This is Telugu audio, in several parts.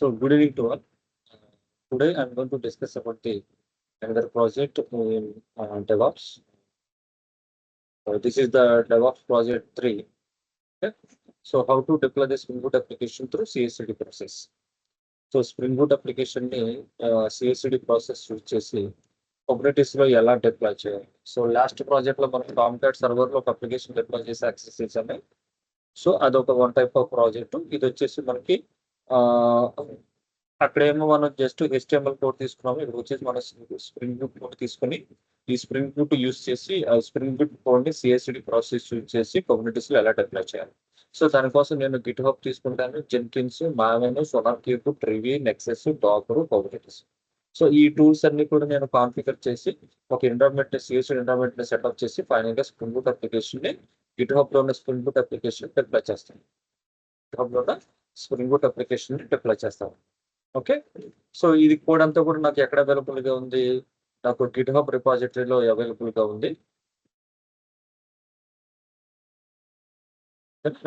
So good evening to all. Today I'm going to discuss about the another project in DevOps. This is the DevOps project 3. Okay? So how to deploy the Spring Boot application through CI/CD process. So Spring Boot application ని CI/CD ప్రాసెస్ యూజ్ చేసి Kubernetes లో ఎలా డిప్లాయ్ చేయాలి. సో లాస్ట్ ప్రాజెక్ట్ లో మనం కామ్కాట్ సర్వర్ లో ఒక అప్లికేషన్ డిప్లాయ్ చేసి యాక్సెస్ చేసాము. సో అదొక వన్ టైప్ ఆఫ్ ప్రాజెక్ట్. ఇది వచ్చేసి మనకి అక్కడేమో మనం జస్ట్ HTML కోడ్ తీసుకున్నాము. ఇక్కడ వచ్చేసి మనం స్ప్రింగ్ బూట్ కోడ్ తీసుకొని ఈ స్ప్రింగ్ బూట్ యూస్ చేసి ఆ స్ప్రింగ్ బూట్ కోడ్ ని CI/CD ప్రాసెస్ యూజ్ చేసి Kubernetes లో ఎలా డిప్లాయ్ చేయాలి. సో దానికోసం నేను GitHub తీసుకుంటాను, Jenkins, Maven, SonarQube, Trivy, Nexus, Docker, Kubernetes. So ఈ టూల్స్ అన్ని కూడా నేను కాన్ఫిగర్ చేసి ఒక ఎన్విరాన్మెంట్ CI/CD ఎన్విరాన్మెంట్ ని సెటప్ చేసి ఫైనల్ గా స్ప్రింగ్ బూట్ అప్లికేషన్ ని GitHub లో ఉన్న స్ప్రింగ్ బూట్ అప్లికేషన్ డిప్లాయ్ చేస్తాను. GitHub లో ఉన్న స్ప్రింగ్ బూట్ అప్లికేషన్ ని డిప్లాయ్ చేస్తాను. ఓకే, సో ఇది కోడ్ అంతా కూడా నాకు ఎక్కడ అవైలబుల్ గా ఉంది, నాకు GitHub రిపాజిటరీలో అవైలబుల్ గా ఉంది.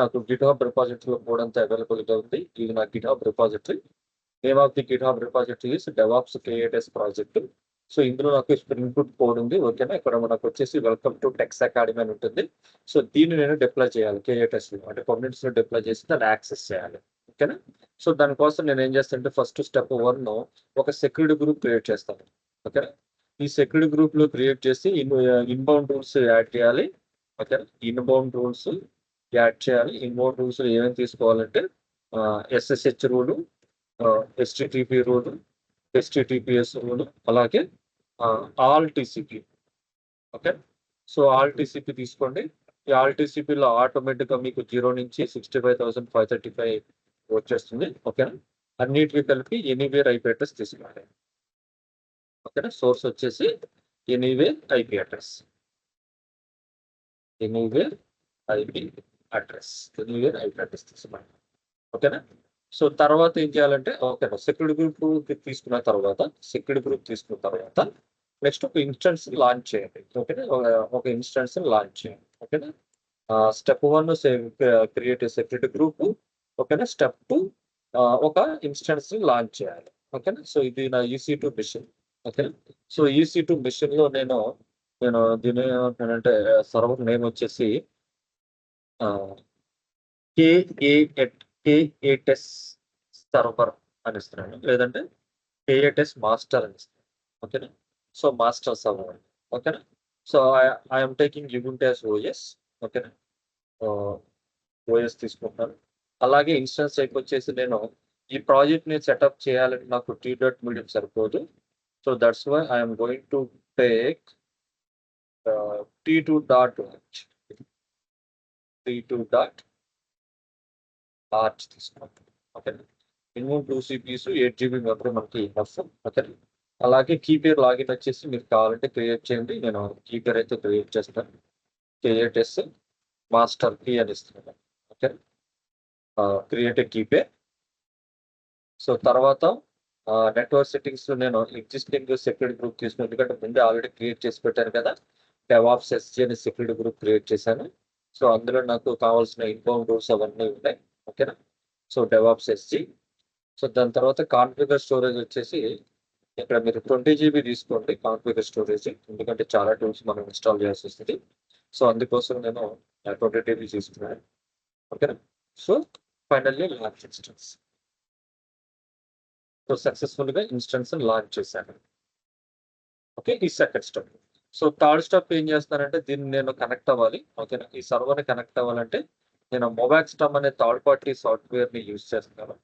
నాకు GitHub రిపాజిటరీలో కోడ్ అంతా అవైలబుల్ గా ఉంది. ఇది నా GitHub repository. Name of the GitHub repository is DevOps K8s project. So ఇందులో నాకు స్ప్రింగ్ బూట్ కోడ్ ఉంది. ఓకేనా, ఇక్కడ మనకు వచ్చేసి వెల్కమ్ టు టెక్స్ అకాడమీ అని ఉంటుంది. సో దీన్ని నేను డిప్లాయ్ చేయాలి K8s లో, అంటే Kubernetes లో డిప్లాయ్ చేసి దాన్ని యాక్సెస్ చేయాలి. ఓకేనా, సో దానికోసం నేను ఏం చేస్తానంటే ఫస్ట్ స్టెప్ 1 ఒక సెక్యూరిటీ గ్రూప్ క్రియేట్ చేస్తాను. ఓకేనా, ఈ సెక్యూరిటీ గ్రూప్ లో క్రియేట్ చేసి ఇన్బౌండ్ రూల్స్ యాడ్ చేయాలి. ఓకేనా, ఇన్బౌండ్ రూల్స్ యాడ్ చేయాలి. ఇన్బౌండ్ రూల్స్ ఏమేమి తీసుకోవాలంటే SSH rule, HTTP rule, HTTPS rule, అలాగే all TCP. Okay, so all TCP తీసుకోండి. ఈ ఆల్ TCPలో ఆటోమేటిక్గా మీకు 0 నుంచి 65,535 వచ్చేస్తుంది. ఓకేనా, అన్నిటికీ కలిపి ఎనీవేర్ IP అడ్రస్ తీసుకోండి. ఓకేనా, సోర్స్ వచ్చేసి anywhere IP address, anywhere IP address తీసుకోండి. ఓకేనా, సో తర్వాత ఏం చేయాలంటే ఓకేనా సెక్యూరిటీ గ్రూప్ తీసుకున్న తర్వాత నెక్స్ట్ ఒక ఇన్స్టెన్స్ లాంచ్ చేయండి. ఓకేనా, ఒక ఇన్స్టెన్స్ లాంచ్ చేయండి. ఓకేనా, స్టెప్ 1 క్రియేట్ సెక్యూరిటీ గ్రూప్. ఓకేనా, స్టెప్ 2 ఒక ఇన్స్టెన్స్ లాంచ్ చేయాలి. ఓకేనా, సో ఇది నా EC2 మిషన్. ఓకేనా, సో EC2 మిషన్ లో నేను దీని ఏమంటానంటే సర్వర్ నేమ్ వచ్చేసి K8s సర్వర్ అని ఇస్తున్నాను, లేదంటే K8s మాస్టర్ అని ఇస్తున్నాను. ఓకేనా, సో మాస్టర్ సర్వర్. ఓకేనా, so I'm taking Ubuntu as OS. ఓకేనా, OS తీసుకుంటాను. అలాగే ఇన్స్టెన్స్ టైప్ వచ్చేసి నేను ఈ ప్రాజెక్ట్ ని సెటప్ చేయాలంటే నాకు T.medium సరిపోదు. So that's why I'm going to take T2.arch తీసుకుంటాను. ఓకేనా, మినిమం 2 CPs 8 GB మెమరీ మనకి ఇనఫ్. ఓకేనా, అలాగే కీ పేర్ లాగిన్ వచ్చేసి మీరు కావాలంటే క్రియేట్ చేయండి. నేను కీ పేర్ అయితే క్రియేట్ చేస్తాను. K8s మాస్టర్ కీ అని ఇస్తున్నాను. Okay, create key pair. So తర్వాత నెట్వర్క్ సెట్టింగ్స్ లో నేను ఎగ్జిస్టింగ్ సెక్యూరిటీ గ్రూప్ తీసుకున్నాను, ఎందుకంటే ముందే ఆల్రెడీ క్రియేట్ చేసి పెట్టాను కదా. DevOps SG అనే సెక్యూరిటీ గ్రూప్ క్రియేట్ చేశాను. సో అందులో నాకు కావాల్సిన ఇన్బౌండ్ రూల్స్ అవన్నీ ఉన్నాయి. ఓకేనా, సో DevOps SG. సో దాని తర్వాత కాన్ఫిగర్ స్టోరేజ్ వచ్చేసి ఇక్కడ మీరు 20 GB తీసుకోండి కాన్ఫిగర్ స్టోరేజ్, ఎందుకంటే చాలా టూల్స్ మనం ఇన్స్టాల్ చేయాల్సి వస్తుంది. సో అందుకోసం నేను 20 GB తీసుకున్నాను. ఓకేనా, so finally launch instance. So successful గా ఇన్స్టెన్స్ లాంచ్ చేశాను. ఓకే, ఈ second step. So third step ఏం చేస్తానంటే దీన్ని నేను కనెక్ట్ అవ్వాలి. ఓకేనా, ఈ సర్వర్ ని కనెక్ట్ అవ్వాలంటే నేను మొబాక్స్టమ్ అనే థర్డ్ పార్టీ సాఫ్ట్వేర్ ని యూజ్ చేస్తున్నాను.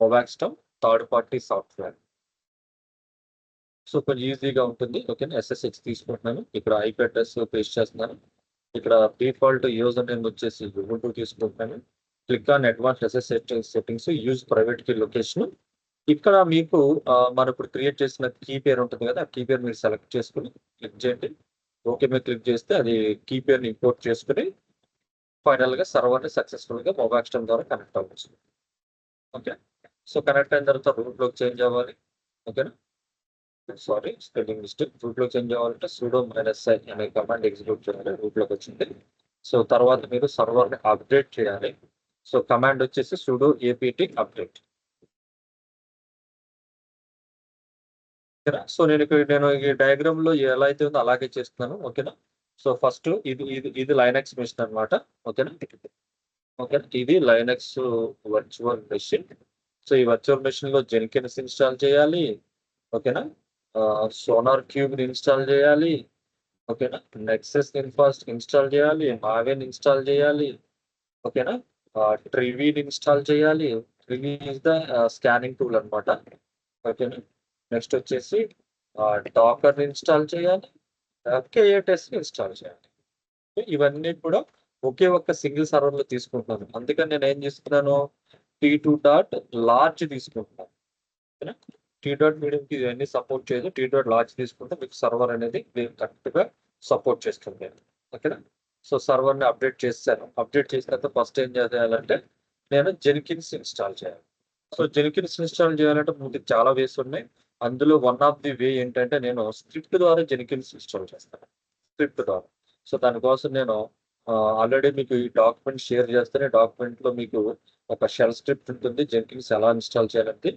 మొబాక్స్టమ్ థర్డ్ పార్టీ సాఫ్ట్వేర్. సో కొంచెం ఈజీగా ఉంటుంది. ఓకేనా, SSH తీసుకుంటున్నాను. ఇక్కడ IP అడ్రస్ పేస్ట్ చేస్తున్నాను. ఇక్కడ డిఫాల్ట్ యూజర్ నేమ్ వచ్చేసి Ubuntu తీసుకుంటున్నాను. Click on advance SSH settings, use private key location. ఇక్కడ మీకు మనం ఇప్పుడు క్రియేట్ చేసిన కీ పేరు ఉంటుంది కదా, ఆ కీ పేరు మీరు సెలెక్ట్ చేసుకుని క్లిక్ చేయండి. ఓకే మీద క్లిక్ చేస్తే అది కీ పేరుని ఇంపోర్ట్ చేసుకుని ఫైనల్ గా సర్వర్ ని సక్సెస్ఫుల్ గా మొబాక్స్టమ్ ద్వారా కనెక్ట్ అవ్వచ్చు. ఓకే, సో కనెక్ట్ అయిన తర్వాత రూట్ లోకి చేంజ్ అవ్వాలి. ఓకేనా, సారీ స్పెల్లింగ్ మిస్టేక్. రూట్ లో చేంజ్ అవ్వాలంటే sudo -i అనే కమాండ్ ఎగ్జిక్యూట్ చేయాలి. రూట్ లోకి వచ్చింది. సో తర్వాత మీరు సర్వర్ ని అప్డేట్ చేయాలి. సో కమాండ్ వచ్చేసి sudo apt update. ఓకేనా. సో నేను ఈ డయాగ్రామ్ లో ఎలా అయితే ఉందో అలాగే చేస్తున్నాను. ఓకేనా. సో ఫస్ట్ ఇది లైనక్స్ మిషన్ అనమాట. ఓకేనా. ఓకే, ఇది లైనక్స్ వర్చువల్ మెషిన్. సో ఈ వర్చువల్ మెషిన్ లో జెన్కిన్స్ ఇన్స్టాల్ చేయాలి. ఓకేనా. సోనార్ క్యూబ్ ఇన్స్టాల్ చేయాలి. ఓకేనా. నెక్సస్ ఇన్ఫాస్ట్ ఇన్స్టాల్ చేయాలి. మావెన్ ఇన్స్టాల్ చేయాలి. ఓకేనా. ట్రివీన్ ఇన్స్టాల్ చేయాలి. ట్రివీ ఇస్ ద స్కానింగ్ టూల్ అనమాట. ఓకేనా. నెక్స్ట్ వచ్చేసి డాకర్ ఇన్స్టాల్ చేయాలి. కేఏటెస్ ఇన్స్టాల్ చేయాలి. ఇవన్నీ కూడా ఒకే ఒక్క సింగిల్ సర్వర్ లో తీసుకుంటున్నాను. అందుకని నేను ఏం చేస్తున్నాను, T2 డాట్ లార్జ్ తీసుకుంటున్నాను. ఓకేనా. టీ డాట్ మీడియం కి ఇవన్నీ సపోర్ట్ చేయదు. టీ డాట్ లార్జ్ తీసుకుంటే మీకు సర్వర్ అనేది మీరు కరెక్ట్ గా సపోర్ట్ చేస్తుంది. ఓకేనా. సో సర్వర్ ని అప్డేట్ చేశాను. అప్డేట్ చేసిన తర్వాత ఫస్ట్ ఏం చేయాలంటే నేను జెన్కిన్స్ ఇన్స్టాల్ చేయాలి. సో జెన్కిన్స్ ఇన్స్టాల్ చేయాలంటే మీకు చాలా వేస్ ఉన్నాయి. అందులో వన్ ఆఫ్ ది వే ఏంటంటే నేను స్క్రిప్ట్ ద్వారా జెన్కిన్స్ ఇన్స్టాల్ చేస్తాను. స్క్రిప్ట్ ద్వారా. సో దానికోసం నేను ఆల్రెడీ మీకు ఈ డాక్యుమెంట్ షేర్ చేస్తేనే డాక్యుమెంట్ లో మీకు ఒక షెల్ స్క్రిప్ట్ ఉంటుంది. జెన్కిన్స్ ఎలా ఇన్స్టాల్ చేయాలంటే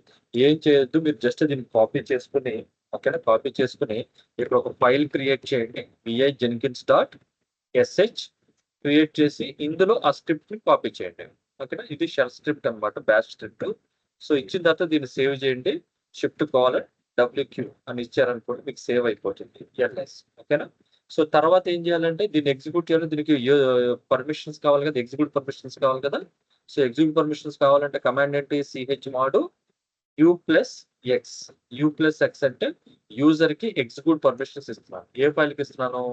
ఏం చేయొద్దు, మీరు జస్ట్ దీన్ని కాపీ చేసుకుని, ఓకేనా, కాపీ చేసుకుని ఇక్కడ ఒక ఫైల్ క్రియేట్ చేయండి. VI Jenkins dot SH create చేసి ఇందులో ఆ స్క్రిప్ట్ ని కాపీ చేయండి. ఓకేనా. ఇది షెల్ స్క్రిప్ట్ అనమాట, బ్యాష్ స్క్రిప్ట్. సో ఇచ్చిన తర్వాత దీన్ని సేవ్ చేయండి. షిఫ్ట్ కాలర్ డబ్ల్యూక్యూ అని ఇచ్చారనుకోండి, మీకు సేవ్ అయిపోతుంది ఎల్ఎస్. ఓకేనా. సో తర్వాత ఏం చేయాలంటే దీన్ని ఎగ్జిక్యూట్ చేయాలి. దీనికి పర్మిషన్స్ కావాలి కదా, ఎగ్జిక్యూట్ పర్మిషన్స్ కావాలి కదా. సో ఎగ్జిక్యూట్ పర్మిషన్స్ కావాలంటే కమాండ్ ఏంటి, సిహెచ్ మాడు యూ ప్లస్ ఎక్స్ అంటే యూజర్ కి ఎగ్జిక్యూట్ పర్మిషన్స్ ఇస్తున్నాను. ఏ ఫైల్ కి ఇస్తున్నాను,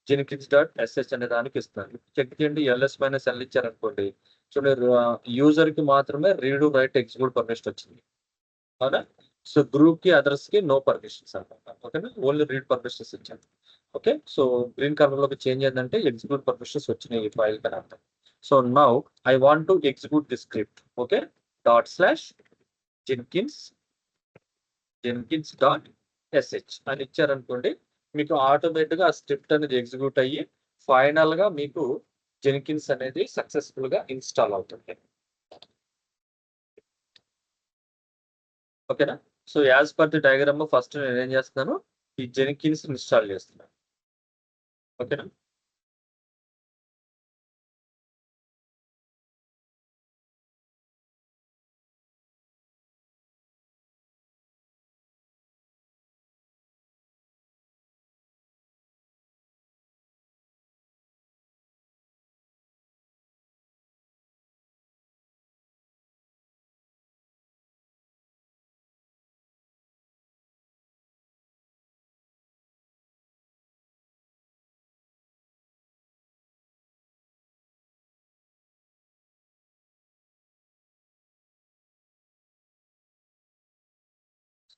జెనికిన్స్ డాట్ ఎస్హెచ్ అనే దానికి ఇస్తున్నాను. చెక్ చేయండి, ఎల్ఎస్ మైనస్ ఎల్ ఇచ్చారనుకోండి, చూడండి యూజర్ కి మాత్రమే రీడ్ రైట్ ఎగ్జిక్యూట్ పర్మిషన్ వచ్చింది. అవునా. సో గ్రూప్ కి అదర్స్ కి నో పర్మిషన్స్ అనమాట. ఓకేనా, ఓన్లీ రీడ్ పర్మిషన్స్ ఇచ్చాను. ఓకే. సో గ్రీన్ కలర్ లోకి చేంజ్ అయిందంటే ఎగ్జిక్యూట్ పర్మిషన్స్ వచ్చినాయి ఈ ఫైల్ కని అర్థం. So now I want to execute the script. Okay. Dot slash Jenkins Jenkins dot SH అని ఇచ్చారనుకోండి, మీకు ఆటోమేటిక్ గా ఆ స్క్రిప్ట్ అనేది ఎగ్జిక్యూట్ అయ్యి ఫైనల్ గా మీకు జెన్కిన్స్ అనేది సక్సెస్ఫుల్ గా ఇన్స్టాల్ అవుతుంది. ఓకేనా. So as per the diagram first నేను ఏం చేస్తున్నాను, ఈ జెన్కిన్స్ ఇన్స్టాల్ చేస్తున్నాను. ఓకేనా.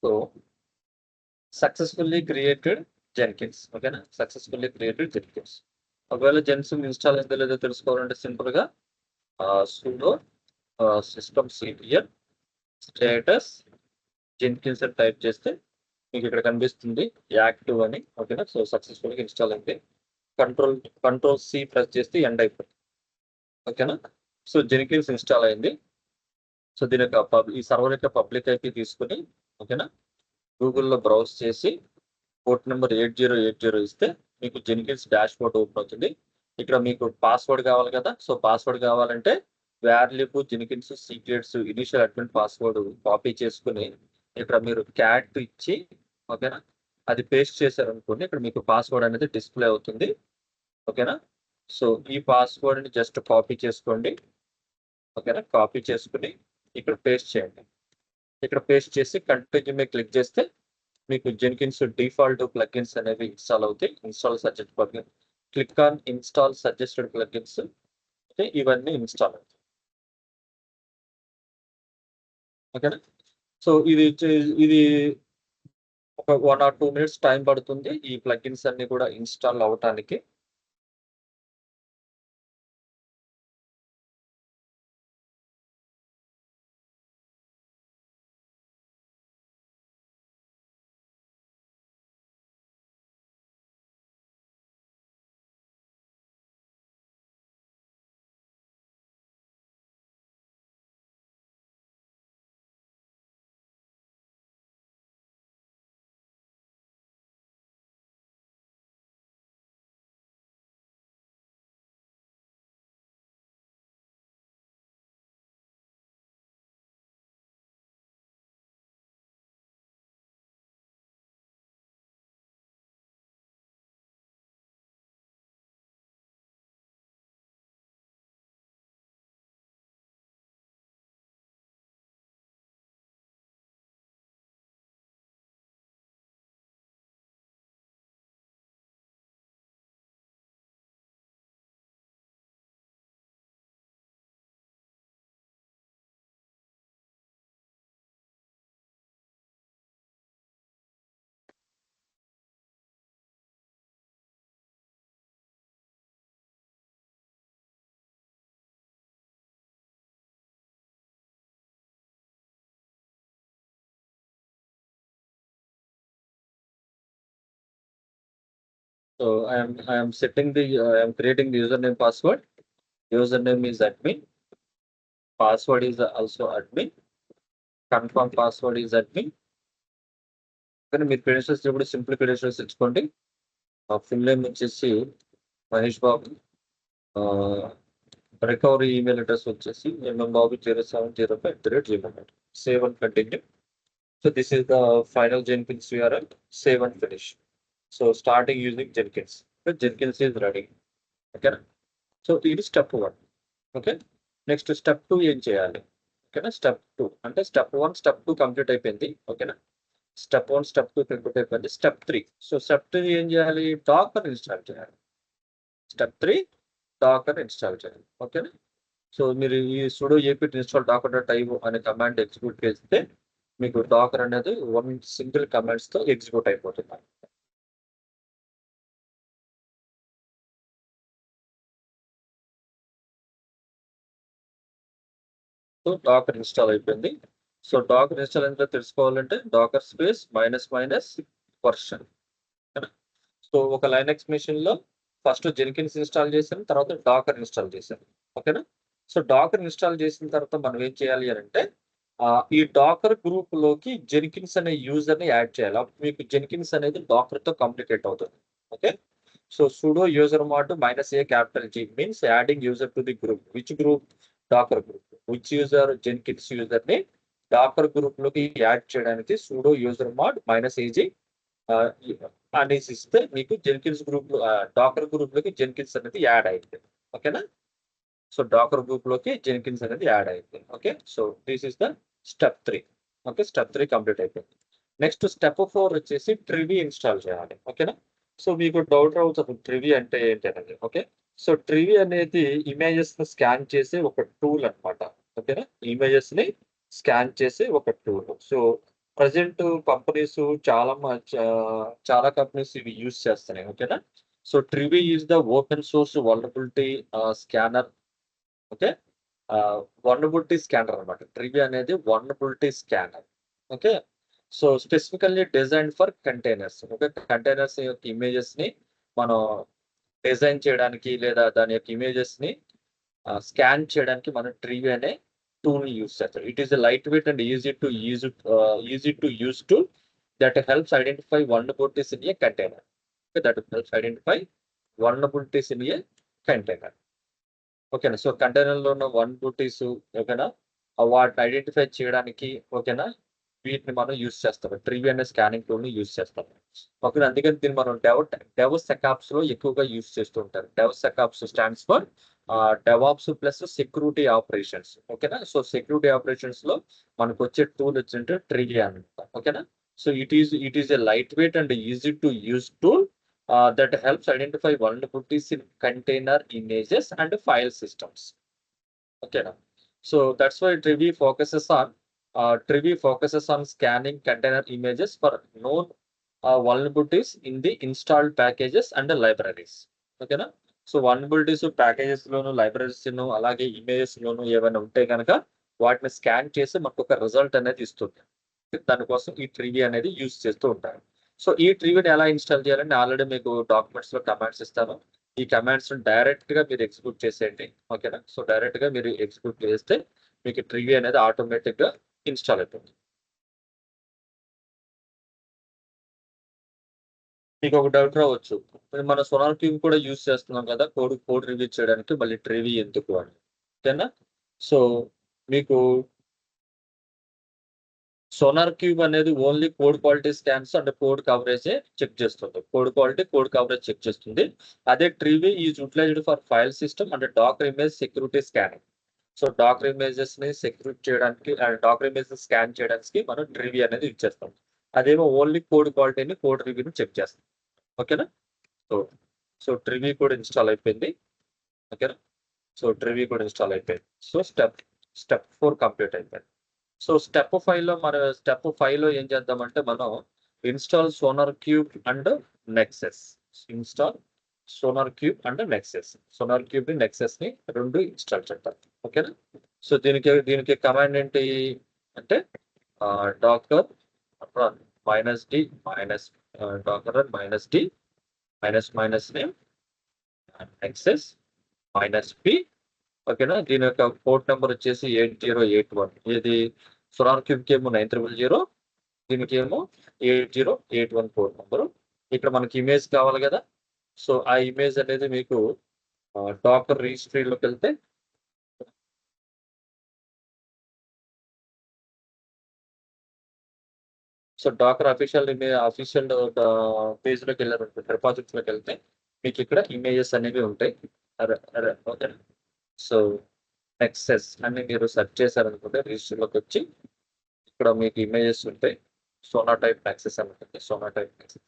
So successfully created Jenkins. ఓకేనా. Successfully created Jenkins. ఒకవేళ జెన్స్ ఇన్స్టాల్ అయిందో లేదో తెలుసుకోవాలంటే సింపుల్ గా sudo system CPL status Jenkins అని టైప్ చేస్తే మీకు ఇక్కడ కనిపిస్తుంది యాక్టివ్ అని. ఓకేనా. సో సక్సెస్ఫుల్ గా ఇన్స్టాల్ అయింది. కంట్రోల్ కంట్రోల్ సి ప్రెస్ చేస్తే ఎండ్ అయిపోయింది. ఓకేనా. సో జెన్కిన్స్ ఇన్స్టాల్ అయింది. సో దీని యొక్క ఈ సర్వర్ యొక్క పబ్లిక్ ఐపీ తీసుకుని, ఓకేనా, గూగుల్లో బ్రౌజ్ చేసి పోర్ట్ నెంబర్ 8080 ఇస్తే మీకు జెన్కిన్స్ డాష్ బోర్డ్ ఓపెన్ అవుతుంది. ఇక్కడ మీకు పాస్వర్డ్ కావాలి కదా. సో పాస్వర్డ్ కావాలంటే var lib Jenkins secrets initial admin password copy చేసుకుని ఇక్కడ మీరు క్యాట్ ఇచ్చి, ఓకేనా, అది పేస్ట్ చేశారనుకోండి, ఇక్కడ మీకు పాస్వర్డ్ అనేది డిస్ప్లే అవుతుంది. ఓకేనా. సో ఈ పాస్వర్డ్ ని జస్ట్ కాపీ చేసుకోండి. ఓకేనా. కాపీ చేసుకుని ఇక్కడ పేస్ట్ చేయండి. ఇక్కడ పేస్ట్ చేసి కంటిన్యూ మీద క్లిక్ చేస్తే మీకు జెన్కిన్స్ డిఫాల్ట్ ప్లగిన్స్ అనేవి ఇన్స్టాల్ అవుతాయి. Install suggest plugin, click on install suggested plugins, ఇవన్నీ ఇన్స్టాల్ అవుతాయి. ఓకేనా. సో ఇది ఒక 1 or 2 minutes టైం పడుతుంది ఈ ప్లగిన్స్ అన్ని కూడా ఇన్స్టాల్ అవటానికి. So I am setting the I am creating the username password. Username is admin. Password is also admin. Confirm password is admin. కానీ మీరు క్రెడెన్షియల్స్ ఇప్పుడు సింపుల్ క్రెడెన్షియల్స్ ఇచ్చుకోండి. ఫుల్ నేమ్ వచ్చేసి Mahesh Babu. Recovery email address వచ్చేసి mmbabu0705@gmail.com. Save and continue. So this is the final Jenkins URL. Save and finish. So starting using Jenkins. So Jenkins is ready. Okay. So ఇది step 1. ఓకే. నెక్స్ట్ స్టెప్ 2 ఏం చేయాలి? ఓకేనా. స్టెప్ 2 అంటే స్టెప్ 1 స్టెప్ 2 కంప్లీట్ అయిపోయింది. ఓకేనా. స్టెప్ 1 స్టెప్ 2 కంప్లీట్ అయిపోయింది. స్టెప్ 3. సో స్టెప్ 3 ఏం చేయాలి? డాకర్ ఇన్స్టాల్ చేయాలి. స్టెప్ 3 డాకర్ ఇన్స్టాల్ చేయాలి. ఓకేనా. సో మీరు ఈ sudo apt install docker.io అనే కమాండ్ ఎగ్జిక్యూట్ చేస్తే మీకు డాకర్ అనేది వన్ సింగిల్ కమాండ్స్ తో ఎగ్జిక్యూట్ అయిపోతుంది. సో డాకర్ ఇన్స్టాల్ అయిపోయింది. సో డాకర్ ఇన్స్టాల్ అయిన తెలుసుకోవాలంటే Docker space minus version. So ఒక లైనక్స్ మెషిన్ లో ఫస్ట్ జెన్కిన్స్ ఇన్స్టాల్ చేశాను, తర్వాత డాకర్ ఇన్స్టాల్ చేశాను. ఓకేనా. సో డాకర్ ఇన్స్టాల్ చేసిన తర్వాత మనం ఏం చేయాలి అని అంటే ఈ డాకర్ గ్రూప్ లోకి జెన్కిన్స్ అనే యూజర్ ని యాడ్ చేయాలి. అప్పుడు మీకు జెన్కిన్స్ అనేది డాకర్ తో కాంప్లికేట్ అవుతుంది. Okay. So sudo user mod -a capital G means adding user to the group. Which group? Docker group. Which user? Jenkins user ని డాకర్ గ్రూప్ లోకి యాడ్ చేయడానికి sudo user mod -ag అనేసి ఇస్తే మీకు జెన్కిన్స్ గ్రూప్ లో డాకర్ గ్రూప్ లోకి జెన్కిన్స్ అనేది యాడ్ అయింది. ఓకేనా. సో డాకర్ గ్రూప్ లోకి జెన్కిన్స్ అనేది యాడ్ అయింది. Okay. So this is the step 3. Okay. Step 3 complete అయిపోయింది. నెక్స్ట్ స్టెప్ 4 వచ్చేసి ట్రివీ ఇన్స్టాల్ చేయాలి. ఓకేనా. సో మీకు డౌట్ రావచ్చు ట్రివీ అంటే ఏంటి అనేది. ఓకే. సో ట్రివీ అనేది ఇమేజెస్ ని స్కాన్ చేసే ఒక టూల్ అనమాట. ఓకేనా. ఇమేజెస్ ని స్కాన్ చేసే ఒక టూల్. సో ప్రజెంట్ కంపెనీస్ చాలా కంపెనీస్ ఇవి యూజ్ చేస్తున్నాయి. ఓకేనా. So Trivy is the open source vulnerability scanner. Okay. Vulnerability scanner అనమాట. ట్రివీ అనేది vulnerability scanner. Okay. So specifically design for containers. Okay. Containers యొక్క ఇమేజెస్ ని మనం డిజైన్ చేయడానికి లేదా దాని యొక్క ఇమేజెస్ ని స్కాన్ చేయడానికి మనం ట్రివీ అనే టూల్ ని యూజ్ చేస్తాం. It is light weight and easy to use tool that helps identify vulnerabilities in a container. That helps identify vulnerabilities in a container. ఓకేనా. సో కంటైనర్ లో ఉన్న వల్నరబిలిటీస్ ఓకేనా వాటిని ఐడెంటిఫై చేయడానికి ఓకేనా వీటిని మనం యూజ్ చేస్తాం. ట్రివీ అనే స్కానింగ్ టూల్ ని యూజ్ చేస్తాం. ఓకే. అందుకని దీన్ని మనం డెవోప్స్ లో ఎక్కువగా యూజ్ చేస్తూ ఉంటారు. DevOps stands for DevOps plus security operations. ఓకేనా. సో సెక్యూరిటీ ఆపరేషన్స్ లో మనకు వచ్చే టూల్ వచ్చింటే ట్రివీ అనమాట. ఓకేనా. So it is a light weight and easy to use tool that helps identify vulnerabilities in container images and file systems. Okay. So that's why Trivy focuses on scanning container images for known vulnerabilities in the installed packages and the libraries. Okay. So vulnerabilities packages loan libraries లోను అలాగే images లోను ఏమైనా ఉంటే కనుక వాటిని స్కాన్ చేసి మనకు ఒక రిజల్ట్ అనేది ఇస్తుంది. దానికోసం ఈ ట్రివీ అనేది యూజ్ చేస్తూ ఉంటారు. సో ఈ ట్రివీని ఎలా ఇన్స్టాల్ చేయాలంటే ఆల్రెడీ మీకు డాక్యుమెంట్స్ లో కమాండ్స్ ఇస్తాను. ఈ కమాండ్స్ డైరెక్ట్ గా మీరు ఎగ్జిక్యూట్ చేసేయండి. ఓకేనా. సో డైరెక్ట్ గా మీరు ఎగ్జిక్యూట్ చేస్తే మీకు ట్రివీ అనేది ఆటోమేటిక్ గా ఇన్స్టాల్ అయిపోతుంది. మీకు ఒక డౌట్ రావచ్చు, మన సోనార్ క్యూబ్ కూడా యూజ్ చేస్తున్నాం కదా కోడ్ రివ్యూ చేయడానికి, మళ్ళీ ట్రివీ ఎందుకు అని. ఓకేనా. సో మీకు సోనార్ క్యూబ్ అనేది only code quality scans and code coverage check చేస్తుంది. Code quality code coverage check చేస్తుంది. అదే Trivy is utilized for file system and Docker image security scanning. So Docker images ని సెక్యూరిట్ చేయడానికి అండ్ డాకర్ ఇమేజెస్ స్కాన్ చేయడానికి మనం ట్రివీ అనేది ఇచ్చేస్తాం. అదేమో ఓన్లీ కోడ్ క్వాలిటీని కోడ్ రివ్యూని చెక్ చేస్తాం. ఓకేనా. సో ట్రివీ కూడా ఇన్స్టాల్ అయిపోయింది. ఓకేనా. సో ట్రివీ కూడా ఇన్స్టాల్ అయిపోయింది. సో స్టెప్ 4 కంప్లీట్ అయిపోయింది. సో స్టెప్ 5 లో ఏం చేద్దామంటే మనం install sonar cube and nexus. Sonar cube ని నెక్సెస్ ని రెండు ఇన్స్టాల్ చేద్దాం. ఓకేనా. సో దీనికి కమాండ్ ఏంటి అంటే Docker -d Docker -d minus name Nexus -p. ఓకేనా, దీని యొక్క పోర్ట్ నెంబర్ వచ్చేసి 8081. ఇది సోలార్ క్యూబ్కి ఏమో 9000, దీనికి ఏమో 8081 పోర్ట్ నెంబరు. ఇక్కడ మనకి ఇమేజ్ కావాలి కదా, సో ఆ ఇమేజ్ అనేది మీకు డాకర్ రిజిస్ట్రీలోకి వెళ్తే సో డాకర్ అఫీషియల్ పేజ్లోకి వెళ్ళారు, రిపాజిటరీలోకి వెళ్తే మీకు ఇక్కడ ఇమేజెస్ అనేవి ఉంటాయి. ఓకే, సో నెక్సెస్ అని మీరు సెర్చ్ చేశారనుకుంటే రిజిస్టర్లోకి వచ్చి ఇక్కడ మీకు ఇమేజెస్ ఉంటాయి. సోనా టైప్ నెక్సెస్ అని ఉంటుంది. సోనా టైప్ నెక్సెస్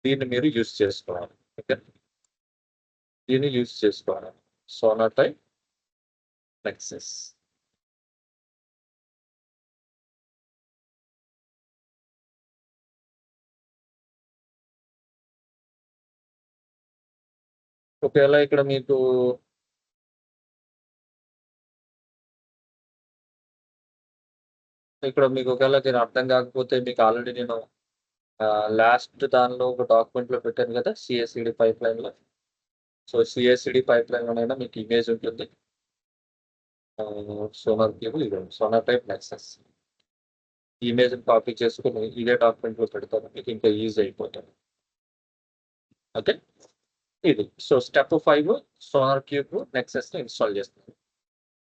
దీన్ని మీరు యూజ్ చేసుకోవాలి. ఓకే, దీన్ని యూజ్ చేసుకోవాలి. Sona type nexus. ఒకవేళ ఇక్కడ మీకు ఒకవేళ నేను అర్థం కాకపోతే మీకు ఆల్రెడీ నేను లాస్ట్ దానిలో ఒక డాక్యుమెంట్లో పెట్టాను కదా, సిఎస్సిడి పైప్ లైన్లో. సో సిఎస్సిడి పైప్ లైన్లోనైనా మీకు ఇమేజ్ ఉంటుంది. సోనార్ క్యూబ్ ఇది sonar type nexus. Image copy చేసుకుని ఇదే డాక్యుమెంట్లో పెడతాను, మీకు ఇంకా ఈజీ అయిపోతుంది. ఓకే, ఇది సో స్టెప్ 5 సోనార్ క్యూబ్ నెక్సెస్ని ఇన్స్టాల్ చేస్తున్నాను.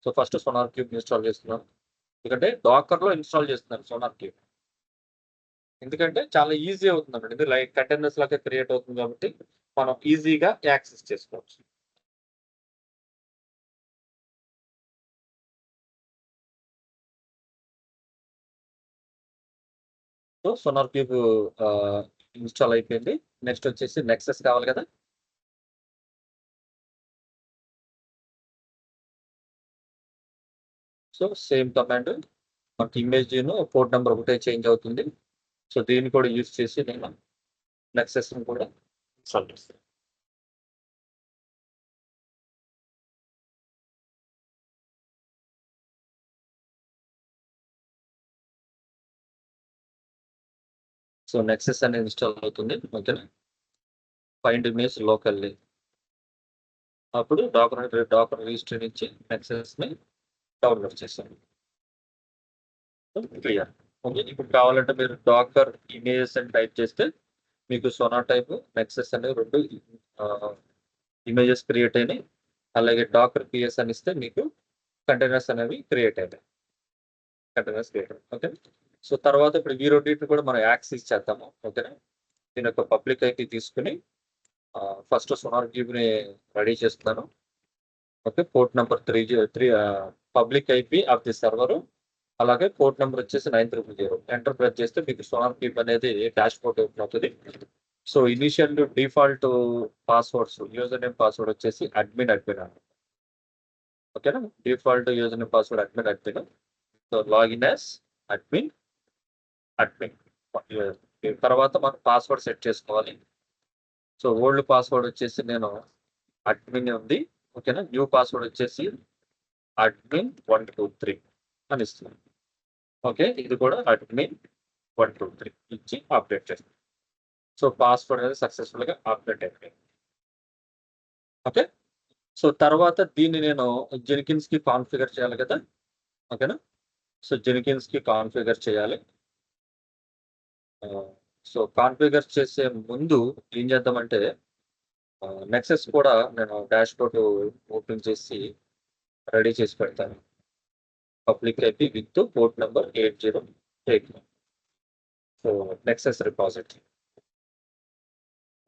So first SonarQube install చేస్తున్నాను, ఎందుకంటే డాకర్లో ఇన్స్టాల్ చేస్తున్నాను సోనార్ క్యూబ్. ఎందుకంటే చాలా ఈజీ అవుతుంది, ఇది లైక్ కంటైనర్స్ లాగా క్రియేట్ అవుతుంది కాబట్టి మనం ఈజీగా యాక్సెస్ చేసుకోవచ్చు. సో సోనార్ క్యూబ్ ఇన్స్టాల్ అయిపోయింది. నెక్స్ట్ వచ్చేసి నెక్సెస్ కావాలి కదా. సో సేమ్ కమాండ్, మనకి ఇమేజ్ పోర్ట్ నెంబర్ ఒకటే చేంజ్ అవుతుంది. సో దీన్ని కూడా యూజ్ చేసి నేను నెక్సెస్ కూడా ఇన్స్టాల్ చేస్తాను. సో నెక్సెస్ అనేది ఇన్స్టాల్ అవుతుంది. ఓకేనా, ఫైండ్ ఇమేజ్ లోకల్లీ. అప్పుడు డాకర్ రిజిస్ట్రీ నుంచి నెక్సెస్ని డౌన్లోడ్ చేశాను. క్లియర్. ఓకే, ఇప్పుడు కావాలంటే మీరు డాకర్ ఇమేజెస్ అని టైప్ చేస్తే మీకు సోనా టైప్ నెక్సెస్ అనేవి 2 ఇమేజెస్ క్రియేట్ అయినాయి. అలాగే డాకర్ పిఎస్ అని ఇస్తే మీకు కంటైనర్స్ అనేవి క్రియేట్ అయినాయి. ఓకే, సో తర్వాత ఇప్పుడు ఈ రెండింటిని కూడా మనం యాక్సెస్ చేద్దాము. ఓకేనా, దీని యొక్క పబ్లిక్ ఐపీ తీసుకుని ఫస్ట్ సోనార్ క్యూబ్ని రెడీ చేస్తున్నాను. Okay, port number 3 public IP of the server, అలాగే పోర్ట్ నెంబర్ వచ్చేసి 9000. ఎంటర్ ప్రెస్ చేస్తే మీకు సోనార్ క్యూబ్ అనేది డాష్ బోర్డ్ ఓపెన్ అవుతుంది. So initial default passwords, user name password వచ్చేసి అడ్మిన్ అన్న. ఓకేనా, default user name password admin. So login as admin. తర్వాత మనం పాస్వర్డ్ సెట్ చేసుకోవాలి. సో ఓల్డ్ పాస్వర్డ్ వచ్చేసి నేను అడ్మిన్ ఉంది. ఓకేనా, న్యూ పాస్వర్డ్ వచ్చేసి అడ్మిన్ 123 అని ఇస్తున్నాను. ఓకే, ఇది కూడా అడ్మిన్ 123 ఇచ్చి అప్డేట్ చేస్తాను. సో పాస్వర్డ్ అనేది సక్సెస్ఫుల్గా అప్డేట్ అయిపోయింది. ఓకే, సో తర్వాత దీన్ని నేను జెనికిన్స్కి కాన్ఫిగర్ చేయాలి కదా. ఓకేనా, సో జెనికిన్స్కి కాన్ఫిగర్ చేయాలి. సో కాన్ఫిగర్ చేసే ముందు ఏం చేద్దామంటే నెక్సెస్ కూడా నేను డాష్ బోర్డ్ ఓపెన్ చేసి రెడీ చేసి పెడతాను. Public IP with port number 8081. So Nexus repository,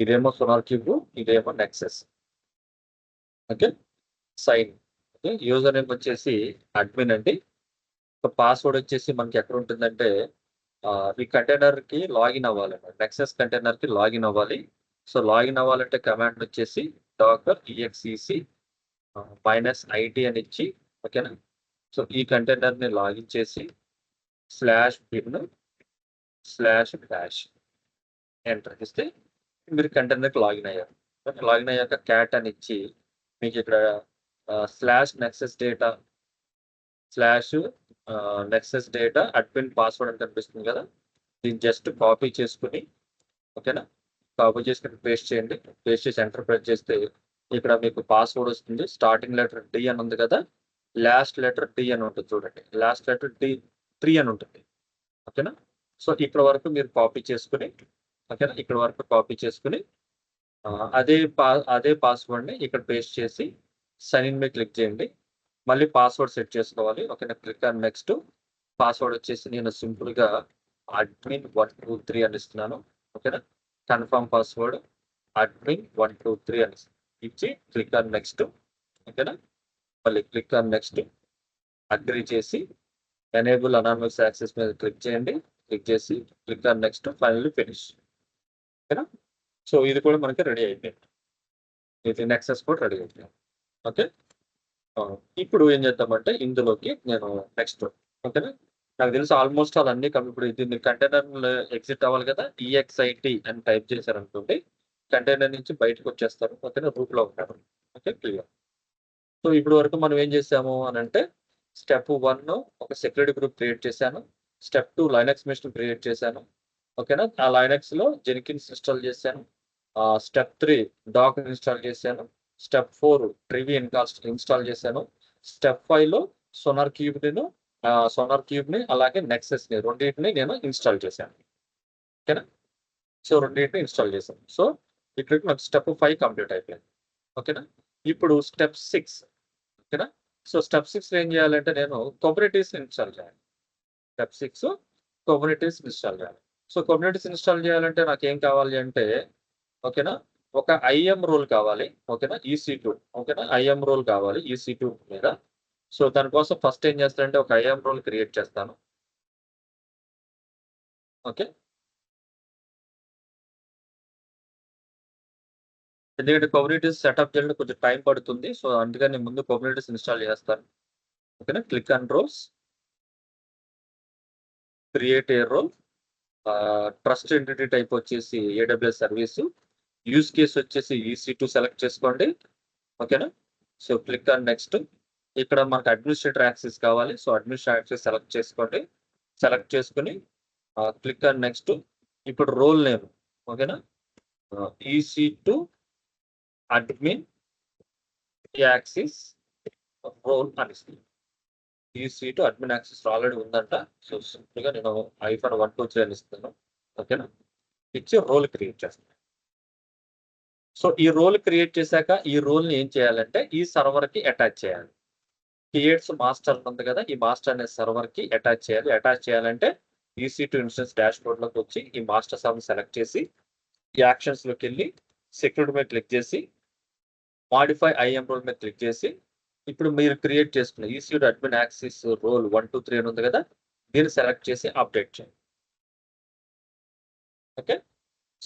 ఇదేమో సోనార్ క్యూబ్, ఇదేమో Nexus. Okay, sign. Okay, user name వచ్చేసి అడ్మిన్ అండి. పాస్వర్డ్ వచ్చేసి మనకి ఎక్కడ ఉంటుందంటే ఈ కంటైనర్కి లాగిన్ అవ్వాలి, నెక్సెస్ కంటైనర్కి లాగిన్ అవ్వాలి. సో లాగిన్ అవ్వాలంటే కమాండ్ వచ్చేసి డాకర్ exec -it అని ఇచ్చి, ఓకేనా. సో ఈ కంటైనర్ని లాగిన్ చేసి /bin/bash ఎంటర్ ఇస్తే మీరు కంటైనర్కి లాగిన్ అయ్యారు. లాగిన్ అయ్యాక క్యాట్ అని ఇచ్చి మీకు ఇక్కడ /nexus data అడ్మిన్ పాస్వర్డ్ అని కనిపిస్తుంది కదా, దీన్ని జస్ట్ కాపీ చేసుకుని, ఓకేనా, కాపీ చేసుకుని పేస్ట్ చేయండి. పేస్ట్ చేసి ఎంటర్ ప్రెస్ చేస్తే ఇక్కడ మీకు పాస్వర్డ్ వస్తుంది. స్టార్టింగ్ లెటర్ డి అని ఉంది కదా, లాస్ట్ లెటర్ డి అని ఉంటుంది చూడండి. లాస్ట్ లెటర్ డి 3 అని ఉంటుంది. ఓకేనా. సో ఇక్కడ వరకు మీరు కాపీ చేసుకుని, ఓకేనా, ఇక్కడ వరకు కాపీ చేసుకుని అదే పాస్వర్డ్ని ఇక్కడ పేస్ట్ చేసి సైన్ ఇన్ మీద క్లిక్ చేయండి. మళ్ళీ పాస్వర్డ్ సెట్ చేసుకోవాలి. ఓకేనా. Click on next. పాస్వర్డ్ వచ్చేసి నేను సింపుల్గా admin 123 అని ఇస్తున్నాను. ఓకేనా. కన్ఫర్మ్ పాస్వర్డ్ admin 123 అని ఇచ్చి క్లిక్ ఆన్ నెక్స్ట్. ఓకేనా. మళ్ళీ క్లిక్ ఆన్ నెక్స్ట్, అగ్రీ చేసి ఎనేబుల్ అనానిమస్ యాక్సెస్ మీద క్లిక్ చేయండి. క్లిక్ చేసి click on next, finally finish. ఓకేనా. సో ఇది కూడా మనకి రెడీ అయిపోయింది. ఇది నెక్సెస్ కూడా రెడీ అయిపోయింది. ఓకే. ఇప్పుడు ఏం చేద్దామంటే ఇందులోకి నేను నెక్స్ట్, ఓకేనా, నాకు తెలిసి ఆల్మోస్ట్ అన్నీ ఇప్పుడు దీన్ని కంటైనర్ ఎగ్జిట్ అవ్వాలి కదా, EXIT అని టైప్ చేశారనుకోండి, కంటైనర్ నుంచి బయటకు వచ్చేస్తారు. ఓకేనా. రూట్ లో ఉంటారు. Okay, clear. సో ఇప్పుడు వరకు మనం ఏం చేసాము అని అంటే, స్టెప్ 1 ఒక సెక్యూరిటీ గ్రూప్ క్రియేట్ చేశాను. స్టెప్ 2 లైనక్స్ మెషిన్ క్రియేట్ చేశాను. ఓకేనా. ఆ లైనక్స్ లో జెనికిన్స్ ఇన్స్టాల్ చేశాను. స్టెప్ 3 డాకర్ ఇన్స్టాల్ చేశాను. స్టెప్ 4 ట్రివి ఇన్స్టాల్ చేశాను. స్టెప్ 5 లో సోనార్ క్యూబ్ ని అలాగే నెక్సెస్ ని రెండింటిని నేను ఇన్స్టాల్ చేశాను. ఓకేనా. సో రెండింటిని ఇన్స్టాల్ చేశాను. సో ఇక్కడ నాకు స్టెప్ 5 కంప్లీట్ అయిపోయింది. ఓకేనా. ఇప్పుడు స్టెప్ 6. ఓకేనా. సో స్టెప్ 6 ఏం చేయాలంటే నేను కుబర్నెటిస్ ఇన్స్టాల్ చేయాలి. స్టెప్ 6 కుబర్నెటిస్ ఇన్స్టాల్ చేయాలి. సో కుబర్నెటిస్ ఇన్స్టాల్ చేయాలంటే నాకు ఏం కావాలి అంటే, ఓకేనా, ఒక IAM రోల్ కావాలి. ఓకేనా. EC2. ఓకేనా. IAM రోల్ కావాలి EC2 మీద. సో దానికోసం ఫస్ట్ ఏం చేస్తానంటే ఒక IAM రోల్ క్రియేట్ చేస్తాను. ఓకే. ఎందుకంటే కుబర్నెటిస్ సెటప్ చేయడానికి కొంచెం టైం పడుతుంది. సో అందుకని నేను ముందు కుబర్నెటిస్ ఇన్స్టాల్ చేస్తాను. ఓకేనా. Click on roles, create a role, trust entity type వచ్చేసి AWS సర్వీస్, యూజ్ కేస్ వచ్చేసి EC2 సెలెక్ట్ చేసుకోండి. ఓకేనా. So click on next. ఇక్కడ మనకు అడ్మినిస్ట్రేటర్ యాక్సెస్ కావాలి. సో అడ్మినిస్ట్రేటర్ యాక్సెస్ సెలెక్ట్ చేసుకోండి. సెలెక్ట్ చేసుకుని క్లిక్ ఆన్ నెక్స్ట్. ఇప్పుడు రోల్ నేమ్, ఓకేనా, EC2 అడ్మిన్ యాక్సెస్ రోల్ అని ఇస్తుంది. EC2 అడ్మిన్ యాక్సెస్ ఆల్రెడీ ఉందంట. సో సింపుల్ గా నేను -123 అని ఇస్తాను. ఓకేనా. ఇచ్చి రోల్ క్రియేట్ చేస్తాను. సో ఈ రోల్ క్రియేట్ చేశాక ఈ రోల్ ని ఏం చేయాలంటే ఈ సర్వర్ కి అటాచ్ చేయాలి. క్రియేట్స్ మాస్టర్ ఉంది కదా, ఈ మాస్టర్ అనే సర్వర్ కి అటాచ్ చేయాలి. అటాచ్ చేయాలంటే EC2 ఇన్స్టెన్స్ డాష్ బోర్డ్ లోకి వచ్చి ఈ మాస్టర్ సర్వర్ సెలెక్ట్ చేసి ఈ యాక్షన్స్ లోకి వెళ్ళి సెక్యూరిటీ మీద క్లిక్ చేసి మాడిఫై IAM రోల్ మీద క్లిక్ చేసి ఇప్పుడు మీరు క్రియేట్ చేసుకున్న EC2 అడ్మిన్ యాక్సెస్ రోల్ 123 అని ఉంది కదా, దీన్ని సెలెక్ట్ చేసి అప్డేట్ చేయండి. Okay.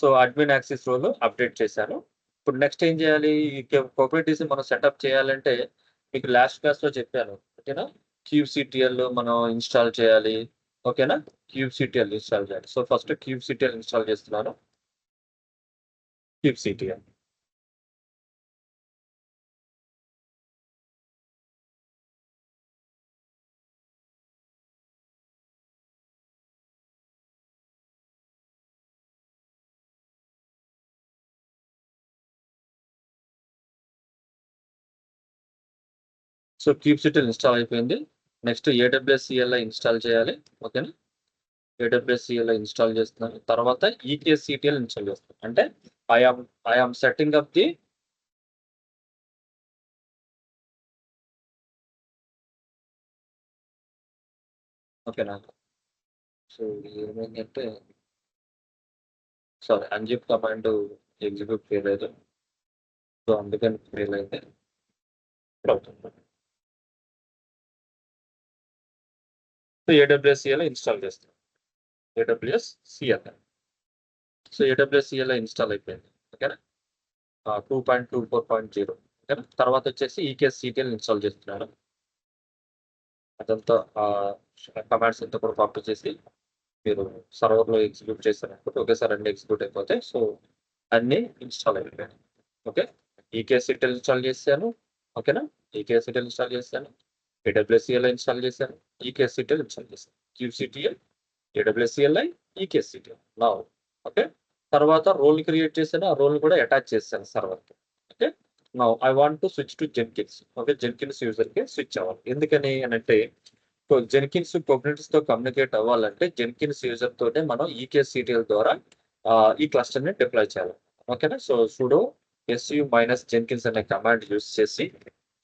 So admin access role update చేశాను. ఇప్పుడు నెక్స్ట్ ఏం చేయాలి, ఈ కుబర్నెటిస్ మనం సెటప్ చేయాలంటే మీకు లాస్ట్ క్లాస్ లో చెప్పాను. ఓకేనా. kubectl మనం ఇన్స్టాల్ చేయాలి. ఓకేనా. kubectl ఇన్స్టాల్ చేయాలి. సో ఫస్ట్ kubectl ఇన్స్టాల్ చేస్తున్నాను. kubectl. సో kubectl ఇన్స్టాల్ అయిపోయింది. నెక్స్ట్ AWS CLI ఇన్స్టాల్ చేయాలి. ఓకేనా. AWS CLI ఇన్స్టాల్ చేస్తున్నాను. తర్వాత EKCTL ఇన్స్టాల్ చేస్తాను. అంటే ఐఆమ్ సెట్టింగ్ అప్ ది ఓకేనా. సో ఏమైందంటే సారీ unzip కమాండ్ ఎగ్జిక్యూట్ చేయలేదు. సో అందుకని ఫెయిల్ అయితే అవుతుంది. సో AWS CLI ఇన్స్టాల్ చేస్తాను. AWS CLI. So AWS CLI install అయిపోయింది. ఓకేనా. 2.24.0. ఓకేనా. తర్వాత వచ్చేసి EKCTL ఇన్స్టాల్ చేస్తున్నాను. అదంతా కమాండ్స్ అంతా కూడా కాపీ చేసి మీరు సర్వర్లో ఎగ్జిక్యూట్ చేస్తారనుకుంటే ఒకేసారి అన్ని ఎగ్జిక్యూట్ అయిపోతాయి. సో అన్నీ ఇన్స్టాల్ అయిపోయాయి. ఓకే. EKCTL ఇన్స్టాల్ చేశాను. ఓకేనా. EKCTL ఇన్స్టాల్ చేశాను. AWS CLI ఇన్స్టాల్ చేశాను. EKCTL ఇన్స్టాల్ చేశాను. kubectl, AWS CLI, EKCTL. Now okay. తర్వాత రోల్ క్రియేట్ చేశాను, ఆ రోల్ కూడా అటాచ్ చేశాను సర్వర్కి. Okay, now I want to switch to Jenkins. Okay, Jenkins యూజర్కి స్విచ్ అవ్వాలి. ఎందుకని అని అంటే జెన్కిన్స్ కుబర్నెటిస్ తో కమ్యూనికేట్ అవ్వాలంటే జెన్కిన్స్ యూజర్ తోనే మనం ఈకేసిటిఎల్ ద్వారా ఈ క్లస్టర్ ని డిప్లాయ్ చేయాలి. ఓకేనా, so sudo su minus Jenkins అనే కమాండ్ యూస్ చేసి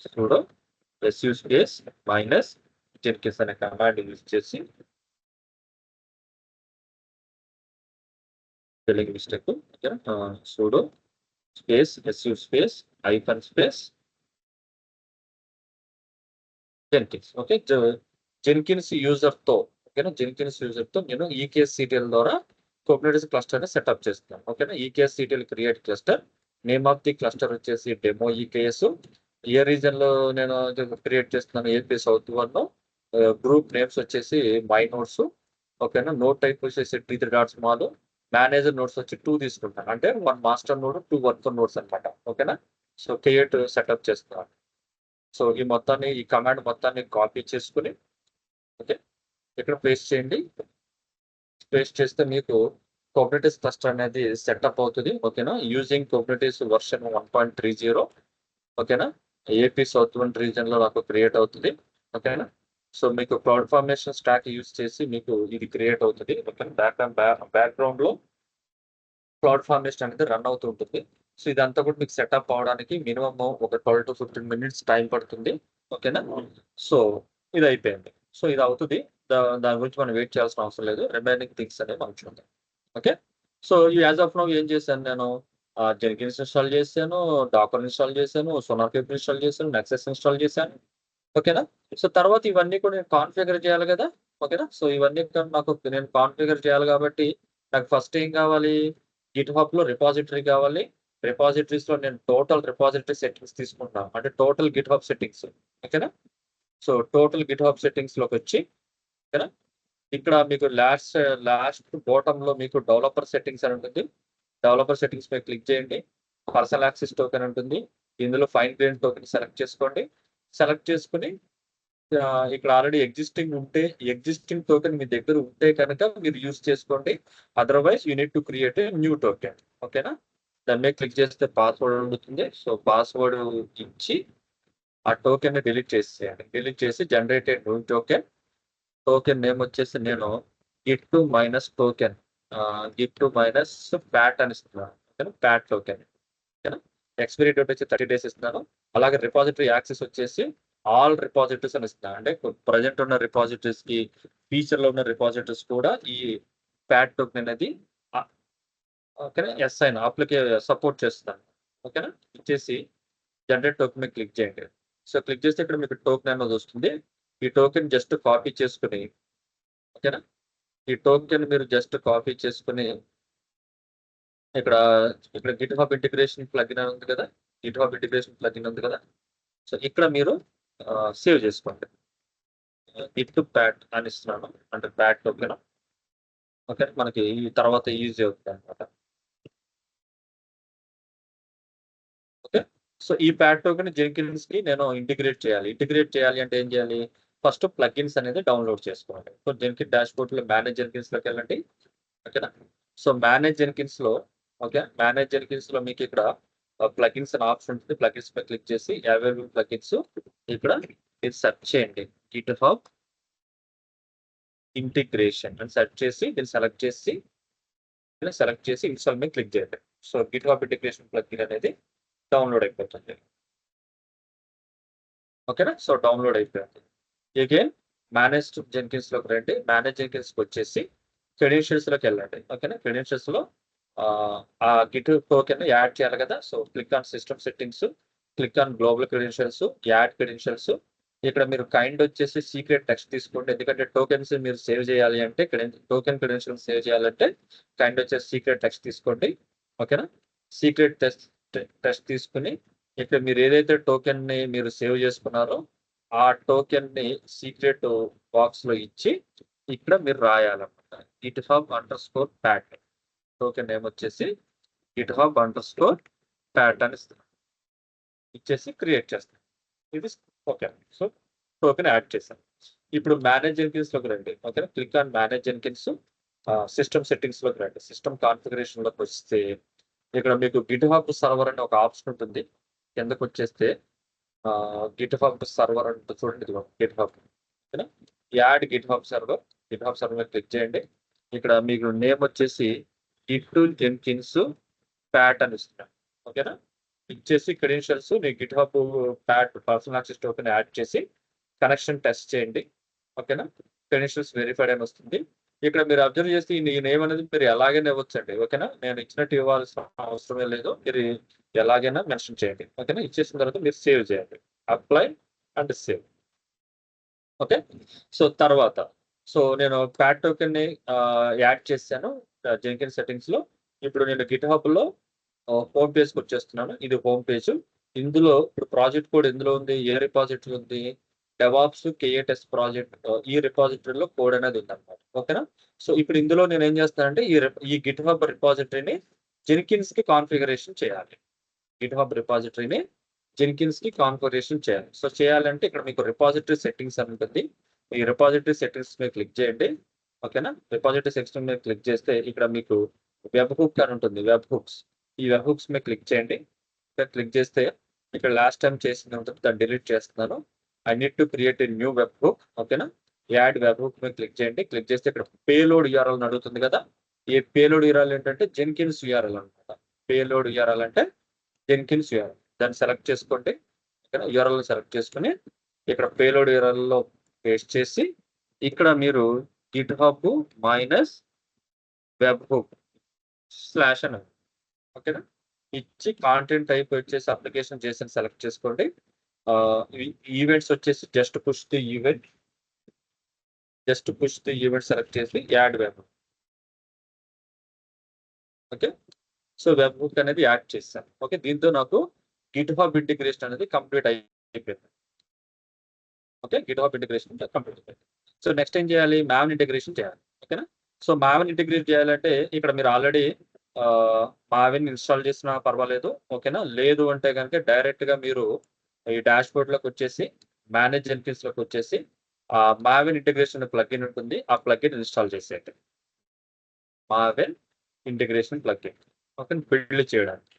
sudo su space minus Jenkins అనే కమాండ్ యూస్ చేసి స్పెల్లింగ్ మిస్టేక్. ఓకేనా, sudo space su space hyphen space Jenkins. Okay, Jenkins user తో ఓకేనా, జెన్కిన్స్ యూజర్ తో నేను ఈకేసిటిఎల్ ద్వారా కుబర్నెటిస్ క్లస్టర్ ని సెటప్ చేస్తున్నాను. ఓకేనా, EKCTL create cluster, name of the cluster వచ్చేసి డెమో ఈకేఎస్. ఏ రీజన్ లో నేను క్రియేట్ చేస్తున్నాను, ఏపీ సౌత్ 1. గ్రూప్ నేమ్స్ వచ్చేసి మై నోట్స్. ఓకేనా, నోట్ టైప్ వచ్చేసి T3.small. మేనేజర్ నోట్స్ వచ్చి 2 తీసుకుంటాను, అంటే 1 మాస్టర్ నోడ్ 2 వర్కర్ నోట్స్ అనమాట. ఓకేనా, సో క్రియేట్ సెటప్ చేస్తున్నాను. సో ఈ మొత్తాన్ని, ఈ కమాండ్ మొత్తాన్ని కాపీ చేసుకుని ఓకే ఇక్కడ పేస్ట్ చేయండి. పేస్ట్ చేస్తే మీకు కుబర్నెటిస్ క్లస్టర్ అనేది సెటప్ అవుతుంది. ఓకేనా, యూజింగ్ కుబర్నెటిస్ వర్షన్ 1.30. ఓకేనా, ఏపీ సౌత్ 1 రీజన్ లో నాకు క్రియేట్ అవుతుంది. ఓకేనా, సో మీకు క్లౌడ్ ఫార్మేషన్ స్టాక్ యూజ్ చేసి మీకు ఇది క్రియేట్ అవుతుంది. ఓకేనా, బ్యాక్గ్రౌండ్ లో క్లౌడ్ ఫార్మేషన్ అనేది రన్ అవుతూ ఉంటుంది. సో ఇదంతా కూడా మీకు సెటప్ అవడానికి మినిమం ఒక 12 to 15 మినిట్స్ టైం పడుతుంది. ఓకేనా, సో ఇది అయిపోయింది. సో ఇది అవుతుంది, దాని గురించి మనం వెయిట్ చేయాల్సిన అవసరం లేదు. రిమైనింగ్ థింగ్స్ అనేవి మనం చూద్దాం. Okay, so as of now ఏం చేశాను నేను, జెన్కిన్స్ ఇన్స్టాల్ చేశాను, డాకర్ ఇన్స్టాల్ చేశాను, సోనార్ కేప్ ఇన్స్టాల్ చేశాను, నెక్సస్ ఇన్స్టాల్ చేశాను. ఓకేనా, సో తర్వాత ఇవన్నీ కూడా నేను కాన్ఫిగర్ చేయాలి కదా. ఓకేనా, సో ఇవన్నీ కూడా నాకు నేను కాన్ఫిగర్ చేయాలి కాబట్టి నాకు ఫస్ట్ ఏం కావాలి, గిట్‌హబ్ లో రిపాజిటరీ కావాలి. రిపాజిటరీస్ లో నేను టోటల్ రిపాజిటరీ సెట్టింగ్స్ తీసుకుంటున్నాను, అంటే టోటల్ గిట్‌హబ్ సెట్టింగ్స్. ఓకేనా, సో టోటల్ గిట్‌హబ్ సెట్టింగ్స్ లోకి వచ్చి ఓకేనా, ఇక్కడ మీకు లాస్ట్ బాటమ్ లో మీకు డెవలపర్ సెట్టింగ్స్ అని ఉంటుంది. డెవలపర్ సెట్టింగ్స్ పై క్లిక్ చేయండి. పర్సనల్ యాక్సెస్ టోకెన్ ఉంటుంది. ఇందులో ఫైన్ గ్రెయిన్ టోకెన్ సెలెక్ట్ చేసుకోండి. సెలెక్ట్ చేసుకుని ఇక్కడ ఆల్రెడీ ఎగ్జిస్టింగ్ టోకెన్ మీ దగ్గర ఉంటే కనుక మీరు యూస్ చేసుకోండి. Otherwise you need to create a new token. ఓకేనా, దాని మీద క్లిక్ చేస్తే పాస్వర్డ్ ఉంటుంది. సో పాస్వర్డ్ ఇచ్చి ఆ టోకెన్ ని డిలీట్ చేసేయండి. డిలీట్ చేసి generated new token. Token name వచ్చేసి నేను Git minus token, Git minus Pat అని ఇస్తున్నాను. ఓకేనా, ప్యాట్ టోకెన్. ఓకేనా, ఎక్స్పైరీ డేట్ వచ్చి 30 days ఇస్తున్నాను. అలాగే రిపాజిటరీ యాక్సెస్ వచ్చేసి ఆల్ రిపాజిటరీస్ అని ఇస్తున్నాను, అంటే ప్రజెంట్ ఉన్న రిపాజిటరీస్ కి ఫ్యూచర్ లో ఉన్న రిపాజిటరీస్ కూడా ఈ ప్యాట్ టోకెన్ అనేది ఓకేనా ఎస్ అయిన అప్లికే సపోర్ట్ చేస్తాను. ఓకేనా, ఇచ్చేసి జనరేట్ టోకెన్ మీద క్లిక్ చేయండి. సో క్లిక్ చేస్తే ఇక్కడ మీకు టోకెన్ అనేది వస్తుంది. ఈ టోకెన్ జస్ట్ కాపీ చేసుకుని ఓకేనా, ఈ టోకెన్ మీరు జస్ట్ కాపీ చేసుకుని ఇక్కడ ఇక్కడ గిట్‌హబ్ ఇంటిగ్రేషన్ ప్లగిన్ అని ఉంది కదా, గిట్‌హబ్ ఇంటిగ్రేషన్ ప్లగిన్ ఉంది కదా, సో ఇక్కడ మీరు సేవ్ చేసుకోండి. గిట్ ప్యాట్ అని ఇస్తున్నాను, అంటే ప్యాట్ టోకెన్. ఓకే, మనకి ఈ తర్వాత ఈజీ అవుతుంది అనమాట. ఓకే, సో ఈ ప్యాట్ టోకెన్ జెన్కిన్స్ కి నేను ఇంటిగ్రేట్ చేయాలి. ఇంటిగ్రేట్ చేయాలి అంటే ఏం చేయాలి, ఫస్ట్ ప్లగిన్స్ అనేది డౌన్లోడ్ చేసుకోవాలి. సో జెన్కిన్ డాష్బోర్డ్ లో మేనేజ్ జెన్కిన్స్ లోకి వెళ్ళండి. ఓకేనా, సో మేనేజ్ జెన్కిన్స్ లో ఓకే, మేనేజ్ జెన్కిన్స్ లో మీకు ఇక్కడ ప్లగిన్స్ అని ఆప్షన్ ఉంటుంది. ప్లగిన్స్ పై క్లిక్ చేసి అవైలబుల్ ప్లగిన్స్ ఇక్కడ మీరు సెర్చ్ చేయండి. గిట్‌హబ్ ఇంటిగ్రేషన్ అని సెర్చ్ చేసి దీన్ని సెలెక్ట్ చేసి ఇన్స్టాల్ మీద క్లిక్ చేయండి. సో గిట్‌హబ్ ఇంటిగ్రేషన్ ప్లగిన్ అనేది డౌన్లోడ్ అయిపోతుంది. ఓకేనా, సో డౌన్లోడ్ అయిపోయింది. అగైన్ మేనేజ్ జెన్కిన్స్ లోకి రండి. మేనేజ్ జెన్కిన్స్ వచ్చేసి క్రెడెన్షియల్స్ లోకి వెళ్ళండి. ఓకేనా, క్రెడెన్షియల్స్ లో ఆ గిట్ టోకెన్ యాడ్ చేయాలి కదా. So click on system settings, click on global credentials, add credentials. ఇక్కడ మీరు కైండ్ వచ్చేసి సీక్రెట్ టెక్స్ట్ తీసుకోండి. ఎందుకంటే టోకెన్స్ మీరు సేవ్ చేయాలి అంటే టోకెన్ క్రెడెన్షియల్స్ సేవ్ చేయాలంటే కైండ్ వచ్చేసి సీక్రెట్ టెక్స్ట్ తీసుకోండి. ఓకేనా, సీక్రెట్ టెక్స్ట్ తీసుకుని ఇక్కడ మీరు ఏదైతే టోకెన్ ని మీరు సేవ్ చేసుకున్నారో ఆ టోకెన్ ని సీక్రెట్ బాక్స్ లో ఇచ్చి ఇక్కడ మీరు రాయాలన్నమాట. గిట్‌హబ్_ప్యాట్ టోకెన్ నేమ్ వచ్చేసి గిట్‌హబ్_ప్యాట్ అని ఇస్తాం. ఇచ్చేసి క్రియేట్ చేస్తాం. ఇది ఓకే, సో టోకెన్ యాడ్ చేశాను. ఇప్పుడు మేనేజ్ జెన్కిన్స్ లోకి రండి. ఓకేనా, click on manage Jenkins. System సెట్టింగ్స్లోకి రండి. సిస్టమ్ కాన్ఫిగరేషన్లోకి వస్తే ఇక్కడ మీకు గిట్ హబ్ సర్వర్ అనే ఒక ఆప్షన్ ఉంటుంది. కిందకు వచ్చేస్తే గిట్ హబ్ సర్వర్ అంటే చూడండి, ఇది గిట్ హబ్ ఓకేనా. యాడ్ గిట్ హబ్ సర్వర్ మీద క్లిక్ చేయండి. ఇక్కడ మీకు నేమ్ వచ్చేసి గిట్ జెన్కిన్స్ ప్యాట్ అని ఇస్తున్నాను ఓకేనా. ఇచ్చేసి క్రెడెన్షియల్స్ మీ GitHub PAT personal access token add చేసి కనెక్షన్ టెస్ట్ చేయండి ఓకేనా. క్రెడెన్షియల్స్ వెరిఫైడ్ అని వస్తుంది. ఇక్కడ మీరు అబ్జర్వ్ చేస్తే ఈ నేమ్ అనేది మీరు ఎలాగైనా ఇవ్వచ్చండి ఓకేనా. నేను ఇచ్చినట్టు ఇవ్వాల్సిన అవసరమే లేదు, మీరు ఎలాగైనా మెన్షన్ చేయండి ఓకేనా. ఇచ్చేసిన తర్వాత మీరు సేవ్ చేయండి, apply and save okay. So తర్వాత నేను ప్యాట్ టోకెన్ ని యాడ్ చేశాను జెన్కిన్స్ సెట్టింగ్స్ లో. ఇప్పుడు నేను గిట్ హబ్ లో హోమ్ పేజ్కి వచ్చేస్తున్నాను. ఇది హోమ్ పేజ్. ఇందులో ఇప్పుడు ప్రాజెక్ట్ కోడ్ ఎందులో ఉంది, ఏ రిపాజిటరీ ఉంది, డెవాప్స్ కేఏటెస్ ప్రాజెక్ట్ ఈ రిపాజిటరీలో కోడ్ అనేది ఉందన్నమాట ఓకేనా. సో ఇప్పుడు ఇందులో నేను ఏం చేస్తానంటే ఈ గిట్ హబ్ రిపాజిటరీని జెన్కిన్స్ కి కాన్ఫిగరేషన్ చేయాలి. గిట్ హబ్ రిపాజిటరీని జెన్కిన్స్ కి కాన్ఫిగరేషన్ చేయాలి. సో చేయాలంటే ఇక్కడ మీకు రిపాజిటరీ సెట్టింగ్స్ అని ఉంటుంది. ఈ రిపాజిటరీ సెట్టింగ్స్ మీద క్లిక్ చేయండి ఓకేనా. రిపాజిటరీ సెక్షన్ మీద క్లిక్ చేస్తే ఇక్కడ మీకు వెబ్ హుక్ అని ఉంటుంది, వెబ్ హుక్స్. ఈ వెబ్ హుక్స్ మీద క్లిక్ చేయండి. ఇక్కడ క్లిక్ చేస్తే ఇక్కడ లాస్ట్ టైం చేసింది ఉంటుంది, దాన్ని డిలీట్ చేస్తున్నాను. I need to create a new web hook ఓకేనా. యాడ్ వెబ్ హుక్ మీద క్లిక్ చేయండి. క్లిక్ చేస్తే ఇక్కడ పేలోడ్ యూఆర్ఎల్ అడుగుతుంది కదా. ఈ పేలోడ్ యూఆర్ఎల్ ఏంటంటే జెన్కిన్స్ యూఆర్ఎల్ అనమాట. పేలోడ్ యూఆర్ఎల్ అంటే జెన్కిన్స్ యూఆర్ఎల్. దాన్ని సెలెక్ట్ చేసుకోండి ఇక్కడ యూఆర్ఎల్ సెలెక్ట్ చేసుకుని ఇక్కడ పేలోడ్ యూఆర్ఎల్ లో పేస్ట్ చేసి ఇక్కడ మీరు GitHub minus webhook slash అని ఓకేనా ఇచ్చి కాంటెంట్ టైప్ వచ్చేసి అప్లికేషన్ చేసి సెలెక్ట్ చేసుకోండి. ఈవెంట్స్ వచ్చేసి just push the event select చేసి add web okay. So webhook అనేది యాడ్ చేశాను ఓకే. దీంతో నాకు గిట్ హబ్ ఇంటిగ్రేషన్ అనేది కంప్లీట్ అయిపోయింది okay. GitHub integration complete అయిపోయింది. సో నెక్స్ట్ ఏం చేయాలి, మావెన్ ఇంటిగ్రేషన్ చేయాలి ఓకేనా. సో మావెన్ ఇంటిగ్రేట్ చేయాలంటే ఇక్కడ మీరు ఆల్రెడీ మావెన్ ఇన్స్టాల్ చేసినా పర్వాలేదు ఓకేనా. లేదు అంటే కనుక డైరెక్ట్గా మీరు ఈ డాష్ బోర్డ్లోకి వచ్చేసి మేనేజ్ జెన్కిన్స్లోకి వచ్చేసి మావెన్ ఇంటిగ్రేషన్ ప్లగ్ఇన్ ఉంటుంది, ఆ ప్లగ్ఇన్ ఇన్స్టాల్ చేసేయండి. Maven integration plugin okay build చేయడానికి.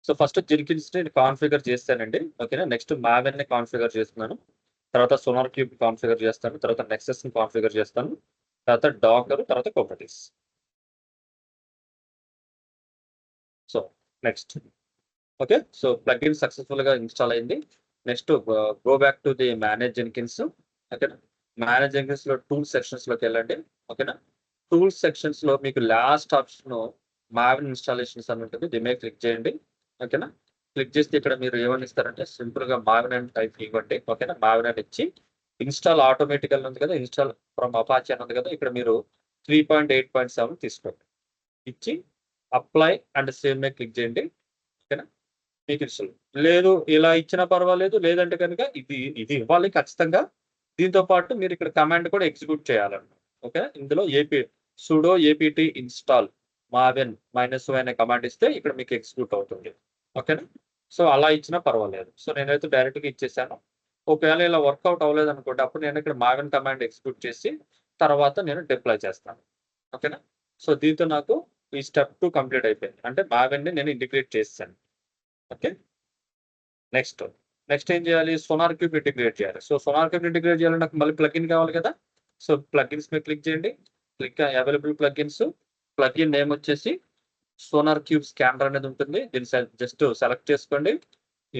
సో ఫస్ట్ జెన్కిన్స్ ని కాన్ఫిగర్ చేస్తానండి ఓకేనా. నెక్స్ట్ మావెన్ ని కాన్ఫిగర్ చేస్తున్నాను, తర్వాత సోనార్ క్యూబ్ కాన్ఫిగర్ చేస్తాను, తర్వాత నెక్సస్ ని కాన్ఫిగర్ చేస్తాను, తర్వాత డాకర్, తర్వాత Kubernetes. So next okay. So plugin successful గా ఇన్స్టాల్ అయింది. Next go back to the manage Jenkins ఓకేనా. మేనేజ్ జెన్కిన్స్ లో టూల్స్ సెక్షన్స్ లోకి వెళ్ళండి ఓకేనా. టూల్స్ సెక్షన్స్ లో మీకు లాస్ట్ ఆప్షన్ మావెన్ ఇన్స్టాలేషన్స్ అని ఉంటుంది, దీని మీద క్లిక్ చేయండి ఓకేనా. క్లిక్ చేస్తే ఇక్కడ మీరు ఏమని ఇస్తారంటే సింపుల్ గా మావెన్ అని టైప్ ఇవ్వండి ఓకేనా. మావెన్ అని ఇచ్చి ఇన్స్టాల్ ఆటోమేటికల్ ఉంది కదా, ఇన్స్టాల్ ఫ్రమ్ అపాచీ అని ఉంది కదా, ఇక్కడ మీరు 3.8.7 తీసుకోండి. ఇచ్చి అప్లై అండ్ సేవ్ మీద క్లిక్ చేయండి ఓకేనా. మీకు ఇన్స్టాల్ లేదు ఇలా ఇచ్చినా పర్వాలేదు, లేదంటే కనుక ఇది ఇవ్వాలి ఖచ్చితంగా. దీంతో పాటు మీరు ఇక్కడ కమాండ్ కూడా ఎగ్జిక్యూట్ చేయాలన్నమాట ఓకే. ఇందులో sudo APT install Maven -y అనే కమాండ్ ఇస్తే ఇక్కడ మీకు ఎగ్జిక్యూట్ అవుతుంది ఓకేనా. సో అలా ఇచ్చినా పర్వాలేదు. సో నేనైతే డైరెక్ట్గా ఇచ్చేసాను. ఒకవేళ ఇలా వర్కౌట్ అవ్వలేదు అనుకోండి, అప్పుడు నేను ఇక్కడ మావెన్ కమాండ్ ఎగ్జిక్యూట్ చేసి తర్వాత నేను డిప్లాయ్ చేస్తాను ఓకేనా. సో దీంతో నాకు ఈ స్టెప్ 2 కంప్లీట్ అయిపోయింది, అంటే మావెన్ ని నేను ఇంటిగ్రేట్ చేస్తాను ఓకే. నెక్స్ట్ ఏం చేయాలి, సోనార్ క్యూబ్ ఇంటిగ్రేట్ చేయాలి. సో సోనార్ క్యూబ్ ఇంటిగ్రేట్ చేయాలంటే నాకు మళ్ళీ ప్లగ్ఇన్ కావాలి కదా. సో ప్లగ్ఇన్స్ మీద క్లిక్ చేయండి, click available plugins. Plugin name వచ్చేసి సోనార్ క్యూబ్ స్కానర్ అనేది ఉంటుంది, దీన్ని జస్ట్ సెలెక్ట్ చేసుకోండి.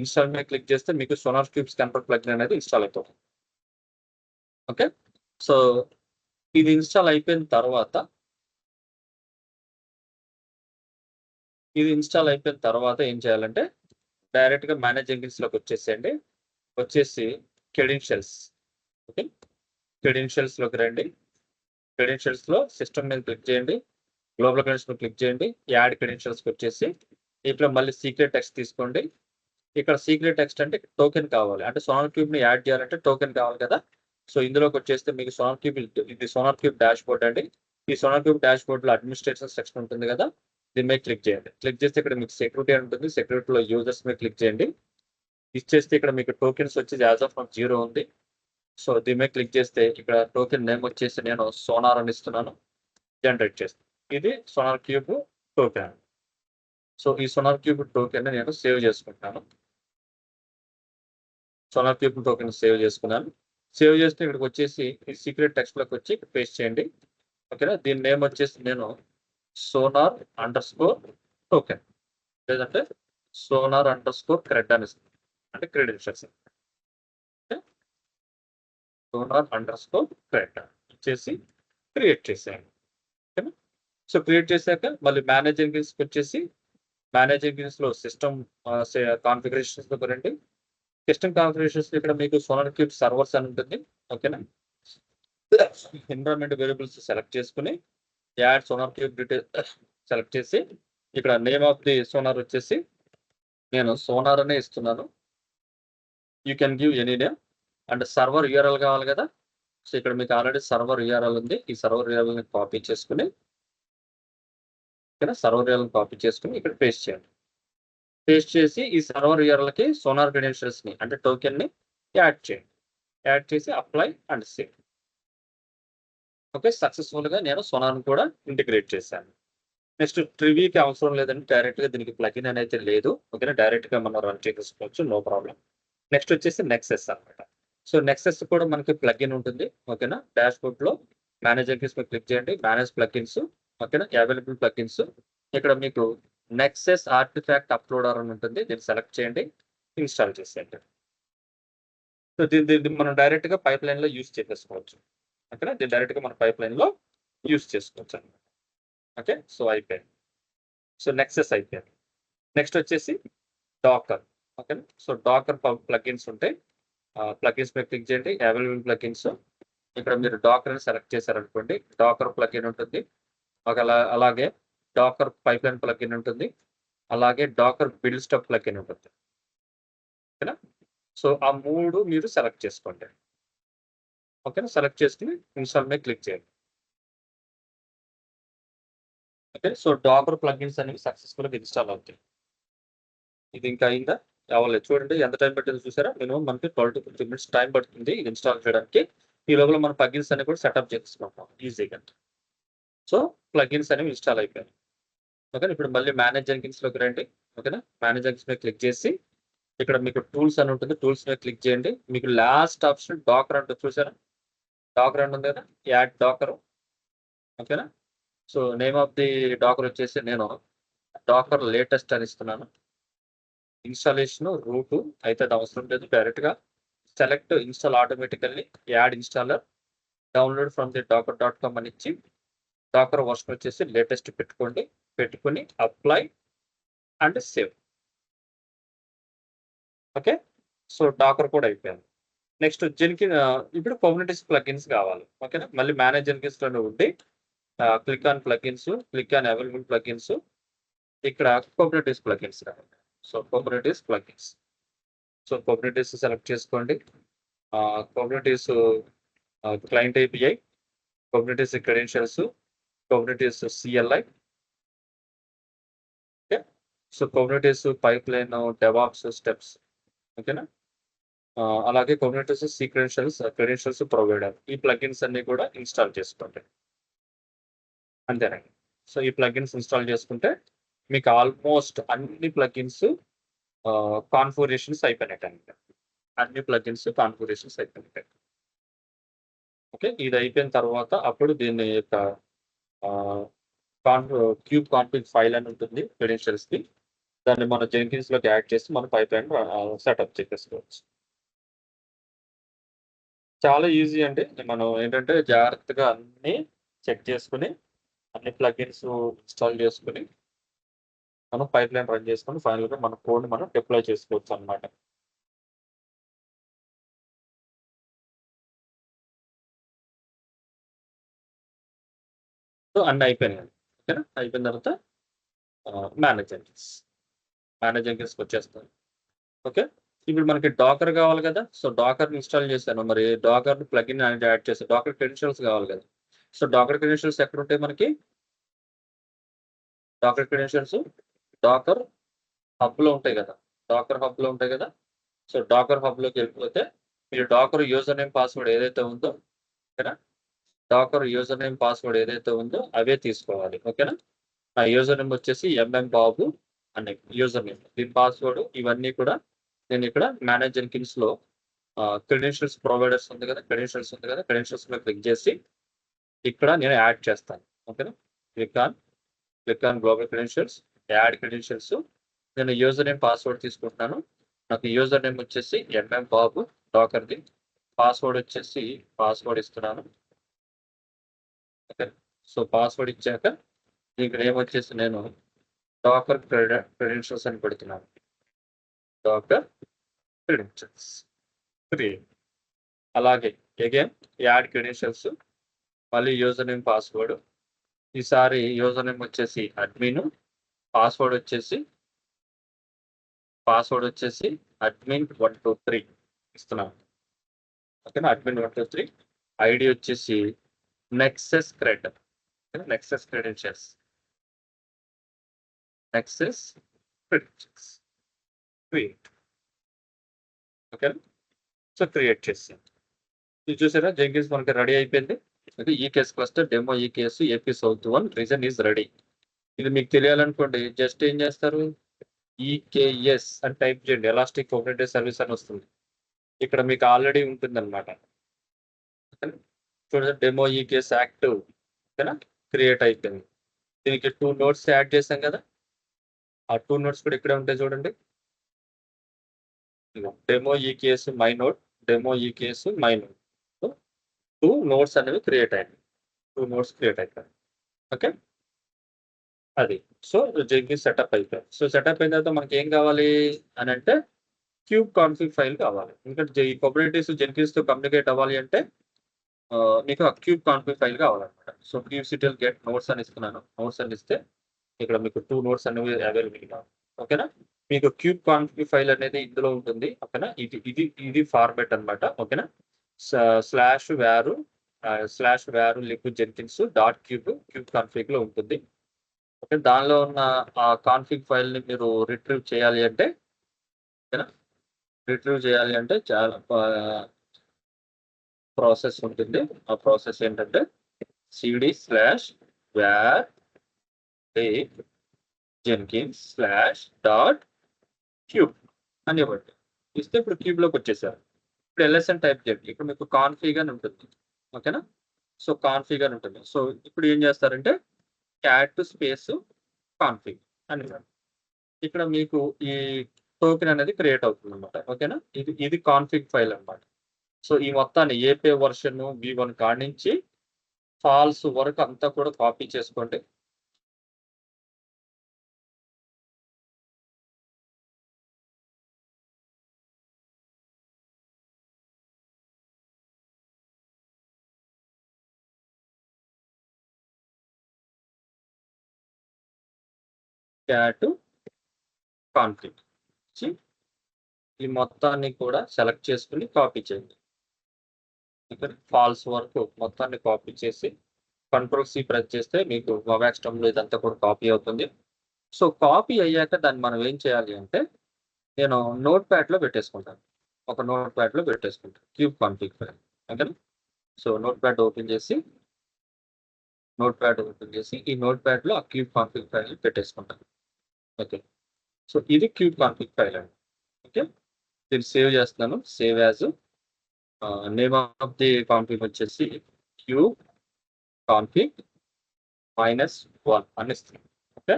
ఇన్స్టాల్ మీద క్లిక్ చేస్తే మీకు సోనార్ క్యూబ్ స్కానర్ ప్లగ్ఇన్ అనేది ఇన్స్టాల్ అవుతుంది ఓకే. సో ఇది ఇన్స్టాల్ అయిపోయిన తర్వాత ఏం చేయాలంటే డైరెక్ట్గా మేనేజ్ జెన్కిన్స్ లోకి వచ్చేసేయండి. వచ్చేసి క్రెడెన్షియల్స్ ఓకే. క్రెడెన్షియల్స్ లోకి రండి. క్రెడెన్షియల్స్ లో సిస్టమ్ మీద క్లిక్ చేయండి, గ్లోబల్ క్రెడెన్షియల్స్ క్లిక్ చేయండి, యాడ్ క్రెడెన్షియల్స్కి వచ్చేసి ఇక్కడ మళ్ళీ సీక్రెట్ టెక్స్ట్ తీసుకోండి. ఇక్కడ సీక్రెట్ టెక్స్ట్ అంటే టోకెన్ కావాలి, అంటే సోనార్ క్యూబ్ ని యాడ్ చేయాలంటే టోకెన్ కావాలి కదా. సో ఇందులోకి వచ్చేస్తే మీకు సోనార్ క్యూబ్, ఇది సోనార్ క్యూబ్ డాష్ బోర్డ్ అండి. ఈ సోనార్ క్యూబ్ డాష్ బోర్డ్ లో అడ్మినిస్ట్రేషన్ సెక్షన్ ఉంటుంది కదా, దీని మీద క్లిక్ చేయండి. క్లిక్ చేస్తే ఇక్కడ మీకు సెక్యూరిటీ ఉంటుంది, సెక్యూరిటీలో యూజర్స్ మీద క్లిక్ చేయండి. ఇచ్చేస్తే ఇక్కడ మీకు టోకెన్స్ వచ్చేసి యాజ్ ఆఫ్ 0 ఉంది. సో దీని మీద క్లిక్ చేస్తే ఇక్కడ టోకెన్ నేమ్ వచ్చేసి నేను సోనార్ అని ఇస్తున్నాను. జనరేట్ చేస్తాను. ఇది సోనార్ క్యూబ్ టోకెన్. సో ఈ సోనార్ క్యూబ్ టోకెన్ నేను సేవ్ చేసుకుంటాను. సోనార్ క్యూబ్ టోకెన్ సేవ్ చేసుకున్నాను. సేవ్ చేస్తే ఇక్కడికి వచ్చేసి ఈ సీక్రెట్ టెక్స్ట్లోకి వచ్చి పేస్ట్ చేయండి. ఓకేనా. దీని నేమ్ వచ్చేసి నేను సోనార్ అండర్స్కోర్ టోకెన్ లేదంటే సోనార్ అండర్స్కోర్ క్రెడ్ అని ఇస్తుంది. అంటే క్రెడెన్షియల్స్ సోనార్ అండర్స్కోర్ క్రెడ్ ఇచ్చేసి క్రియేట్ చేసేయండి. ఓకేనా. సో క్రియేట్ చేశాక మళ్ళీ మేనేజ్ ఎంగిల్స్కి వచ్చేసి మేనేజ్ ఎంగిల్స్లో సిస్టమ్ కాన్ఫిగరేషన్స్ రండి. సిస్టమ్ కాన్ఫిగరేషన్స్ ఇక్కడ మీకు సోనార్ క్యూబ్ సర్వర్స్ అని ఉంటుంది. ఓకేనా. ఎన్విరాన్మెంట్ వేరియబుల్స్ సెలెక్ట్ చేసుకుని add sonar cube detail select చేసి ఇక్కడ నేమ్ ఆఫ్ ది సోనార్ వచ్చేసి నేను సోనార్ అనే ఇస్తున్నాను. You can give any name. And server URL కావాలి కదా. సో ఇక్కడ మీకు ఆల్రెడీ సర్వర్ యూఆర్ఎల్ ఉంది. ఈ సర్వర్ యూఆర్ఎల్ని కాపీ చేసుకుని ఇక్కడ సర్వర్ యూఆర్ఎల్ కాపీ చేసుకుని ఇక్కడ పేస్ట్ చేయండి. పేస్ట్ చేసి ఈ సర్వర్ యూఆర్ఎల్కి సోనార్ క్రెడెన్షియల్స్ని అంటే టోకెన్ని యాడ్ చేయండి. యాడ్ చేసి అప్లై అండ్ సేవ్. ఓకే. సక్సెస్ఫుల్గా నేను సోనార్ని కూడా ఇంటిగ్రేట్ చేశాను. నెక్స్ట్ ట్రివీకి అవసరం లేదండి. డైరెక్ట్గా దీనికి ప్లగిన్ అనేది లేదు. ఓకేనా. డైరెక్ట్గా మనం రన్ చేసుకోవచ్చు. No problem. నెక్స్ట్ వచ్చేసి నెక్సెస్ అనమాట. సో నెక్సెస్ కూడా మనకి ప్లగిన్ ఉంటుంది. ఓకేనా. డాష్ బోర్డ్లో మేనేజ్ ఎంగిల్స్ మీద క్లిక్ చేయండి. Manage plugins. ఓకేనా. Available plugins. ఇక్కడ మీకు నెక్సెస్ ఆర్టిఫాక్ట్ అప్లోడర్ అని ఉంటుంది. దీన్ని సెలెక్ట్ చేయండి. ఇన్స్టాల్ చేసేయండి. సో దీన్ని మనం డైరెక్ట్గా పైప్ లైన్లో యూస్ చేసేసుకోవచ్చు. ఓకేనా. దీన్ని డైరెక్ట్గా మన పైప్ లైన్లో యూస్ చేసుకోవచ్చు అనమాట. ఓకే. సో అయిపోయింది. సో నెక్సెస్ అయిపోయింది. నెక్స్ట్ వచ్చేసి డాకర్. ఓకేనా. సో డాకర్ ప్లగిన్స్ ఉంటాయి. ప్లగిన్స్ మీద క్లిక్ చేయండి. Available plugins. ఇక్కడ మీరు డాకర్ అని సెలెక్ట్ చేశారనుకోండి. డాకర్ ప్లగిన్ ఉంటుంది. అలాగే డాకర్ పైప్ లైన్ ప్లగిన్ ఉంటుంది. అలాగే డాకర్ బిల్డ్ స్టఫ్ ప్లగిన్ ఉంటుంది. ఓకేనా. సో ఆ 3 మీరు సెలెక్ట్ చేసుకోండి. ఓకేనా. సెలెక్ట్ చేసుకుని ఇన్స్టాల్ మీద క్లిక్ చేయండి. ఓకే. సో డాకర్ ప్లగిన్స్ అనేవి సక్సెస్ఫుల్గా ఇన్స్టాల్ అవుతాయి. ఇది ఇంకా అయిందా? అవ్వలేదు. చూడండి ఎంత టైం పట్టిందో చూసారా. మినిమం మనకి 12 to 15 minutes టైం పడుతుంది ఇది ఇన్స్టాల్ చేయడానికి. ఈ లోపల మన ప్లగిన్స్ అన్ని కూడా సెటప్ చేసుకుంటాం ఈజీగా. సో ప్లగిన్స్ అనేవి ఇన్స్టాల్ అయిపోయాయి. ఓకేనా. ఇప్పుడు మళ్ళీ మేనేజ్ ఎంగిల్స్లోకి రండి. ఓకేనా. మేనేజ్ ఎంగిల్స్ మీద క్లిక్ చేసి ఇక్కడ మీకు టూల్స్ అని ఉంటుంది. టూల్స్ మీద క్లిక్ చేయండి. మీకు లాస్ట్ ఆప్షన్ డాకర్ అంటే చూసారా. డాకర్ అని ఉంది కదా. Add Docker. ఓకేనా. So name of the Docker వచ్చేసి నేను డాకర్ లేటెస్ట్ అని ఇస్తున్నాను. ఇన్స్టాలేషన్ రూట్ అయితే అది అవసరం లేదు. డైరెక్ట్గా select install automatically add installer download from the డాకర్.com అని ఇచ్చి డాకర్ వర్షన్ వచ్చేసి లేటెస్ట్ పెట్టుకోండి. పెట్టుకుని apply and save. Okay. So Docker కూడా అయిపోయింది. నెక్స్ట్ ఇప్పుడు కమ్యూనిటీస్ ప్లగిన్స్ కావాలి. ఓకేనా. మళ్ళీ మేనేజ్ జెన్కిన్స్లోనే ఉండి click on plugins, click on available plugins. ఇక్కడ కమ్యూనిటీస్ ప్లగిన్స్ కావాలి. So Kubernetes plugins. So Kubernetes select చేసుకోండి. Kubernetes client API, Kubernetes credentials, Kubernetes CLI. Okay. So Kubernetes pipeline DevOps steps. ఓకేనా. అలాగే కమ్యూనిటీస్ క్రెడెన్షియల్స్ ప్రొవైడర్. ఈ ప్లగిన్స్ అన్ని కూడా ఇన్స్టాల్ చేసుకోండి. అంతేనండి. సో ఈ ప్లగిన్స్ ఇన్స్టాల్ చేసుకుంటే మీకు ఆల్మోస్ట్ అన్ని ప్లగిన్స్ కాన్ఫిగరేషన్స్ అయిపోయినట్టు. అన్ని ప్లగిన్స్ కాన్ఫిగరేషన్స్ అయిపోయినట్టు. ఓకే. ఇది అయిపోయిన తర్వాత అప్పుడు దీని యొక్క క్యూబ్ కాన్ఫిగ్ ఫైల్ అని ఉంటుంది క్రెడెన్షియల్స్కి. దాన్ని మన జెన్కిన్స్లోకి యాడ్ చేసి మన పైప్ లైన్ సెటప్ చేసేసుకోవచ్చు. చాలా ఈజీ అండి. మనం ఏంటంటే జాగ్రత్తగా అన్నీ చెక్ చేసుకుని అన్ని ప్లగిన్స్ ఇన్స్టాల్ చేసుకుని మనం పైప్ లైన్ రన్ చేసుకొని ఫైనల్గా మన కోడ్ని మనం డిప్లాయ్ చేసుకోవచ్చు అనమాట. సో అన్నీ అయిపోయినాయి. ఓకేనా. అయిపోయిన తర్వాత మేనేజ్ ఎంగిల్స్కి వచ్చేస్తాను. ఓకే. ఇప్పుడు మనకి డాకర్ కావాలి కదా. సో డాకర్ ఇన్స్టాల్ చేశాను. మరి డాకర్ ప్లగిన్ అనేది యాడ్ చేస్తాను. డాకర్ క్రెడెన్షియల్స్ కావాలి కదా. సో డాకర్ క్రెడెన్షియల్స్ ఎక్కడ ఉంటాయి మనకి. డాకర్ క్రెడెన్షియల్స్ డాకర్ హబ్లో ఉంటాయి కదా. డాకర్ హబ్లో ఉంటాయి కదా. సో డాకర్ హబ్లోకి వెళ్ళిపోతే మీరు డాకర్ యూజర్ నేమ్ పాస్వర్డ్ ఏదైతే ఉందో ఓకేనా, డాకర్ యూజర్ నేమ్ పాస్వర్డ్ ఏదైతే ఉందో అవే తీసుకోవాలి. ఓకేనా, ఆ యూజర్ నేమ్ వచ్చేసి ఎంఎం బాబు అనే యూజర్ నేమ్, దీని పాస్వర్డ్ ఇవన్నీ కూడా నేను ఇక్కడ మేనేజ్ జెన్కిన్స్ లో క్రెడెన్షియల్స్ ప్రొవైడర్స్ ఉంది కదా, క్రెడెన్షియల్స్ లో క్లిక్ చేసి ఇక్కడ నేను యాడ్ చేస్తాను. ఓకేనా, click on global credentials, add credentials. నేను యూజర్ నేమ్ పాస్వర్డ్ తీసుకుంటున్నాను. నాకు యూజర్ నేమ్ వచ్చేసి ఎంఎం బాబు డాకర్ది, పాస్వర్డ్ వచ్చేసి పాస్వర్డ్ ఇస్తున్నాను. ఓకే, సో పాస్వర్డ్ ఇచ్చాక ఇక్కడ ఏమొచ్చేసి నేను డాకర్ క్రెడెన్షియల్స్ అని పెడుతున్నాను. Docker credentials create. అలాగే అగైన్ యాడ్ క్రెడెన్షియల్స్, మళ్ళీ యూజర్ నేమ్ పాస్వర్డ్. ఈసారి యూజర్ నేమ్ వచ్చేసి అడ్మిన్, పాస్వర్డ్ వచ్చేసి అడ్మిన్ 123 ఇస్తున్నాను. ఓకేనా, అడ్మిన్ 123. ఐడి వచ్చేసి Nexus credentials create. Okay, so create చేసాం. ఇది చూసారా, జెంకిన్స్ మనకి రెడీ అయిపోయింది. ఓకే, ఈ కేస్ క్లస్టర్ డెమో ఈ case AP south 1 reason is ready. ఇది మీకు తెలియాలనుకోండి, జస్ట్ ఏం చేస్తారు, ఈకేఎస్ అని టైప్ చేయండి, ఎలాస్టిక్ కోఆపరేటివ్ సర్వీస్ అని వస్తుంది. ఇక్కడ మీకు ఆల్రెడీ ఉంటుంది అనమాట. చూడండి, డెమో ఈకేఎస్ యాక్టివ్. ఓకేనా, క్రియేట్ అయిపోయింది. దీనికి 2 నోట్స్ యాడ్ చేసాం కదా, ఆ 2 నోట్స్ కూడా ఇక్కడే ఉంటాయి చూడండి. Demo EKS my note, 2 notes అనేవి క్రియేట్ అయ్యాయి. ఓకే, అది. సో జెంకిన్స్ సెటప్ అయిపోయింది. సో సెటప్ అయిన తర్వాత మనకి ఏం కావాలి అని అంటే క్యూబ్ కాన్ఫిగ్ ఫైల్ కావాలి. ఎందుకంటే ఈ కుబర్నెటిస్ జెంకిన్స్ తో కమ్యూనికేట్ అవ్వాలి అంటే మీకు ఆ క్యూబ్ కాన్ఫిగ్ ఫైల్ కావాలన్నమాట. సో kubectl గెట్ నోట్స్ అని ఇస్తున్నాను. నోట్స్ అని ఇస్తే ఇక్కడ మీకు 2 నోట్స్ అనేవి అవైలబుల్ గా. ఓకేనా, మీకు క్యూబ్ కాన్ఫిగ్ ఫైల్ అనేది ఇందులో ఉంటుంది. ఓకేనా, ఇది ఫార్మాట్ అన్నమాట. ఓకేనా, /var liquid Jenkins dot cube config లో ఉంటుంది. ఓకే, దానిలో ఉన్న ఆ కాన్ఫిగ్ ఫైల్ ని మీరు రిట్రీవ్ చేయాలి అంటే చాలా ప్రాసెస్ ఉంటుంది. ఆ ప్రాసెస్ ఏంటంటే cd/var jenkins/.cube అని ఇవ్వండి. ఇస్తే ఇప్పుడు క్యూబ్ లోకి వచ్చేసారు. ఇప్పుడు ఎల్ఎస్ఎన్ టైప్ చేయండి. ఇక్కడ మీకు కాన్ఫిగ్ అని ఉంటుంది. ఓకేనా, సో కాన్ఫిగ్ అని ఉంటుంది. సో ఇప్పుడు ఏం చేస్తారంటే క్యాట్ స్పేస్ కాన్ఫిగ్ అని ఇక్కడ మీకు ఈ టోకెన్ అనేది క్రియేట్ అవుతుంది అనమాట. ఓకేనా, ఇది కాన్ఫిగ్ ఫైల్ అన్నమాట. సో ఈ మొత్తాన్ని ఏపీ వర్షన్ v1 కాడి నుంచి ఫాల్స్ వరకు అంతా కూడా కాపీ చేసుకోండి. క్యాట్ కాన్ఫిగ్ ఈ మొత్తాన్ని కూడా సెలెక్ట్ చేసుకుని కాపీ చేయండి. ఇక్కడ ఫాల్స్ వరకు మొత్తాన్ని కాపీ చేసి కంట్రోల్-C ప్రెస్ చేస్తే మీకు మొవాక్స్టమ్ లో ఇదంతా కూడా కాపీ అవుతుంది. సో కాపీ అయ్యాక దాన్ని మనం ఏం చేయాలి అంటే నేను నోట్ ప్యాడ్ లో పెట్టేసుకుంటాను. Cube config file. ఓకేనా, సో నోట్ ప్యాడ్ ఓపెన్ చేసి ఈ నోట్ ప్యాడ్ లో ఆ క్యూబ్ కాన్ఫిగ్ ఫైల్ పెట్టేసుకుంటాను. ఓకే, సో ఇది క్యూబ్ కాన్ఫిగ్ ఫైల్ అండి. ఓకే, దీన్ని సేవ్ చేస్తున్నాను. Save as name of the config వచ్చేసి క్యూబ్ కాన్ఫిగ్ -1 అని ఇస్తున్నాను. ఓకే,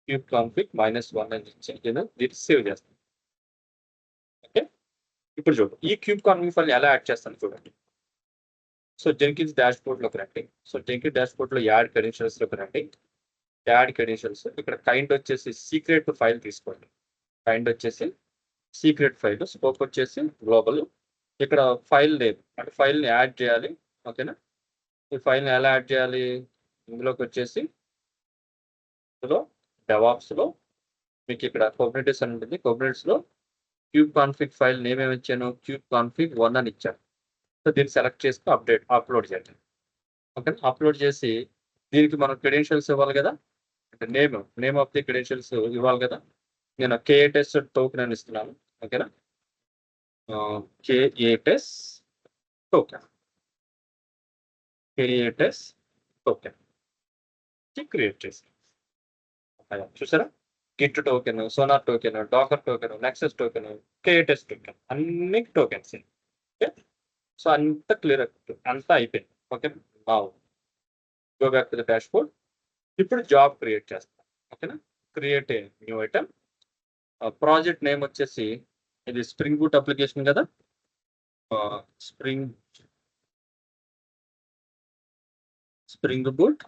క్యూబ్ కాన్ఫిగ్ -1 అని ఇచ్చి నేను దీన్ని సేవ్ చేస్తాను. ఓకే, ఇప్పుడు చూడండి ఈ క్యూబ్ కాన్ఫిగ్ ఫైల్ ఎలా యాడ్ చేస్తాను చూడండి. సో జెన్కిన్స్ డాష్ బోర్డ్ లోకి రండి. సో జెన్కిన్స్ డాష్ బోర్డ్ లో యాడ్ క్రెడెన్షియల్స్ లోకి రండి. యాడ్ క్రెడెన్షియల్స్ ఇక్కడ కైండ్ వచ్చేసి సీక్రెట్ ఫైల్ తీసుకోండి. కైండ్ వచ్చేసి సీక్రెట్ ఫైల్, స్కోప్ వచ్చేసి గ్లోబల్. ఇక్కడ ఫైల్ నేమ్ అంటే ఫైల్ ని యాడ్ చేయాలి. ఓకేనా, ఈ ఫైల్ ని ఎలా యాడ్ చేయాలి, ఇందులోకి వచ్చేసి ఇందులో డెవాప్స్ లో మీకు ఇక్కడ కుబర్నెటిస్ అని ఉంటుంది. కుబర్నెటిస్ లో క్యూబ్ కాన్ఫిగ్ ఫైల్ నేమ్ ఏమి ఇచ్చాను, క్యూబ్ కాన్ఫిగ్ 1 అని ఇచ్చాను. సో దీన్ని సెలెక్ట్ చేసుకుని అప్లోడ్ చేయండి. ఓకే, అప్లోడ్ చేసి దీనికి మనం క్రెడెన్షియల్స్ ఇవ్వాలి కదా, అంటే నేమ్ ఆఫ్ ది క్రెడెన్షియల్స్ ఇవ్వాలి కదా. నేను KTest టోకెన్ అని ఇస్తున్నాను. ఓకేనా, KATES token. KATES token create చేసి చూసారా, Git token, Sonar token, Docker token, Nexus token, KATES token, అన్ని టోకెన్స్. ఓకే, సో అంతా క్లియర్, అంతా అయిపోయింది. Okay, go back to the dashboard. ఇప్పుడు జాబ్ క్రియేట్ చేస్తాం. ఓకేనా, create a new item. Project name వచ్చేసి ఇది స్ప్రింగ్ బూట్ అప్లికేషన్ కదా, Spring Boot.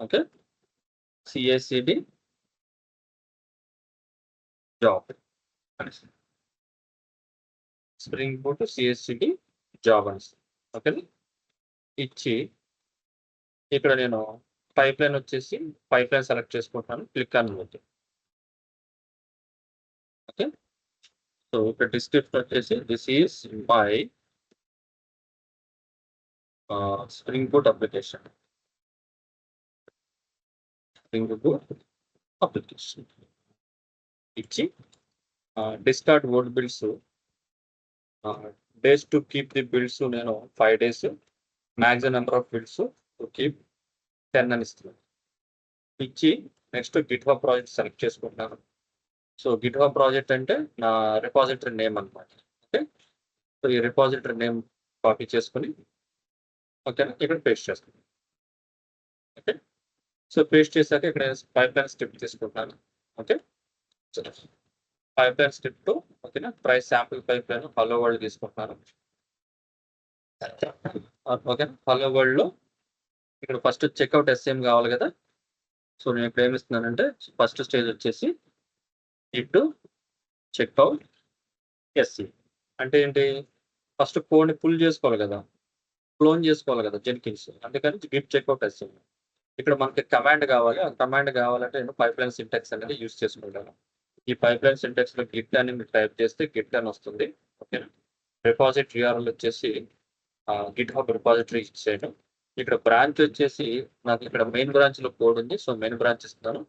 Okay, CACD job అని, స్ప్రింగ్ బూట్ CACD జాబ్ అని. ఓకే, ఇచ్చి ఇక్కడ నేను పైప్ లైన్ వచ్చేసి పైప్ లైన్ సెలెక్ట్ చేసుకుంటాను, క్లిక్ అని ఉంది. ఓకే, సో ఇక్కడ డిస్క్రిప్షన్ వచ్చేసి this is my spring boot application, spring boot application ఇచ్చి discard old builds, days to keep the builds నేను 5 days, maximum number of builds to keep 10 అని ఇస్తున్నాను. ఇచ్చి next GitHub project select చేసుకుంటున్నాను. సో గిట్ హబ్ ప్రాజెక్ట్ అంటే నా రిపాజిటరీ నేమ్ అనమాట. ఓకే, సో ఈ రిపాజిటరీ నేమ్ కాపీ చేసుకుని ఓకేనా ఇక్కడ పేస్ట్ చేస్తాను. ఓకే, సో పేస్ట్ చేశాక ఇక్కడ పైప్ లైన్ స్క్రిప్ట్ తీసుకుంటాను. ఓకే, పైప్ లైన్ స్క్రిప్ట్ ఓకేనా, price sample pipe line hello world తీసుకుంటున్నాను. ఓకే, హలో వరల్డ్ లో ఇక్కడ ఫస్ట్ చెక్అవుట్ SCM కావాలి కదా. సో నేను ఇప్పుడు ఏమి ఇస్తున్నానంటే ఫస్ట్ స్టేజ్ వచ్చేసి ఇటు చెక్అవుట్ SC అంటే ఏంటి, ఫస్ట్ కోడ్ని పుల్ చేసుకోవాలి కదా, క్లోన్ చేసుకోవాలి కదా జెన్కిన్స్, అందుకని గిట్ చెక్అవుట్ SC. ఇక్కడ మనకి కమాండ్ కావాలి, ఆ కమాండ్ కావాలంటే నేను పైప్ లైన్ సింటాక్స్ అనేది యూజ్ చేసుకుంటాను. ఈ పైప్ లైన్ సింటాక్స్ లో గిట్ అని మీరు టైప్ చేస్తే గిట్ అని వస్తుంది. ఓకేనా, రిపాజిటరీ URL వచ్చేసి గిట్ హబ్ రిపాజిటరీ ఇచ్చాను. ఇక్కడ బ్రాంచ్ వచ్చేసి నాకు ఇక్కడ మెయిన్ బ్రాంచ్ లో కోడ్ ఉంది, సో మెయిన్ బ్రాంచ్ ఇస్తాను.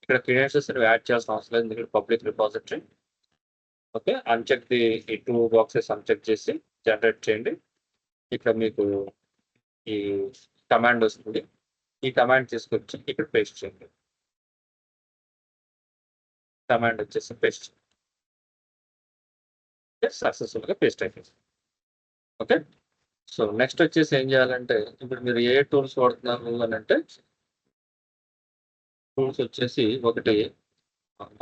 ఇక్కడ క్రెడెన్షియల్స్ యాడ్ చేయాల్సిన అవసరం లేదు, ఇక్కడ public repository. Okay, uncheck the ఈ 2 బాక్సెస్ అన్చెక్ చేసి జనరేట్ చేయండి. ఇక్కడ మీకు ఈ కమాండ్ వస్తుంది, ఈ కమాండ్ తీసుకొచ్చి ఇక్కడ పేస్ట్ చేయండి. కమాండ్ వచ్చేసి పేస్ట్ సక్సెస్ఫుల్ గా పేస్ట్ అయిపోయింది. ఓకే, సో నెక్స్ట్ వచ్చేసి ఏం చేయాలంటే ఇప్పుడు మీరు ఏ టూల్స్ వాడుతున్నారు అని అంటే టూల్స్ వచ్చేసి ఒకటి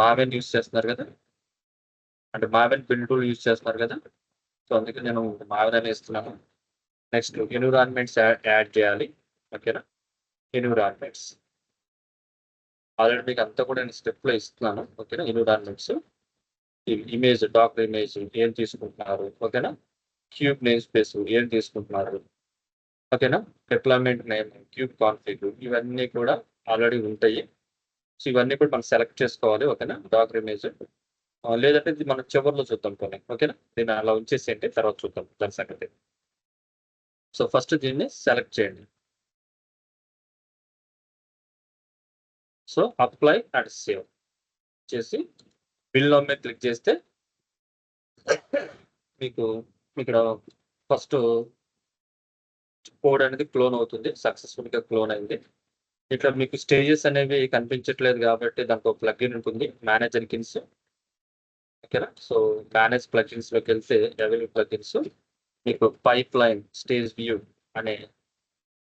మావెన్ యూస్ చేస్తున్నారు కదా, అంటే మావెన్ బిల్డ్ టూల్ యూస్ చేస్తున్నారు కదా, సో అందుకే నేను మావెన్ అని ఇస్తున్నాను. నెక్స్ట్ ఎన్విరాన్మెంట్స్ యాడ్ చేయాలి. ఓకేనా, ఎన్విరాన్మెంట్స్ ఆల్రెడీ మీకు అంతా కూడా నేను స్టెప్లో ఇస్తున్నాను. ఓకేనా, ఎన్విరాన్మెంట్స్ ఇమేజ్ డాక్టర్ ఇమేజ్ ఏం తీసుకుంటున్నారు, ఓకేనా, క్యూబ్ నేమ్ స్పేస్ ఏం తీసుకుంటున్నారు, ఓకేనా, డిప్లాయ్మెంట్ నేమ్, క్యూబ్ కాన్ఫిగ్, ఇవన్నీ కూడా ఆల్రెడీ ఉంటాయి. సో ఇవన్నీ కూడా మనం సెలెక్ట్ చేసుకోవాలి. ఓకేనా, డాక్టర్ ఇమేజ్ లేదంటే ఇది మనం చివరిలో చూద్దాం పోనీ. ఓకేనా, దీన్ని అలా ఉంచేసేయండి, తర్వాత చూద్దాం దాని సంగతి. సో ఫస్ట్ దీన్ని సెలెక్ట్ చేయండి. సో అప్లై అండ్ సేవ్ చేసి బిల్ మీద క్లిక్ చేస్తే మీకు ఇక్కడ ఫస్ట్ కోడ్ అనేది క్లోన్ అవుతుంది, సక్సెస్ఫుల్ గా క్లోన్ అయింది. ఇక్కడ మీకు స్టేజెస్ అనేవి కనిపించట్లేదు కాబట్టి దాంట్లో ప్లగ్ఇన్ ఉంటుంది, మేనేజ్ జెన్కిన్స్. ఓకేనా, సో మేనేజ్ ప్లగ్ఇన్స్ లోకి వెళ్తే అవైలబుల్ ప్లగ్ఇన్స్ మీకు పైప్ లైన్ స్టేజ్ వ్యూ అనే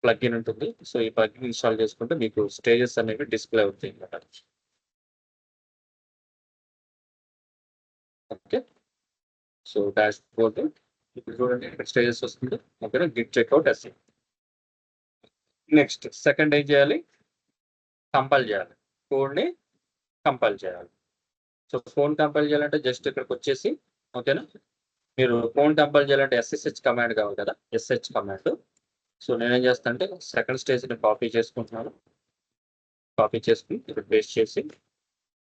ప్లగ్ఇన్ ఉంటుంది. సో ఈ ప్లగ్ఇన్ ఇన్స్టాల్ చేసుకుంటే మీకు స్టేజెస్ అనేవి డిస్ప్లే అవుతాయి అన్నమాట. ఓకే, సో డాష్ బోర్డ్ ఇప్పుడు చూడండి ఇక్కడ స్టేజెస్ వస్తుంది. ఓకేనా, git checkout SC. Next second ఏం చేయాలి, కంపైల్ చేయాలి, కోడ్ని కంపైల్ చేయాలి. సో ఫోన్ కంపైల్ చేయాలంటే జస్ట్ ఇక్కడికి వచ్చేసి ఓకేనా, మీరు ఫోన్ కంపైల్ చేయాలంటే SSH కమాండ్ కావాలి కదా, SH కమాండ్. సో నేనేం చేస్తాను అంటే సెకండ్ స్టేజ్ని కాపీ చేసుకుంటున్నాను, కాపీ చేసుకుని ఇక్కడ పేస్ట్ చేసి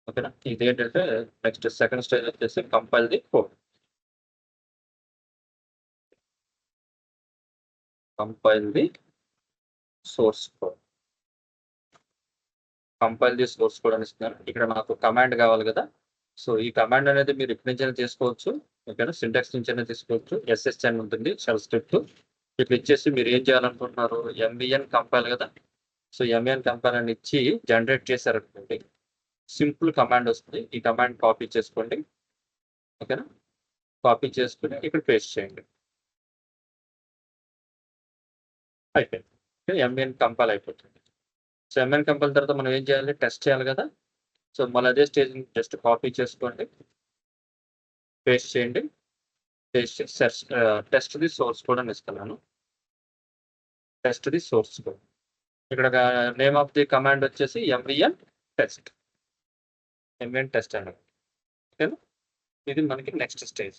ఓకేనా, ఇది ఏంటంటే నెక్స్ట్ సెకండ్ స్టేజ్ వచ్చేసి compile the code, compile the source code, compile the source code అని ఇస్తున్నాను. ఇక్కడ నాకు కమాండ్ కావాలి కదా, సో ఈ కమాండ్ అనేది మీరు ఇక్కడి నుంచి చేసుకోవచ్చు, ఓకేనా. సింటాక్స్ నుంచి అయినా తీసుకోవచ్చు. SSN ఉంటుంది షెల్ స్క్రిప్ట్. ఇక్కడ ఇచ్చేసి మీరు ఏం చేయాలనుకుంటున్నారు, ఎంవిఎన్ కంపైల్ కదా. సో ఎంవిఎన్ కంపైల్ అని ఇచ్చి జనరేట్ చేశారనుకోండి, సింపుల్ కమాండ్ వస్తుంది. ఈ కమాండ్ కాపీ చేసుకోండి. ఓకేనా. కాపీ చేసుకుని ఇక్కడ పేస్ట్ చేయండి. అయిపోయింది. ఎంవిఎన్ కంపైల్ అయిపోతుంది. సో ఎంవిఎన్ కంపైల్ తర్వాత మనం ఏం చేయాలి, టెస్ట్ చేయాలి కదా. సో మళ్ళీ అదే స్టేజ్ జస్ట్ కాపీ చేసుకోండి, పేస్ట్ చేయండి. పేస్ట్ చేసి టెస్ట్ ది సోర్స్ కోడ్ అని ఇస్తున్నాను. Test the source code. ఇక్కడ నేమ్ ఆఫ్ ది కమాండ్ వచ్చేసి ఎంవిఎన్ టెస్ట్. ఎంవిఎన్ టెస్ట్ అండి. ఓకేనా. ఇది మనకి నెక్స్ట్ స్టేజ్.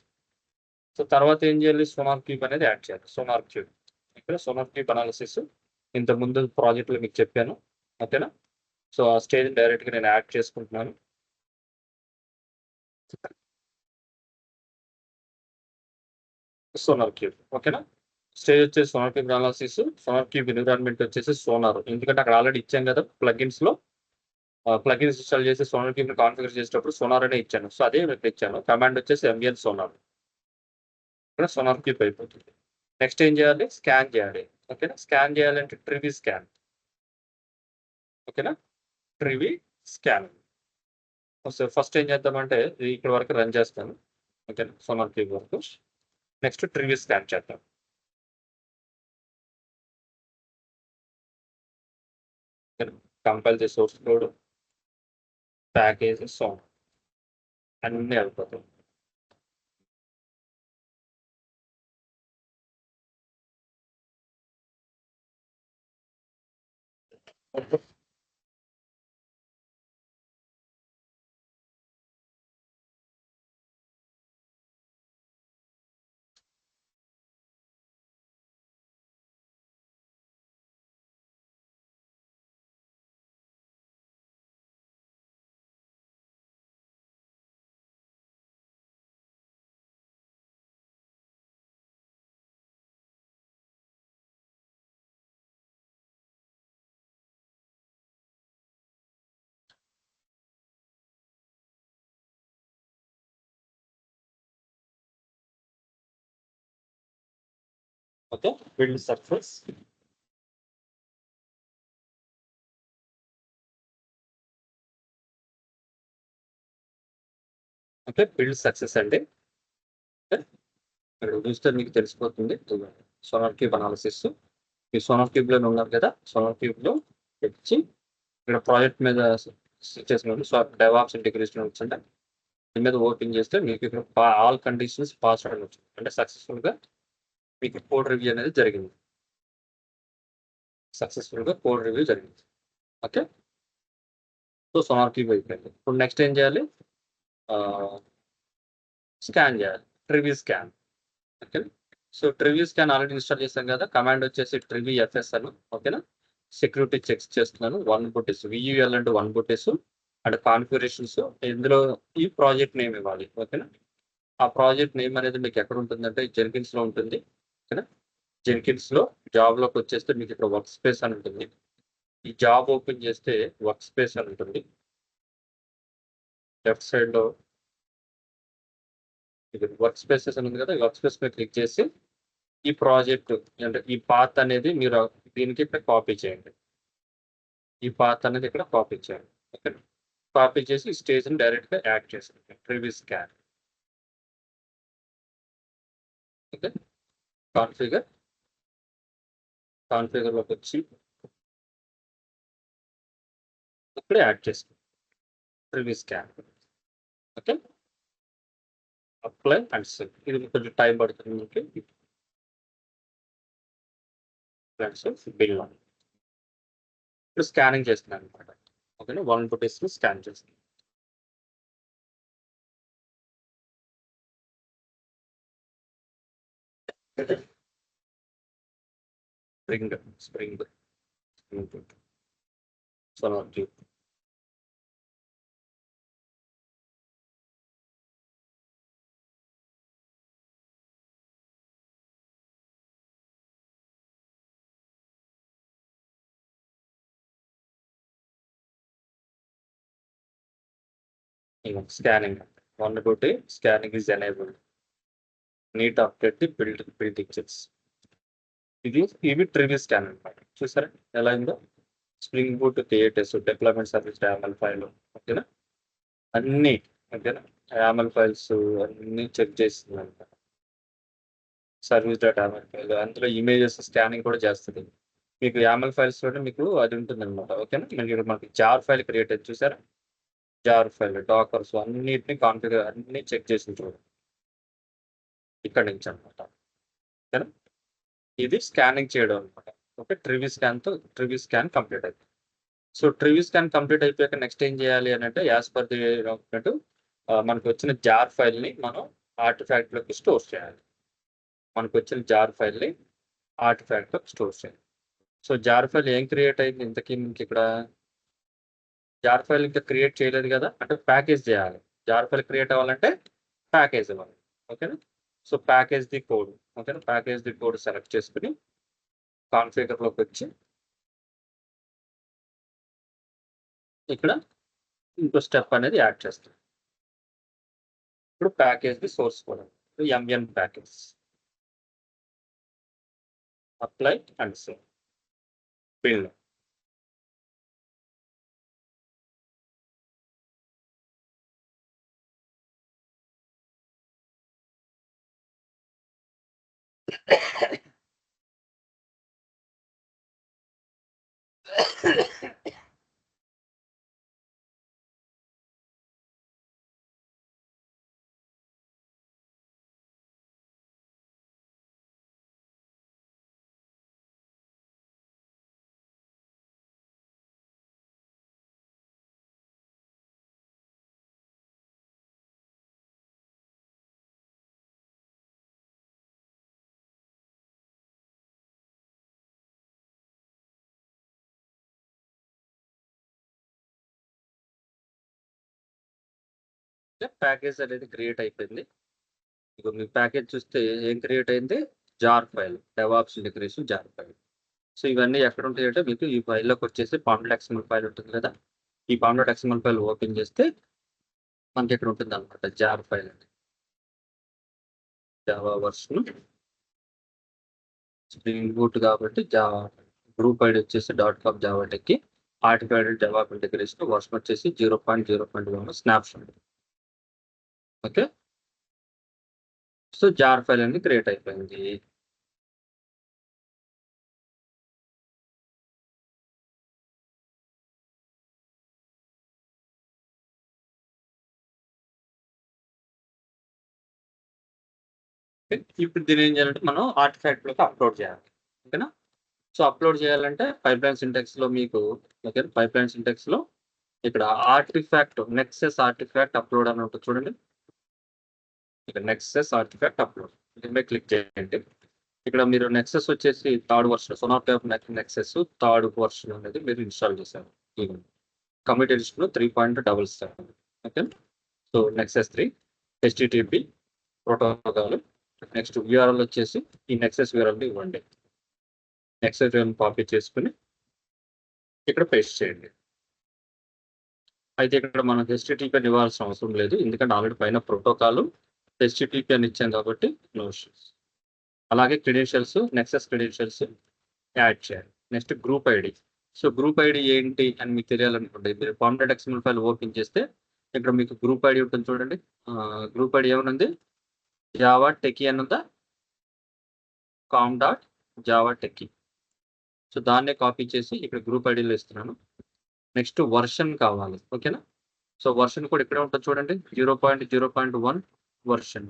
సో తర్వాత ఏం చేయాలి, సోనార్ క్యూబ్ అనేది యాడ్ చేయాలి. సోనార్ క్యూబ్, ఇక్కడ సోనార్ క్యూబ్ అనాలిసిస్ ఇంతకుముందు ప్రాజెక్ట్లో మీకు చెప్పాను. ఓకేనా. సో ఆ స్టేజ్ డైరెక్ట్గా నేను యాడ్ చేసుకుంటున్నాను. Sonar cube. ఓకేనా. స్టేజ్ వచ్చేసి sonar cube analysis, sonar cube environment వచ్చేసి సోనార్. ఎందుకంటే అక్కడ ఆల్రెడీ ఇచ్చాం కదా ప్లగిన్స్ లో. ప్లగిన్స్ ఇన్స్టాల్ చేసి సోనార్ క్యూబ్ కాన్ఫిగర్ చేసేటప్పుడు సోనార్ అనే ఇచ్చాను. సో అదే ఇక్కడ ఇచ్చాను. కమాండ్ వచ్చేసి ఎంవిఎన్ సోనార్. ఇక్కడ సోనార్ క్యూబ్ అయిపోతుంది. నెక్స్ట్ ఏం చేయాలి, స్కాన్ చేయాలి. ఓకేనా. స్కాన్ చేయాలంటే ట్రివి స్కాన్. ఓకేనా. ట్రివి స్కాన్. సో ఫస్ట్ ఏం చేద్దామంటే ఇక్కడ వరకు రన్ చేస్తాను. ఓకేనా. సోనార్ క్యూబ్ వరకు. నెక్స్ట్ ట్రివి స్కాన్ చేద్దాం. కంపైల్ చేసి సోర్స్ కోడ్, ప్యాకేజ్, సాంగ్ అన్నీ అయిపోతాయి. Okay. Build success. Okay. Build success అండి. ఇక్కడ చూస్తే మీకు తెలిసిపోతుంది. Sonar cube analysis. ఈ సోనార్ క్యూబ్ లో ఉన్నారు కదా, సోనార్ క్యూబ్ లో వచ్చి ఇక్కడ ప్రాజెక్ట్ మీద చేసిన సో డెవాప్స్ ఇంటిగ్రేషన్ వచ్చింటే దీని మీద ఓపెన్ చేస్తే మీకు ఇక్కడ ఆల్ కండిషన్స్ పాస్ అవ్వడం వచ్చింది. అంటే సక్సెస్ఫుల్ గా మీకు కోడ్ రివ్యూ అనేది జరిగింది. సక్సెస్ఫుల్ గా కోడ్ రివ్యూ జరిగింది. ఓకే. సో సోనార్ క్యూబ్ అయిపోయింది. ఇప్పుడు నెక్స్ట్ ఏం చేయాలి, స్కాన్ చేయాలి. Trivy scan. Okay. So Trivy scan already install చేశాం కదా. కమాండ్ వచ్చేసి ట్రివి ఎఫ్ఎస్ అని. ఓకేనా. సెక్యూరిటీ చెక్స్ చేస్తున్నాను. 1 బుటెస్ వియుఎల్ అంటే 1 బుటెస్ అండ్ కాన్ఫిగరేషన్స్. ఇందులో ఈ ప్రాజెక్ట్ నేమ్ ఇవ్వాలి. ఓకేనా. ఆ ప్రాజెక్ట్ నేమ్ అనేది మీకు ఎక్కడ ఉంటుందంటే జెన్కిన్స్ లో ఉంటుంది. ఓకేనా. జెన్కిన్స్ లో జాబ్ లోకి వచ్చేస్తే మీకు ఇక్కడ వర్క్ స్పేస్ అని ఉంటుంది. ఈ జాబ్ ఓపెన్ చేస్తే వర్క్ స్పేస్ అని ఉంటుంది. లెఫ్ట్ సైడ్ లో వర్క్ స్పేసెస్ అని ఉంది కదా. వర్క్ స్పేస్ మీద క్లిక్ చేసి ఈ ప్రాజెక్ట్ అంటే ఈ పాత్ అనేది మీరు దీనికి ఇక్కడ కాపీ చేయండి. ఈ పాత్ అనేది ఇక్కడ కాపీ చేయండి. ఓకే. కాపీ చేసి ఈ స్టేజ్ని డైరెక్ట్గా యాడ్ చేయండి. Previous scan. ఓకే. కాన్ఫిగర్. కాన్ఫిగర్లోకి వచ్చి ఇక్కడ యాడ్ చేసుకోండి previous scan. Okay. Apply and save. ఇది కొంచెం టైం పడుతుంది మీకు. బిల్ ఇప్పుడు స్కానింగ్ చేస్తున్నాను అనమాట. ఓకేనా. 1 బుటెస్ స్కాన్ చేస్తున్నాను. Spring spring SonarQube. Scanning 1 బుటే scanning is enabled. Neat update the build pictures. ఇవి ట్రివ్యూ స్కాన్ అనమాట. చూసారా ఎలా ఉందో? Spring boot KSS deployment service YAML file ఓకేనా, అన్ని ఓకేనా, YAML ఫైల్స్ అన్ని చెక్ చేస్తుంది అనమాట. సర్వీస్ డాట్ YAML ఫైల్ అందులో ఇమేజెస్ స్కానింగ్ కూడా చేస్తుంది. మీకు YAML ఫైల్స్ లో మీకు అది ఉంటుంది అనమాట. ఓకేనా, మీరు మనకి జార్ ఫైల్ క్రియేట్ అయ్యి చూసారా, జార్ ఫైల్ డాకర్స్ అన్నిటిని కాన్ఫిగర్ అన్ని చెక్ చేసి చూడండి ఇక్కడ నుంచి అనమాట. ఓకేనా, ఇది స్కానింగ్ చేయడం అనమాట. ఓకే, ట్రివ్యూ స్కాన్ కంప్లీట్ అయిపోయింది. సో ట్రివ్యూ స్కాన్ కంప్లీట్ అయిపోయాక నెక్స్ట్ ఏం చేయాలి అని అంటే యాజ్ పర్ ది డాక్యుమెంట్ మనకు వచ్చిన జార్ ఫైల్ని మనం ఆర్టిఫాక్ట్లోకి స్టోర్ చేయాలి. మనకు వచ్చిన జార్ ఫైల్ని ఆర్టిఫాక్ట్లోకి స్టోర్ చేయాలి. సో జార్ ఫైల్ ఏం క్రియేట్ అయింది ఇంతకీ మీకు ఇక్కడ? జార్ ఫైల్ ఇంకా క్రియేట్ చేయలేదు కదా, అంటే ప్యాకేజ్ చేయాలి. జార్ ఫైల్ క్రియేట్ అవ్వాలంటే ప్యాకేజ్ ఇవ్వాలి. ఓకేనా, సో ప్యాకేజ్ ది కోడ్. ఓకేనా, ప్యాకేజ్ ది కోడ్ సెలెక్ట్ చేసుకుని కాన్ఫిగర్లోకి వచ్చి ఇక్కడ ఇంకో స్టెప్ అనేది యాడ్ చేస్తాం. ఇప్పుడు package the source code MN package apply and save build. Package అనేది క్రియేట్ అయిపోయింది. ఇక మీ ప్యాకేజ్ చూస్తే ఏం క్రియేట్ అయింది? Jar file, DevOps integration jar file. So ఇవన్నీ ఎక్కడ ఉంటాయి అంటే మీకు ఈ ఫైల్లోకి వచ్చేసి .xml ఫైల్ ఉంటుంది కదా, ఈ .xml ఫైల్ ఓపెన్ చేస్తే మనకి ఇక్కడ ఉంటుంది అనమాట జార్ ఫైల్ అంటే జావా వర్షన్ స్ప్రింగ్ బూట్ కాబట్టి జావా గ్రూప్ ఐడి వచ్చేసి .com Java techie artifact Java integration version వచ్చేసి 0.0.1 snapshot. Okay, so jar file అనేది క్రియేట్ అయిపోయింది. ఇప్పుడు దీని ఏం చేయాలంటే మనం ఆర్టిఫాక్ట్లోకి అప్లోడ్ చేయాలి. ఓకేనా, సో అప్లోడ్ చేయాలంటే పైప్లైన్ సింటాక్స్లో మీకు ఓకే, పైప్లైన్ సింటాక్స్లో ఇక్కడ ఆర్టిఫాక్ట్ నెక్సెస్ ఆర్టిఫాక్ట్ అప్లోడ్ అని ఉంటుంది చూడండి. ఇక్కడ నెక్సెస్ ఆర్టిఫాక్ట్ అప్లోడ్ దీని మీద క్లిక్ చేయండి. ఇక్కడ మీరు నెక్సెస్ వచ్చేసి third version sonar type Nexus third version అనేది మీరు ఇన్స్టాల్ చేశారు. Commit edition 3.77. Okay, so Nexus 3 HTTP protocol. Next URL వచ్చేసి ఈ నెక్సెస్ URL ఇవ్వండి. నెక్సెస్ URL కాపీ చేసుకుని ఇక్కడ పేస్ట్ చేయండి. అయితే ఇక్కడ మనం HTTP అని ఇవ్వాల్సిన అవసరం లేదు, ఎందుకంటే ఆల్రెడీ పైన ప్రోటోకాల్ HTTP అని ఇచ్చాం కాబట్టి నో ఇష్యూస్. అలాగే క్రెడెన్షియల్స్ నెక్సెస్ క్రెడెన్షియల్స్ యాడ్ చేయాలి. Next group ID. So group ID ఏంటి అని మీకు తెలియాలనుకోండి, మీరు .xml ఫైల్ ఓపెన్ చేస్తే ఇక్కడ మీకు గ్రూప్ ఐడి ఉంటుంది చూడండి. గ్రూప్ ఐడి ఏమనుంది? జావా టెకీ అని ఉందా? com.javaTechie. సో దాన్నే కాపీ చేసి ఇక్కడ గ్రూప్ ఐడిలో ఇస్తున్నాను. నెక్స్ట్ వర్షన్ కావాలి. ఓకేనా, సో వర్షన్ కూడా ఇక్కడే ఉంటుంది చూడండి. 0.0.1 వర్షన్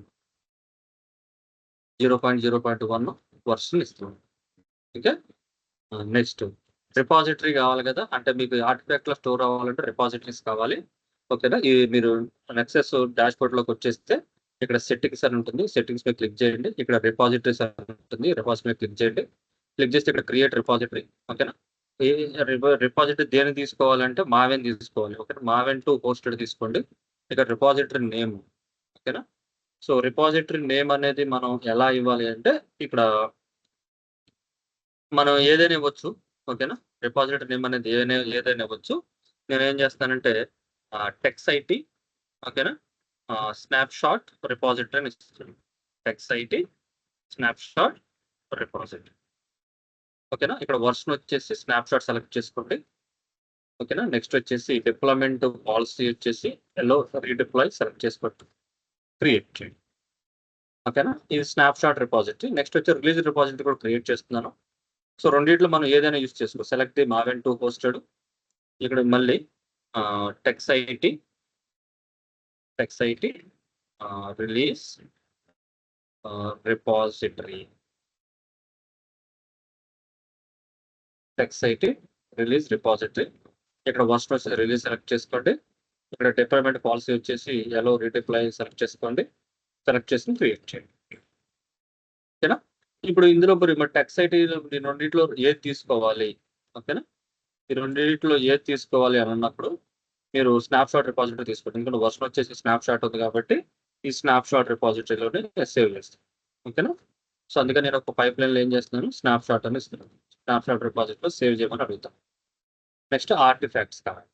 0.0.1 వర్షన్ ఇస్తున్నాను. ఓకే, నెక్స్ట్ రిపాజిటరీ కావాలి కదా, అంటే మీకు ఆర్టిఫాక్ట్లో స్టోర్ అవ్వాలంటే రిపాజిటరీస్ కావాలి. ఓకేనా, ఇది మీరు నెక్సెస్ డాష్బోర్డ్లోకి వచ్చేస్తే ఇక్కడ సెట్టింగ్స్ అని ఉంటుంది, సెట్టింగ్స్ మీద క్లిక్ చేయండి. ఇక్కడ రిపాజిటరీస్ అని ఉంటుంది, రిపాజిటరీ మీద క్లిక్ చేయండి. క్లిక్ చేస్తే ఇక్కడ క్రియేట్ రిపాజిటరీ. ఓకేనా, ఈ రిపాజిటరీ దేని తీసుకోవాలంటే మావెన్ తీసుకోవాలి. ఓకే, మావెన్ టు హోస్టెడ్ తీసుకోండి. ఇక్కడ రిపాజిటరీ నేమ్. ఓకేనా, సో రిపాజిటరీ నేమ్ అనేది మనం ఎలా ఇవ్వాలి అంటే ఇక్కడ మనం ఏదైనా ఇవ్వచ్చు. ఓకేనా, రిపాజిటరీ నేమ్ అనేది ఏదైనా ఇవ్వచ్చు. నేను ఏం చేస్తానంటే టెక్స్ ఐటీ ఓకేనా స్నాప్షాట్ రిపాజిటరీ అని ఇస్తున్నాను. టెక్స్ఐటీ స్నాప్షాట్ రిపాజిటరీ. ఓకేనా, ఇక్కడ వర్షన్ వచ్చేసి స్నాప్షాట్ సెలెక్ట్ చేసుకోండి. ఓకేనా, నెక్స్ట్ వచ్చేసి డిప్లాయ్మెంట్ పాలసీ వచ్చేసి ఎల్లో రీడిప్లాయ్ సెలెక్ట్ చేసుకోండి, క్రియేట్ చేయండి. ఓకేనా, ఇది స్నాప్షాట్ రిపాజిటరీ. నెక్స్ట్ వచ్చి రిలీజ్ రిపాజిటరీ కూడా క్రియేట్ చేస్తున్నాను. సో రెండిట్లో మనం ఏదైనా యూజ్ చేసుకో. Select the Maven 2 hosted. ఇక్కడ మళ్ళీ టెక్స్ఐటీ రిలీజ్ రిపాజిటరీ, టెక్స్ఐటీ రిలీజ్ రిపాజిటరీ. ఇక్కడ వర్షన్ వచ్చేసి రిలీజ్ సెలెక్ట్ చేసుకోండి. ఇక్కడ డిప్లాయ్మెంట్ పాలసీ వచ్చేసి ఎల్లో రీడిప్లాయ్ సెలెక్ట్ చేసుకోండి. సెలెక్ట్ చేసి క్రియేట్ చేయండి. ఓకేనా, ఇప్పుడు ఇందులో మరి టెక్స్ఐటీ రెండింటిలో ఏది తీసుకోవాలి? ఓకేనా, ఈ రెండింటిలో ఏది తీసుకోవాలి అని అన్నప్పుడు మీరు స్నాప్షాట్ రిపాజిటరీ తీసుకోండి. ఎందుకంటే వర్షన్ వచ్చేసి స్నాప్షాట్ ఉంది కాబట్టి ఈ స్నాప్షాట్ రిపాజిటరీలోనే సేవ్ చేస్తాను. ఓకేనా, సో అందుకని నేను ఒక పైప్ లైన్లో ఏం చేస్తున్నాను, స్నాప్షాట్ అని ఇస్తున్నాను. స్నాప్షాట్ రిపాజిటరీలో సేవ్ చేయమని అడుగుతాను. నెక్స్ట్ ఆర్టిఫాక్ట్స్ కావాలి.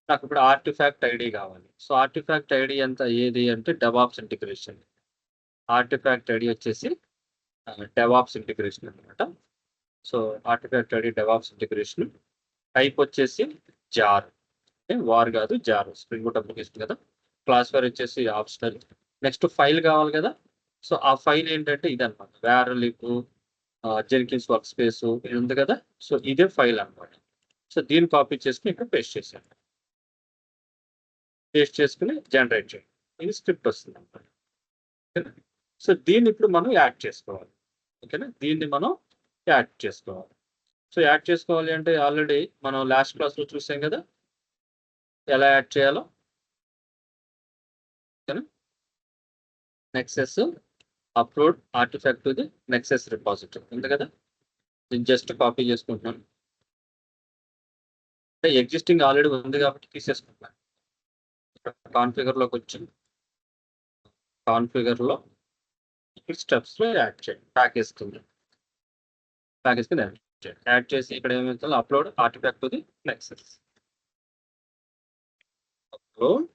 నాకు ఇప్పుడు ఆర్టిఫాక్ట్ ఐడి కావాలి. సో ఆర్టిఫాక్ట్ ఐడి ఎంత ఏది అంటే డెవాప్స్ ఇంటిగ్రేషన్. ఆర్టిఫాక్ట్ ఐడి వచ్చేసి డెవాప్స్ ఇంటిగ్రేషన్ అనమాట. So artifact ID DevOps integration. Type వచ్చేసి జార్, వార్ కాదు జార్, స్ప్రింగ్ బూట్ అప్లికేషన్ కదా. క్లాస్ ఫైర్ వచ్చేసి ఆప్షనల్. నెక్స్ట్ ఫైల్ కావాలి కదా. సో ఆ ఫైల్ ఏంటంటే ఇదనమాట, var lib Jenkins workspace ఇది ఉంది కదా. సో ఇదే ఫైల్ అనమాట. సో దీన్ని కాపీ చేసుకుని ఇక్కడ పేస్ట్ చేశాను. పేస్ట్ చేసుకుని జనరేట్ చేయండి. ఇది స్క్రిప్ట్ వస్తుంది అనమాట. ఓకేనా, సో దీన్ని ఇప్పుడు మనం యాడ్ చేసుకోవాలి. ఓకేనా, దీన్ని మనం యాడ్ చేసుకోవాలి. సో యాడ్ చేసుకోవాలి అంటే ఆల్రెడీ మనం లాస్ట్ క్లాస్లో చూసాం కదా ఎలా యాడ్ చేయాలో. ఓకేనా, nexus upload artefact to the nexus repository ఉంది కదా. నేను జస్ట్ కాపీ చేసుకుంటున్నాను. అంటే ఎగ్జిస్టింగ్ ఆల్రెడీ ఉంది కాబట్టి తీసేసుకుంటున్నాను. కాన్ఫిగర్లోకి వచ్చి కాన్ఫిగర్లో స్టెప్స్లో యాడ్ చేయండి. ప్యాకేజ్ కింద యాడ్ చేయండి. యాడ్ చేసి ఇక్కడ ఏమవుతుందో upload artefact to the nexus. Upload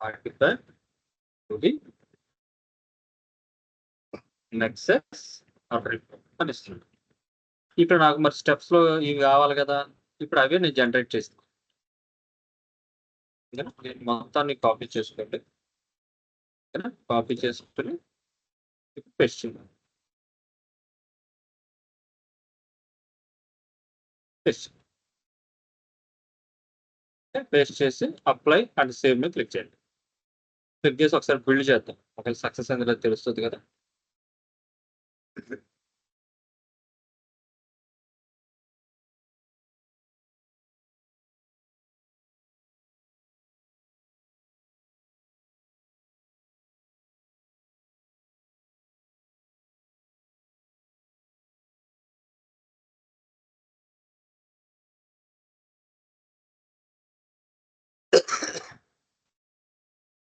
artefact to the nexus అని ఇస్తుంది. ఇప్పుడు నాకు మరి స్టెప్స్లో ఇవి కావాలి కదా. ఇప్పుడు అవే నేను జనరేట్ చేస్తాను. మొత్తాన్ని కాపీ చేసుకోండి. కాపీ చేసుకుని పేస్ట్ చేయండి. పేస్ట్ చేసి అప్లై అండ్ సేవ్ మీద క్లిక్ చేయండి. క్లిక్ చేసి ఒకసారి బిల్డ్ చేద్దాం. ఒకవేళ సక్సెస్ అనేది తెలుస్తుంది కదా.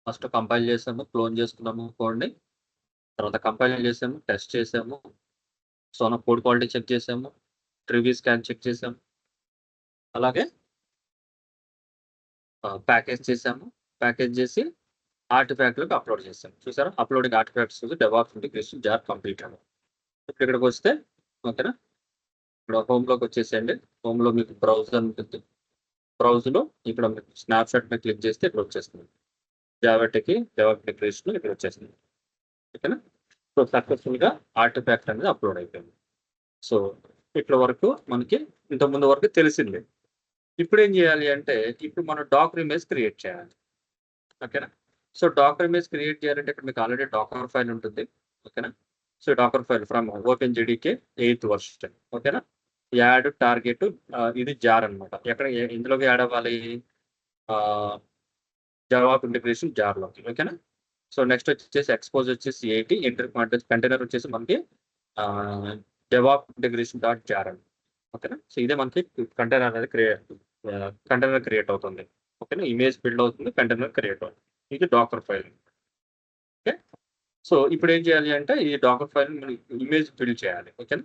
ఫస్ట్ కంపైల్ చేసాము, క్లోన్ చేసుకున్నాము కోడ్ని. తర్వాత కంపైల్ చేసాము, టెస్ట్ చేసాము. సో నా కోడ్ క్వాలిటీ చెక్ చేసాము, ట్రివ్యూ స్కాన్ చెక్ చేసాము. అలాగే ప్యాకేజ్ చేసాము. ప్యాకేజ్ చేసి ఆర్టిఫాక్ట్లకు అప్లోడ్ చేసాము. చూసారా, uploading artifacts DevOps integration jar complete అవ్వాలి. ఇప్పుడు ఇక్కడికి వస్తే ఓకేనా, ఇక్కడ హోమ్లోకి వచ్చేసేయండి. హోమ్లో మీకు బ్రౌజర్ ఉంటుంది. బ్రౌజ్లో ఇక్కడ మీకు స్నాప్షాట్ మీద క్లిక్ చేస్తే ఇక్కడ వచ్చేస్తుంది. జావాకి డెవాప్ ఇంటిగ్రేషన్ ఇక్కడ వచ్చేస్తుంది. ఓకేనా, సో సక్సెస్ఫుల్గా ఆర్టిఫాక్ట్ అనేది అప్లోడ్ అయిపోయింది. సో ఇక్కడ వరకు మనకి ఇంతకుముందు వరకు తెలిసింది. ఇప్పుడు ఏం చేయాలి అంటే ఇప్పుడు మనం డాకర్ ఇమేజ్ క్రియేట్ చేయాలి. ఓకేనా, సో డాకర్ ఇమేజ్ క్రియేట్ చేయాలంటే ఇక్కడ మీకు ఆల్రెడీ డాకర్ ఫైల్ ఉంటుంది. ఓకేనా, so Dockerfile from open JDK 8th version. ఓకేనా, యాడ్ టార్గెట్ ఇది జార్ అనమాట. ఎక్కడ ఇందులోకి యాడ్ అవ్వాలి, జావాప్ ఇంటిగ్రేషన్ జార్లోకి. ఓకేనా, సో నెక్స్ట్ వచ్చేసి ఎక్స్పోజ్ వచ్చేసి 80 ఎంటర్ కంటైనర్ వచ్చేసి మనకి డెవాప్ ఇంటిగ్రేషన్ డాట్ జార్ అని. ఓకేనా, సో ఇదే మనకి కంటైనర్ అనేది కంటైనర్ క్రియేట్ అవుతుంది. ఓకేనా, ఇమేజ్ బిల్డ్ అవుతుంది, కంటైనర్ క్రియేట్ అవుతుంది. ఇది డాకర్ ఫైల్. ఓకే, సో ఇప్పుడు ఏం చేయాలి అంటే ఈ డాకర్ ఫైల్ మనం ఇమేజ్ బిల్డ్ చేయాలి. ఓకేనా,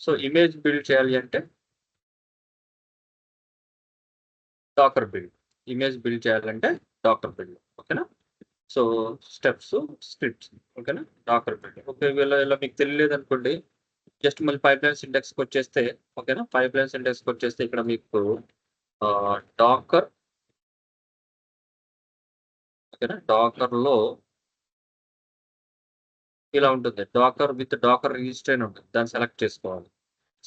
సో ఇమేజ్ బిల్డ్ చేయాలి అంటే డాకర్ బిల్డ్, ఇమేజ్ బిల్డ్ చేయాలంటే డాకర్ బిల్డ్. ఓకేనా, సో స్టెప్స్, స్క్రిప్ట్స్. ఓకేనా? Docker build. ఒకవేళ ఇలా మీకు తెలియలేదు అనుకోండి, జస్ట్ మళ్ళీ పైప్లైన్ సింటాక్స్కి వచ్చేస్తే, ఓకేనా, పైప్లైన్ సింటాక్స్కి వచ్చేస్తే ఇక్కడ మీకు డాకర్, ఓకేనా, డాకర్లో ఇలా ఉంటుంది. డాకర్ విత్ డాకర్ రిజిస్టర్ అని ఉంటుంది. దాన్ని సెలెక్ట్ చేసుకోవాలి.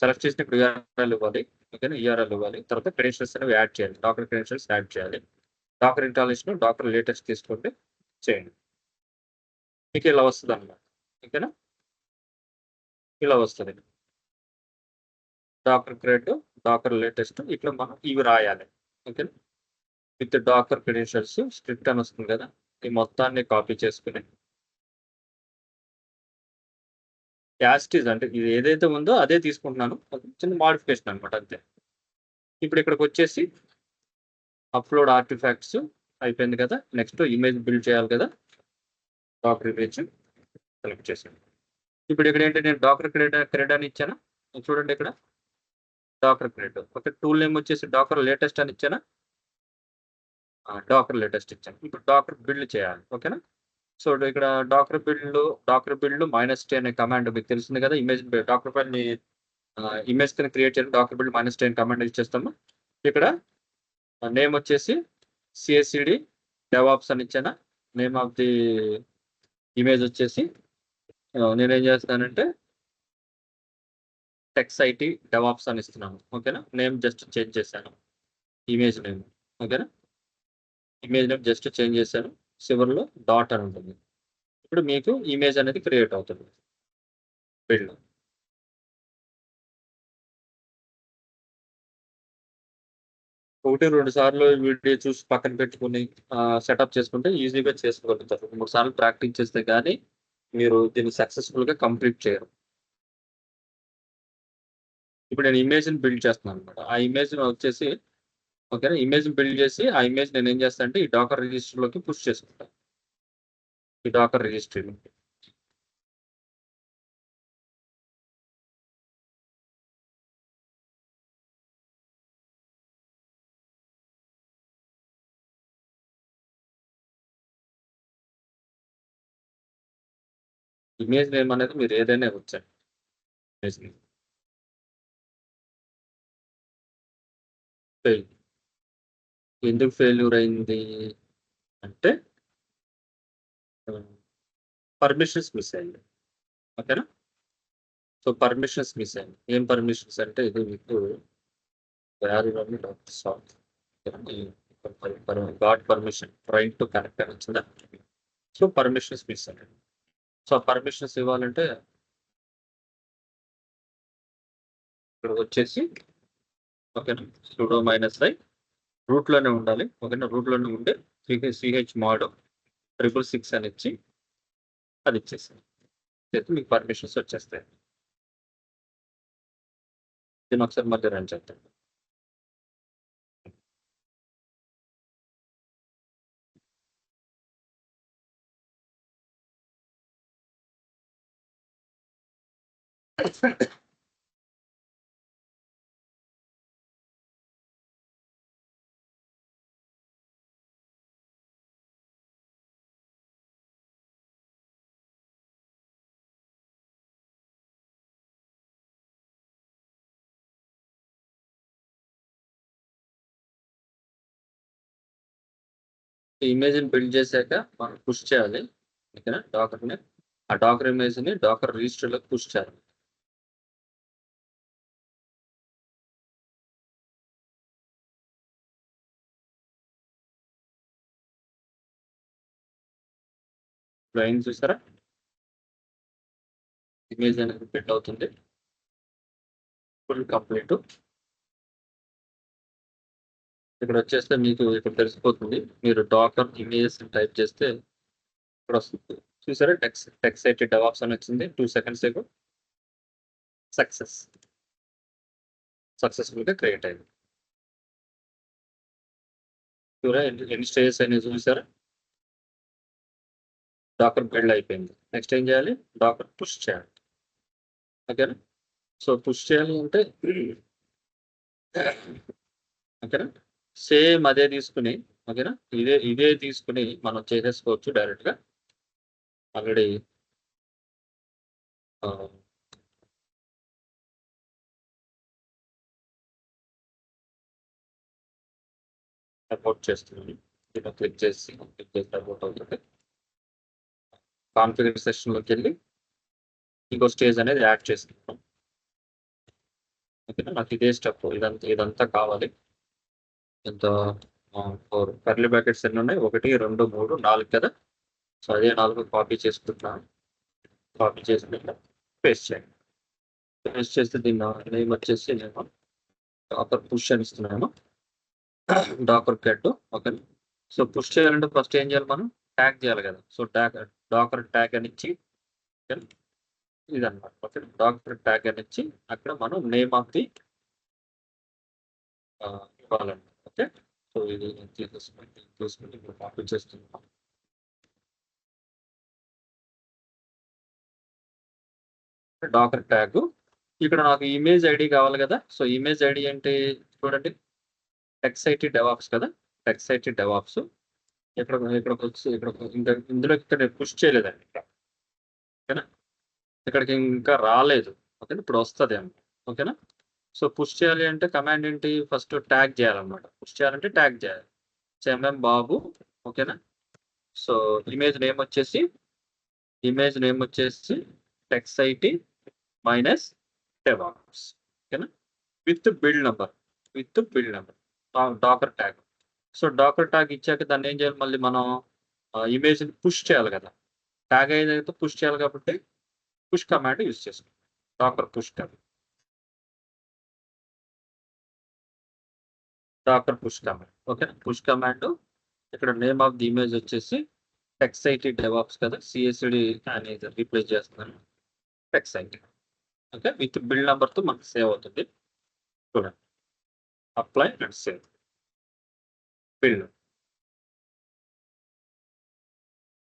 సెలెక్ట్ చేసిన ఇప్పుడు యూఆర్ఎల్ ఇవ్వాలి. ఓకేనా? యూఆర్ఎల్ ఇవ్వాలి. తర్వాత క్రెడెన్షియల్స్ అనేవి యాడ్ చేయాలి. డాకర్ క్రెడెన్షియల్స్ యాడ్ చేయాలి. డాకర్ ఇన్స్టాలేషన్, డాకర్ లేటెస్ట్ తీసుకోండి, చేయండి. మీకు ఇలా వస్తుంది అన్నమాట. ఓకేనా? ఇలా వస్తుంది. డాకర్ క్రెడ్, డాకర్ లేటెస్ట్, ఇట్లా మనం ఇవి రాయాలి. ఓకేనా? విత్ డాకర్ క్రెడెన్షియల్స్ స్క్రిప్ట్ అని వస్తుంది కదా, ఈ మొత్తాన్ని కాపీ చేసుకుని యాస్టీస్ అంటే ఇది ఏదైతే ఉందో అదే తీసుకుంటున్నాను. చిన్న మాడిఫికేషన్ అనమాట అంతే. ఇప్పుడు ఇక్కడికి వచ్చేసి అప్లోడ్ ఆర్టిఫాక్ట్స్ అయిపోయింది కదా. నెక్స్ట్ ఇమేజ్ బిల్డ్ చేయాలి కదా. డాకర్ ఇమేజ్ సెలెక్ట్ చేసాను. ఇప్పుడు ఇక్కడ ఏంటి, నేను డాకర్ క్రెడ్ అని ఇచ్చాను. చూడండి ఇక్కడ Docker cred. Okay, tool name వచ్చేసి డాకర్ లేటెస్ట్ అని ఇచ్చానా. డాకర్ లేటెస్ట్ ఇచ్చాను. ఇప్పుడు డాకర్ బిల్డ్ చేయాలి. ఓకేనా? సో ఇక్కడ డాకర్ బిల్డ్ -t అనే కమాండ్ మీకు తెలిసింది కదా. ఇమేజ్ డాకర్ ఫైల్ ని ఇమేజ్ కింద క్రియేట్ చేయాలి. డాకర్ బిల్డ్ -t అనే కమాండ్ ఇచ్చేస్తాము. ఇక్కడ నేమ్ వచ్చేసి CSCD DevOps అని ఇచ్చాను. నేమ్ ఆఫ్ ది ఇమేజ్ వచ్చేసి నేనేం చేస్తానంటే TextIT DevOps అని ఇస్తున్నాను. ఓకేనా? నేమ్ జస్ట్ చేంజ్ చేశాను. Image name. ఓకేనా? ఇమేజ్ నేమ్ జస్ట్ చేంజ్ చేశాను. చివరిలో డాట్ అని ఉంటుంది. ఇప్పుడు మీకు ఇమేజ్ అనేది క్రియేట్ అవుతుంది. బిల్డ్ ఒకటి 2 సార్లు వీడియో చూసి పక్కన పెట్టుకుని సెటప్ చేసుకుంటే ఈజీగా చేసుకోగలుగుతారు. 3 సార్లు ప్రాక్టీస్ చేస్తే కానీ మీరు దీన్ని సక్సెస్ఫుల్గా కంప్లీట్ చేయరు. ఇప్పుడు నేను ఇమేజ్ని బిల్డ్ చేస్తున్నాను అనమాట. ఆ ఇమేజ్ వచ్చేసి, ఓకేనా, ఇమేజ్ బిల్డ్ చేసి ఆ ఇమేజ్ నేను ఏం చేస్తాను అంటే ఈ డాకర్ రిజిస్టర్లోకి పుష్ చేసుకుంటాను. ఈ డాకర్ రిజిస్టర్ ఇమేజ్ నేమ్ అనేది మీరు ఏదైనా వచ్చాయి. Image name fail. ఎందుకు ఫెయిల్యూర్ అయింది అంటే పర్మిషన్స్ మిస్ అయింది. ఓకేనా? సో పర్మిషన్స్ మిస్ అయింది. ఏం పర్మిషన్స్ అంటే ఇది మీకు got permission right to connect అని వచ్చిందా. సో పర్మిషన్స్ మిస్ అయ్యింది. సో పర్మిషన్స్ ఇవ్వాలంటే ఇక్కడ వచ్చేసి, ఓకేనా, sudo -i రూట్లోనే ఉండాలి. ఓకేనా? రూట్లోనే ఉండే chmod 666 అని ఇచ్చి అది ఇచ్చేసాను. మీకు పర్మిషన్స్ వచ్చేస్తాయి. దీన్ని ఒకసారి మళ్ళీ రన్ చేద్దాం. ఇమేజ్ని బిల్డ్ చేశాక మనం పుష్ చేయాలి. ఓకేనా? డాకర్ని, ఆ డాకర్ ఇమేజ్ని డాకర్ రిజిస్టర్లోకి పుష్ చేయాలి. లైన్ చూసారా, ఇమేజ్ అనేది బిల్డ్ అవుతుంది. Full complete. ఇక్కడ వచ్చేస్తే మీకు ఇక్కడ తెలిసిపోతుంది. మీరు డాకర్ ఇమేజెస్ టైప్ చేస్తే ఇక్కడ వస్తుంది. చూసారా, TextIT DevOps అని వచ్చింది 2 seconds ago. సక్సెస్ఫుల్గా క్రియేట్ అయింది. చూసారా ఎన్ని స్టేజెస్ అయినా చూసారా. డాకర్ బిల్డ్ అయిపోయింది. నెక్స్ట్ ఏం చేయాలి, డాకర్ పుష్ చేయాలి. ఓకేనా? సో పుష్ చేయాలి అంటే ఓకేనా, సేమ్ అదే తీసుకుని ఓకేనా. ఇదే తీసుకుని మనం చేసేసుకోవచ్చు డైరెక్ట్గా. ఆల్రెడీ సపోర్ట్ చేస్తున్నాను. ఇలా క్లిక్ చేసి సపోర్ట్ అవుతుంది. కాన్ఫిగర్ సెషన్లోకి వెళ్ళి ఇంకో స్టేజ్ అనేది యాడ్ చేసుకుంటాం. ఓకేనా. నాకు ఇదే స్టెప్, ఇదంతా కావాలి. ఎంత 4 కర్లీ బ్రాకెట్స్ ఎన్ని ఉన్నాయి? 1 2 3 4 కదా. సో అదే 4 కాపీ చేసుకుంటున్నాను. కాపీ చేసుకుంటా పేస్ట్ చేయండి. పేస్ట్ చేస్తే దీన్ని నేమ్ వచ్చేసి నేను డాకర్ పుష్ అని ఇస్తున్నాను. Docker get. Okay. So push చేయాలంటే ఫస్ట్ ఏం చేయాలి? మనం ట్యాగ్ చేయాలి కదా. సో డాకర్ ట్యాగ్ అని ఇచ్చి ఇదన్నమాట. ఓకే. డాకర్ ట్యాగ్ అని ఇచ్చి అక్కడ మనం నేమ్ ఆఫ్ ది ఇవ్వాలండి. ఓకే. సో ఇది తీసుకుంటే ఇప్పుడు కాపీ చేస్తున్నాం. Docker tag. ఇక్కడ నాకు ఇమేజ్ ఐడి కావాలి కదా. సో ఇమేజ్ ఐడి అంటే చూడండి, టెక్స్ఐటీ డెవాప్స్ కదా. టెక్స్ఐటీ డెవాప్స్ ఇక్కడికి వచ్చి ఇందులో ఇక్కడ పుష్ చేయలేదండి. ఓకేనా. ఇక్కడికి ఇంకా రాలేదు. ఓకేనా. ఇప్పుడు వస్తుంది అన్నమాట. ఓకేనా. సో పుష్ చేయాలి అంటే కమాండ్ ఏంటి? ఫస్ట్ ట్యాగ్ చేయాలన్నమాట. పుష్ చేయాలంటే ట్యాగ్ చేయాలి. ఎంఎం బాబు. ఓకేనా. సో ఇమేజ్ నేమ్ వచ్చేసి టెక్స్ఐటీ మైనస్ డెవాప్స్. ఓకేనా. With build number Docker tag. So Docker tag ఇచ్చాక దాన్ని ఏం చేయాలి? మళ్ళీ మనం ఇమేజ్ని పుష్ చేయాలి కదా. ట్యాగ్ అయితే పుష్ చేయాలి కాబట్టి పుష్ కమాండ్ యూజ్ చేసుకుంటాం. Docker push command. Okay. Push command. ఇక్కడ నేమ్ ఆఫ్ ది ఇమేజ్ వచ్చేసి టెక్స్ఐటీ డెవాప్స్ కదా. సిఎస్డి అనేది రీప్లేస్ చేస్తున్నాను. టెక్స్ఐటీ. ఓకే. విత్ బిల్డ్ నెంబర్తో మనకు సేవ్ అవుతుంది. చూడండి, అప్లై అండ్ సేవ్. బిల్డ్.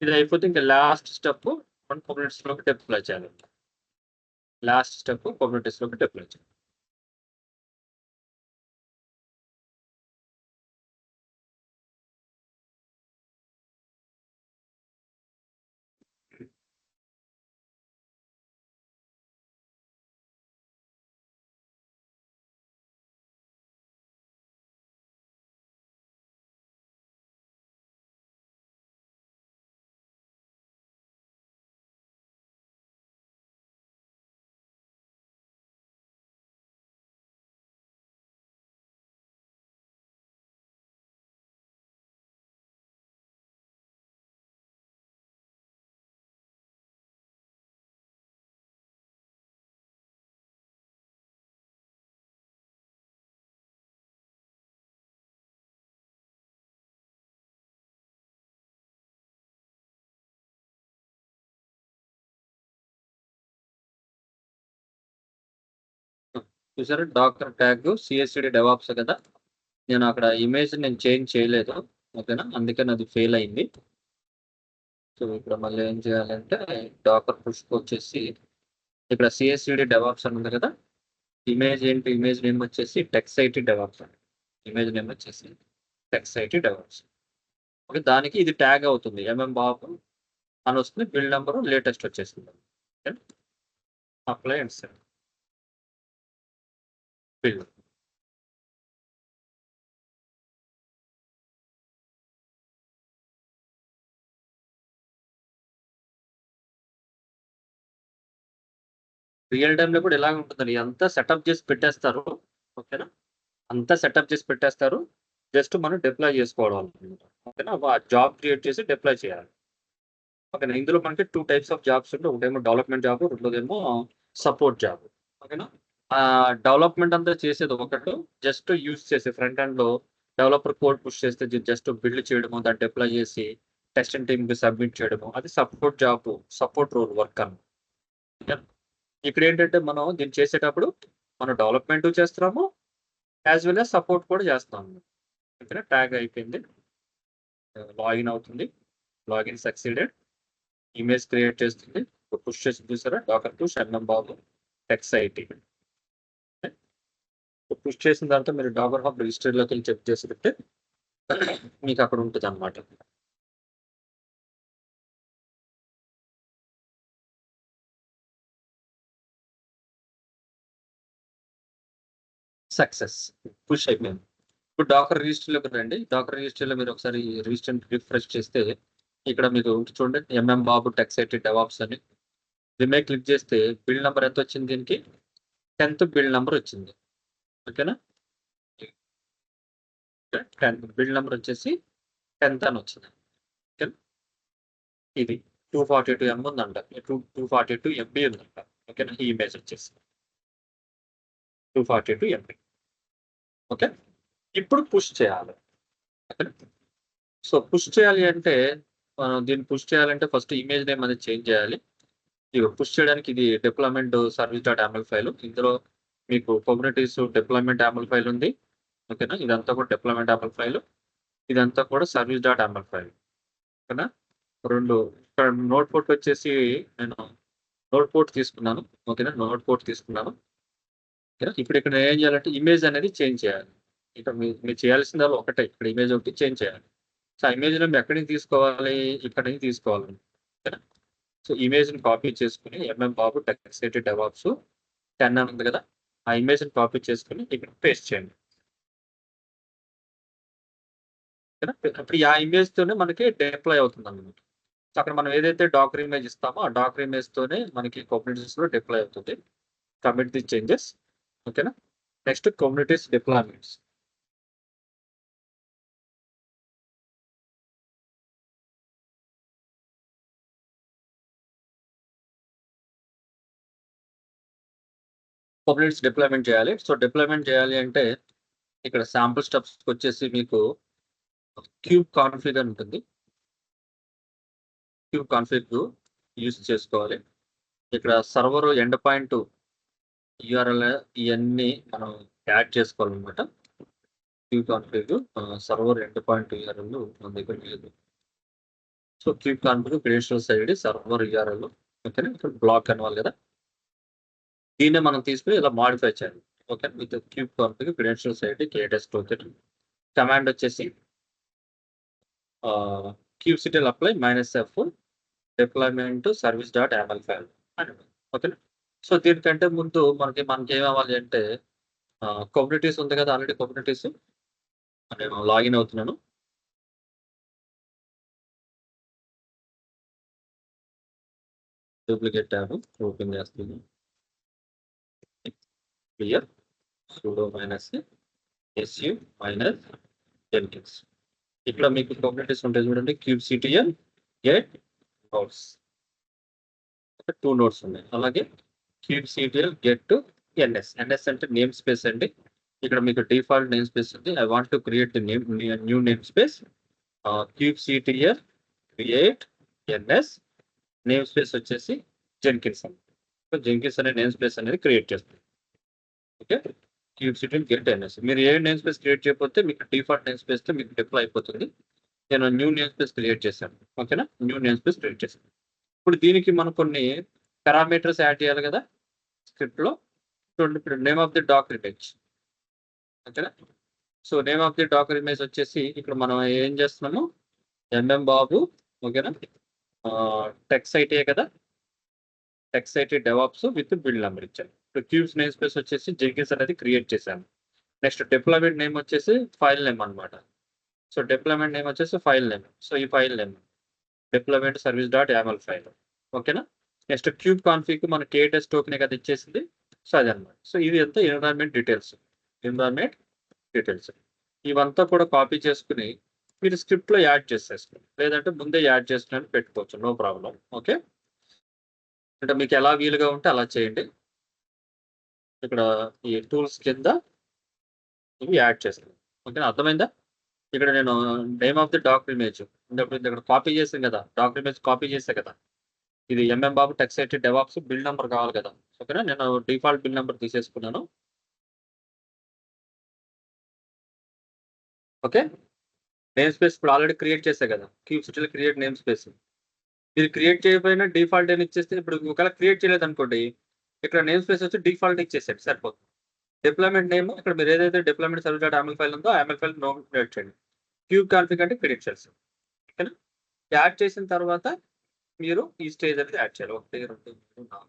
ఇది అయిపోతే ఇంకా లాస్ట్ స్టెప్ మనం కుబర్నెటిస్లోకి డిప్లాయ్ చేయాలి. చూసారా, డాకర్ ట్యాగ్ సిఎస్డి డెవాప్స్ కదా. నేను అక్కడ ఇమేజ్ చేంజ్ చేయలేదు. ఓకేనా. అందుకని అది ఫెయిల్ అయింది. సో ఇక్కడ మళ్ళీ ఏం చేయాలంటే డాకర్ పుష్కి వచ్చేసి ఇక్కడ సిఎస్డి డెవాప్స్ అని ఉంది కదా. ఇమేజ్ నేమ్ వచ్చేసి టెక్స్ఐటీ డెవాప్స్ అండి. ఇమేజ్ నేమ్ వచ్చేసి టెక్స్ఐటీ డెవాప్స్. ఓకే. దానికి ఇది ట్యాగ్ అవుతుంది. ఎంఎం బాబు అని వస్తుంది. బిల్డ్ నెంబర్ లేటెస్ట్ వచ్చేసింది. Apply and save. Build. Real టైంలో కూడా ఇలాగ ఉంటుందండి. అంతా సెటప్ చేసి పెట్టేస్తారు. ఓకేనా. అంతా సెటప్ చేసి పెట్టేస్తారు. జస్ట్ మనం డిప్లాయ్ చేసుకోవడం అనమాట. ఓకేనా. జాబ్ క్రియేట్ చేసి డిప్లాయ్ చేయాలి. ఓకేనా. ఇందులో మనకి 2 టైప్స్ ఆఫ్ జాబ్స్ ఉంటాయి. ఒకటేమో డెవలప్మెంట్ జాబ్, రెండోదేమో సపోర్ట్ జాబ్. ఓకేనా. డెవలప్మెంట్ అంతా చేసేది ఒకటి, జస్ట్ యూజ్ చేసే ఫ్రంట్ ఎండ్ లో డెవలపర్ కోడ్ పుష్ చేస్తే జస్ట్ బిల్డ్ చేయడము, దాన్ని డిప్లాయ్ చేసి టెస్టింగ్ టీమ్ కి సబ్మిట్ చేయడము, అది support job, support role work అన్నమాట. ఇక్కడ ఏంటంటే మనం దీన్ని చేసేటప్పుడు మనం డెవలప్మెంట్ చేస్తున్నాము, యాజ్ వెల్ యాజ్ సపోర్ట్ కూడా చేస్తాము. ఓకేనా. ట్యాగ్ అయిపోయింది. లాగిన్ అవుతుంది. Login succeeded. ఇమేజ్ క్రియేట్ చేస్తుంది. పుష్ చేసి చూసారా, డాకర్ పుష్ ఎంఎం బాబు టెక్స్ఐటీ. పుష్ చేసిన తర్వాత మీరు డాకర్ హబ్ రిజిస్టర్లోకి వెళ్ళి చెక్ చేసి పెట్టి మీకు అక్కడ ఉంటుంది అనమాట. సక్సెస్ పుష్ అయిపోయింది. ఇప్పుడు డాకర్ రిజిస్ట్రీలోకి రండి. డాకర్ రిజిస్ట్రీలో మీరు ఒకసారి రిజిస్టర్ రిఫ్రెష్ చేస్తే ఇక్కడ మీకు చూడండి ఎంఎం బాబు టెక్సైట్ డెవాప్స్ అని దీని క్లిక్ చేస్తే బిల్డ్ నెంబర్ ఎంత వచ్చింది? దీనికి 10th బిల్డ్ నెంబర్ వచ్చింది. ఓకేనా? 10th బిల్డ్ నెంబర్ వచ్చేసి 10th అని వచ్చింది. ఓకేనా? ఇది 242 MB ఉందంట. 242 MB ఉందంట. ఓకేనా? ఈ ఇమేజ్ వచ్చేసి 242 MB. ఓకే, ఇప్పుడు పుష్ చేయాలి. ఓకేనా? సో పుష్ చేయాలి అంటే మనం దీన్ని పుష్ చేయాలంటే ఫస్ట్ ఇమేజ్ నేమ్ అనేది చేంజ్ చేయాలి. ఇక పుష్ చేయడానికి ఇది deployment service dot YAML file. ఇందులో మీకు కుబర్నెటీస్ డిప్లాయ్మెంట్ యామల్ ఫైల్ ఉంది. ఓకేనా? ఇదంతా కూడా డిప్లాయ్మెంట్ యామల్ ఫైల్, ఇదంతా కూడా సర్వీస్ డాట్ యామల్ ఫైల్. ఓకేనా? రెండు ఇక్కడ నోట్ పోర్ట్ వచ్చేసి నేను నోట్ పోర్ట్ తీసుకున్నాను. ఓకేనా? నోట్ పోర్ట్ తీసుకున్నాను. ఓకేనా? ఇప్పుడు ఇక్కడ ఏం చేయాలంటే ఇమేజ్ అనేది చేంజ్ చేయాలి. ఇక్కడ మీరు చేయాల్సింది ఒకటే, ఇక్కడ ఇమేజ్ ఒకటి చేంజ్ చేయాలి. సో ఆ ఇమేజ్ మేము ఎక్కడి నుంచి తీసుకోవాలి? ఇక్కడ నుంచి తీసుకోవాలి. ఓకేనా? సో ఇమేజ్ని కాపీ చేసుకుని ఎంఎం బాబు టెక్సైట్ డెవాప్స్ 10 అని ఉంది కదా, ఆ ఇమేజ్ని కాపీ చేసుకుని ఇక్కడ పేస్ట్ చేయండి. అప్పుడు ఆ ఇమేజ్ తోనే మనకి డిప్లాయ్ అవుతుంది అన్నమాట. సో అక్కడ మనం ఏదైతే డాకర్ ఇమేజ్ ఇస్తామో ఆ డాకర్ ఇమేజ్ తోనే మనకి కుబర్నెటీస్ లో డిప్లాయ్ అవుతుంది. Commit the changes. ఓకేనా? Next Kubernetes deployments. Kubernetes deployment చేయాలి. సో డిప్లాయ్మెంట్ చేయాలి అంటే ఇక్కడ శాంపుల్ స్టెప్స్ వచ్చేసి మీకు క్యూబ్ కాన్ఫిగ్ అని ఉంటుంది. క్యూబ్ కాన్ఫిగ్ యూజ్ చేసుకోవాలి. ఇక్కడ సర్వర్ ఎండ్ పాయింట్ యూఆర్ఎల్ ఇవన్నీ మనం యాడ్ చేసుకోవాలన్నమాట. Cube config server end point URL మన దగ్గర లేదు. So cube config credentials ID server URL. ఓకేనా? ఇక్కడ బ్లాక్ అనివ్వాలి కదా, దీన్నే మనం తీసుకుని ఇలా మాడిఫై చేయాలి. Okay, with kubeconfig credentials ID కేటెస్ట్. ఓకే, కమాండ్ వచ్చేసి kubectl apply -f deployment service dot YAML file అని. ఓకే, సో దీనికంటే ముందు మనకి ఏమవ్వాలి అంటే కుబర్నెటీస్ ఉంది కదా, ఆల్రెడీ కుబర్నెటీస్ నేను లాగిన్ అవుతున్నాను. డూప్లికేట్ ట్యాబ్ ఓపెన్ చేస్తున్నాను. Clear sudo -su -jenkins. ఇక్కడ మీకు కుబర్నెటీస్ ఉంటాయి చూడండి, kubectl get నోట్స్ 2 నోట్స్ ఉన్నాయి. అలాగే kubectl get ns. ns అంటే నేమ్ స్పేస్ అండి. ఇక్కడ మీకు డిఫాల్ట్ నేమ్ స్పేస్ ఉంది. I want to create the new name space. kubectl create ns name space వచ్చేసి జెన్కిన్స్ అని. జెన్కిన్స్ అనే నేమ్ స్పేస్ అనేది క్రియేట్ చేస్తుంది. Okay, kubectl get ns. మీరు ఏ నేమ్ స్పేస్ క్రియేట్ చేయకపోతే మీకు డిఫాల్ట్ నేమ్ స్పేస్ తో మీకు డిప్లాయ్ అయిపోతుంది. నేను న్యూ నేమ్ స్పేస్ క్రియేట్ చేశాను. ఓకేనా? న్యూ నేమ్ స్పేస్ క్రియేట్ చేశాను. ఇప్పుడు దీనికి మనం కొన్ని పారామీటర్స్ యాడ్ చేయాలి కదా స్క్రిప్ట్ లో. చూడండి, ఇప్పుడు name of the Docker image. ఓకేనా? So name of the Docker image వచ్చేసి ఇక్కడ మనం ఏం చేస్తున్నాము, ఎంఎం బాబు. ఓకేనా? టెక్సైట్ కదా, టెక్సైట్ డెవాప్స్ విత్ బిల్డ్ నెంబర్ ఇచ్చాను. ఇప్పుడు క్యూబ్స్ నేమ్ స్పేస్ వచ్చేసి జెన్కిన్స్ అనేది క్రియేట్ చేశాను. నెక్స్ట్ డిప్లాయ్మెంట్ నేమ్ వచ్చేసి ఫైల్ నేమ్ అనమాట. సో డిప్లాయ్మెంట్ నేమ్ వచ్చేసి ఫైల్ నేమ్. సో ఈ file name deployment service dot YAML file. ఓకేనా? నెక్స్ట్ క్యూబ్ కాన్ఫిగ్ మన కేటెస్ టోకెన్ కదా ఇచ్చేసింది. సో అది అనమాట. సో ఇది అంతా ఎన్విరాన్మెంట్ డీటెయిల్స్. ఇవంతా కూడా కాపీ చేసుకుని మీరు స్క్రిప్ట్ లో యాడ్ చేసేసుకోండి, లేదంటే ముందే యాడ్ చేసుకుని పెట్టుకోవచ్చు, నో ప్రాబ్లం. ఓకే, అంటే మీకు ఎలా వీలుగా ఉంటే అలా చేయండి. ఇక్కడ ఈ టూల్స్ కింద ఇవి యాడ్ చేస్తాను. ఓకే, అర్థమైందా? ఇక్కడ నేను name of the Docker image ఇక్కడ కాపీ చేసాను కదా, డాకర్ ఇమేజ్ కాపీ చేసా కదా, ఇది MM Babu Techs IT DevOps build number కావాలి కదా. ఓకేనా? నేను డిఫాల్ట్ బిల్ నెంబర్ తీసేసుకున్నాను. ఓకే, నేమ్ స్పేస్ ఇప్పుడు ఆల్రెడీ క్రియేట్ చేసా కదా, kubectl క్రియేట్ నేమ్ స్పేస్. మీరు క్రియేట్ చేయకపోయినా డిఫాల్ట్ అని ఇచ్చేస్తే, ఇప్పుడు ఒకవేళ క్రియేట్ చేయలేదు అనుకోండి, ఇక్కడ నేమ్ స్పేస్ వచ్చి డిఫాల్ట్ ఇచ్చేసేది సరిపోతుంది. డిప్లాయ్మెంట్ నేమ్ ఇక్కడ మీరు ఏదైతే deployment service dot YAML file ఉందో యామల్ ఫైల్ నో క్రియేట్ చేయండి. క్యూబ్ కాన్ఫిగ్ అంటే క్రెడెన్షియల్స్. ఓకేనా? యాడ్ చేసిన తర్వాత మీరు ఈ స్టేజ్ అనేది యాడ్ చేయాలి. 1, 2, 3, 4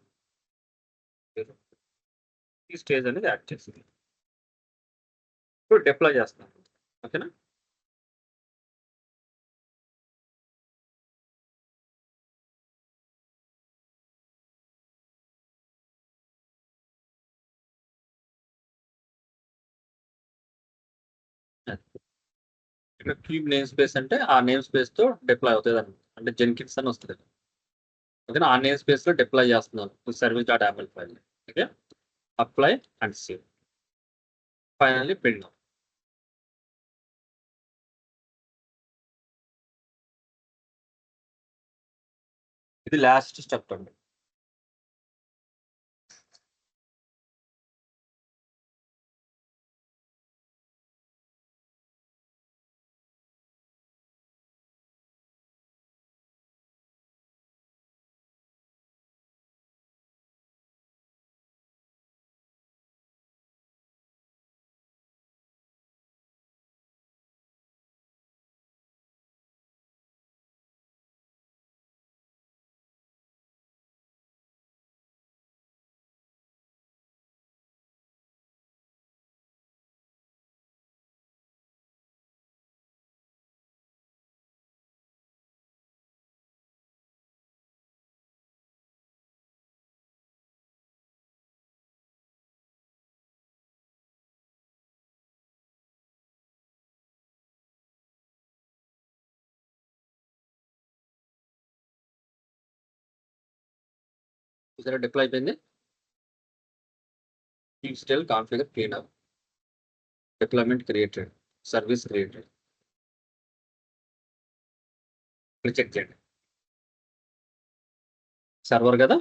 ఈ స్టేజ్ అనేది యాడ్ చేసింది. ఇప్పుడు డిప్లాయ్ చేస్తున్నాను. ఓకేనా? ఇక్కడ క్యూబ్ నేమ్ స్పేస్ అంటే ఆ నేమ్ స్పేస్ తో డిప్లాయ్ అవుతుంది అనమాట. అంటే జెన్కిన్స్ అని వస్తుంది. ఓకేనా? ఆ నేమ్ స్పేస్ లో డిప్లాయ్ చేస్తున్నాను service dot YAML file. Okay, apply and save. Finally build. ఇది లాస్ట్ స్టెప్ అండి. చూసారా డిప్లాయ్ అయిపోయింది. Still configure cleanup, deployment created, service created. Check చేయండి. సర్వర్ కదా,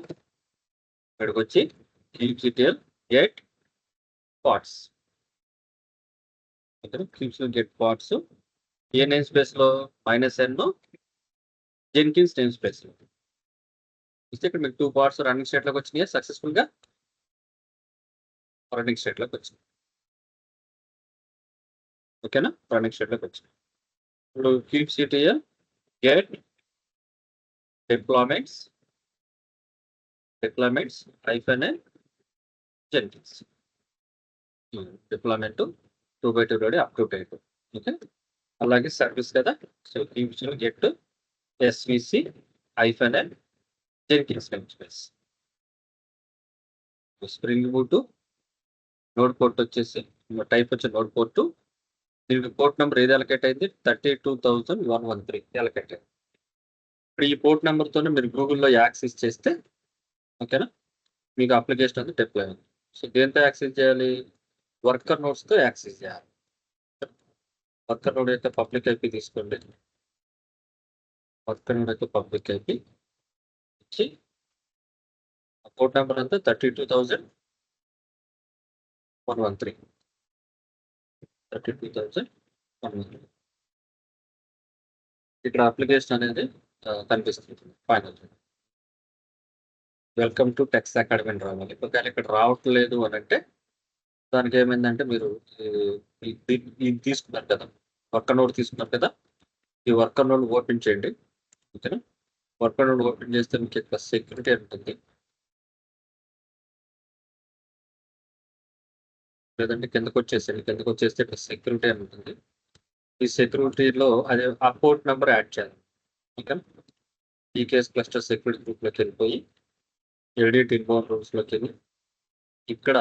ఇక్కడికి వచ్చి kubectl get pods. kubectl get pods ఏ నేమ్ స్పేస్ లో -n జెన్కిన్స్ నేమ్ స్పేస్ లో ఇస్తే ఇక్కడ మీకు 2 పార్ట్స్ రన్నింగ్ స్టేట్ లోకి వచ్చినాయి. సక్సెస్ఫుల్ గా రన్నింగ్ స్టేట్ లోకి వచ్చింది. ఓకేనా? రన్నింగ్ స్టేట్ లోకి వచ్చింది. ఇప్పుడు kubectl get deployments -n Jenkins. Deployment 2/2 ready up to date. Okay, అలాగే సర్వీస్ కదా. So kubectl get svc -n Jenkins namespace. Spring boot node port వచ్చేసి టైప్ వచ్చి నోడ్ పోర్ట్. దీనికి పోర్ట్ నెంబర్ ఏది అలకేట్ అయింది? 32,113 అలకేట్ అయింది. ఇప్పుడు ఈ పోర్ట్ నెంబర్తోనే మీరు గూగుల్లో యాక్సెస్ చేస్తే ఓకేనా, మీకు అప్లికేషన్ అనేది డిప్లాయ్ అయింది. సో దేంతో యాక్సెస్ చేయాలి? వర్కర్ నోట్స్తో యాక్సెస్ చేయాలి. వర్కర్ నోడ్ అయితే పబ్లిక్ ఐపీ తీసుకోండి. వర్కర్ నోడ్ అయితే పబ్లిక్ ఐపీ ఇచ్చి పోర్ట్ నెంబర్ అంతా 32,113. 32,113. ఇక్కడ అప్లికేషన్ అనేది కనిపిస్తుంది. Final welcome to Techs Academy అని రావాలి. ఒకవేళ ఇక్కడ రావట్లేదు అని అంటే దానికి ఏమైందంటే మీరు ఇది తీసుకున్నారు కదా, వర్కర్ నోడ్ తీసుకున్నారు కదా, ఈ వర్కర్ నోడ్ ఓపెన్ చేయండి. ఓకేనా? వర్కర్ నోడ్ ఓపెన్ చేస్తే మీకు ఇక్కడ సెక్యూరిటీ ఉంటుంది, లేదంటే కిందకు వచ్చేస్తే ఇక్కడ సెక్యూరిటీ అని ఉంటుంది. ఈ సెక్యూరిటీలో అదే ఆ పోర్ట్ నెంబర్ యాడ్ చేయాలి. ఓకేనా? ఈ కేస్ క్లస్టర్ సెక్యూరిటీ గ్రూప్లోకి వెళ్ళిపోయి ఎడిట్ ఇన్బౌండ్ రూమ్స్లోకి వెళ్ళి ఇక్కడ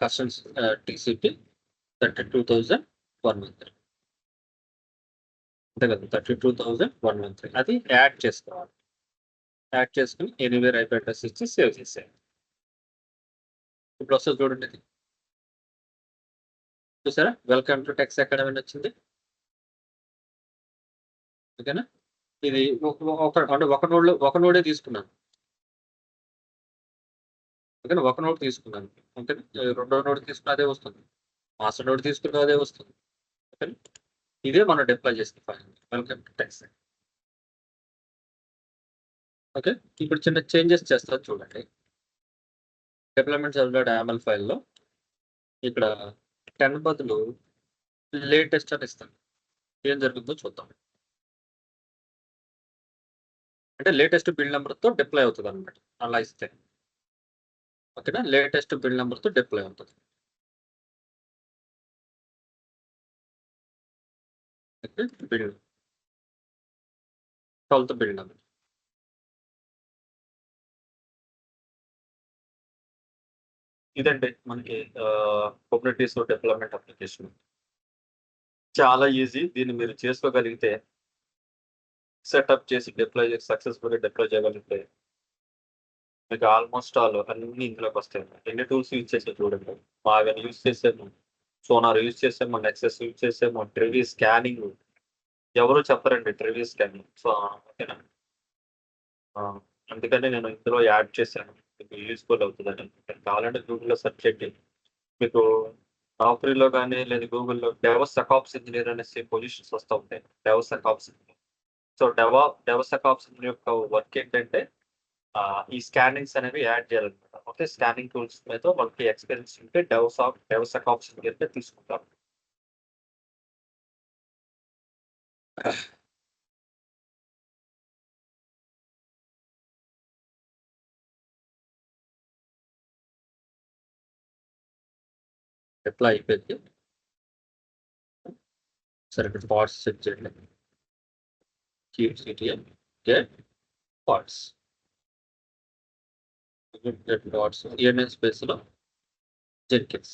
కస్టమ్స్ TCP 32,113 అంతే కదా, 32,113 అది యాడ్ చేసుకోవాలి. యాడ్ చేసుకుని ఎనీవేర్ IP అడ్రస్ ఇచ్చి సేవ్ చేసేయాలి. ఇప్పుడు వస్తుంది చూడండి, ఇది చూసారా? వెల్కమ్ టు టెక్స్ అకాడమీ వచ్చింది. ఓకేనా? ఇది ఒక నోడే తీసుకున్నాను. ఓకేనా? ఒక నోట్ తీసుకున్నాను. ఓకేనా? రెండో నోట్ తీసుకున్న అదే వస్తుంది, మాస్టర్ నోట్ తీసుకున్న అదే వస్తుంది. ఓకేనా? ఇదే మనం డిప్లాయ్ చేసిన file. Welcome to Techs. Okay, ఇప్పుడు చిన్న చేంజెస్ చేస్తారు చూడండి. డిప్లాయ్మెంట్ సర్వర్.yaml ఫైల్లో ఇక్కడ 10 బదులు లేటెస్ట్ అని ఇస్తాను. ఏం జరుగుతుందో చూద్దాం. అంటే లేటెస్ట్ బిల్ నెంబర్తో డిప్లాయ్ అవుతుంది అనమాట. అలా ఇస్తే ఓకేనా. లేటెస్ట్ బిల్ నెంబర్తో డిప్లాయ్ అవుతుంది. Bill 12th bill number. ఇదండి మనకి కుబర్నెటీస్ డెవలప్మెంట్ అప్లికేషన్. చాలా ఈజీ. దీన్ని మీరు చేసుకోగలిగితే, సెటప్ చేసి డిప్లాయ్ చేసి సక్సెస్ఫుల్గా డిప్లాయ్ చేయగలిగితే మీకు ఆల్మోస్ట్ ఆల్ అన్ని ఇందులోకి వస్తాయి. ఎన్ని టూల్స్ యూజ్ చేసే చూడండి. మావెన్ యూజ్ చేసాము, సోనార్ యూజ్ చేసాము, నెక్సెస్ యూజ్ చేసాము, ట్రివీ స్కానింగ్ ఎవరు చెప్పరండి, ట్రివీ స్కానింగ్. సో ఓకేనా. అందుకని నేను ఇందులో యాడ్ చేశాను, మీకు యూస్ఫుల్ అవుతుందని. కావాలంటే గూగుల్లో సెర్చ్ చేయండి, మీకు నౌకరీలో కానీ లేదా గూగుల్లో డెవసెకాప్స్ ఇంజనీర్ అనేసి పొజిషన్స్ వస్తూ ఉంటాయి. డెవసెకాప్స్ ఇంజనీర్. సో డెవసెకాప్స్ ఇంజనీర్ యొక్క వర్క్ ఏంటంటే ఈ స్కానింగ్స్ అనేవి యాడ్ చేయాలన్నమాట. ఓకే, స్కానింగ్ టూల్స్ మీద వాళ్ళకి ఎక్స్పీరియన్స్ ఉంటే డెవసెకాప్స్ ఇంజనీర్ తీసుకుంటారు. డిప్లాయ్ అయిపోయింది. సరే, ఇక్కడ పార్ట్స్ సెట్ చేయండి. QCTM get parts. Get parts ENN space లో జెంకిన్స్.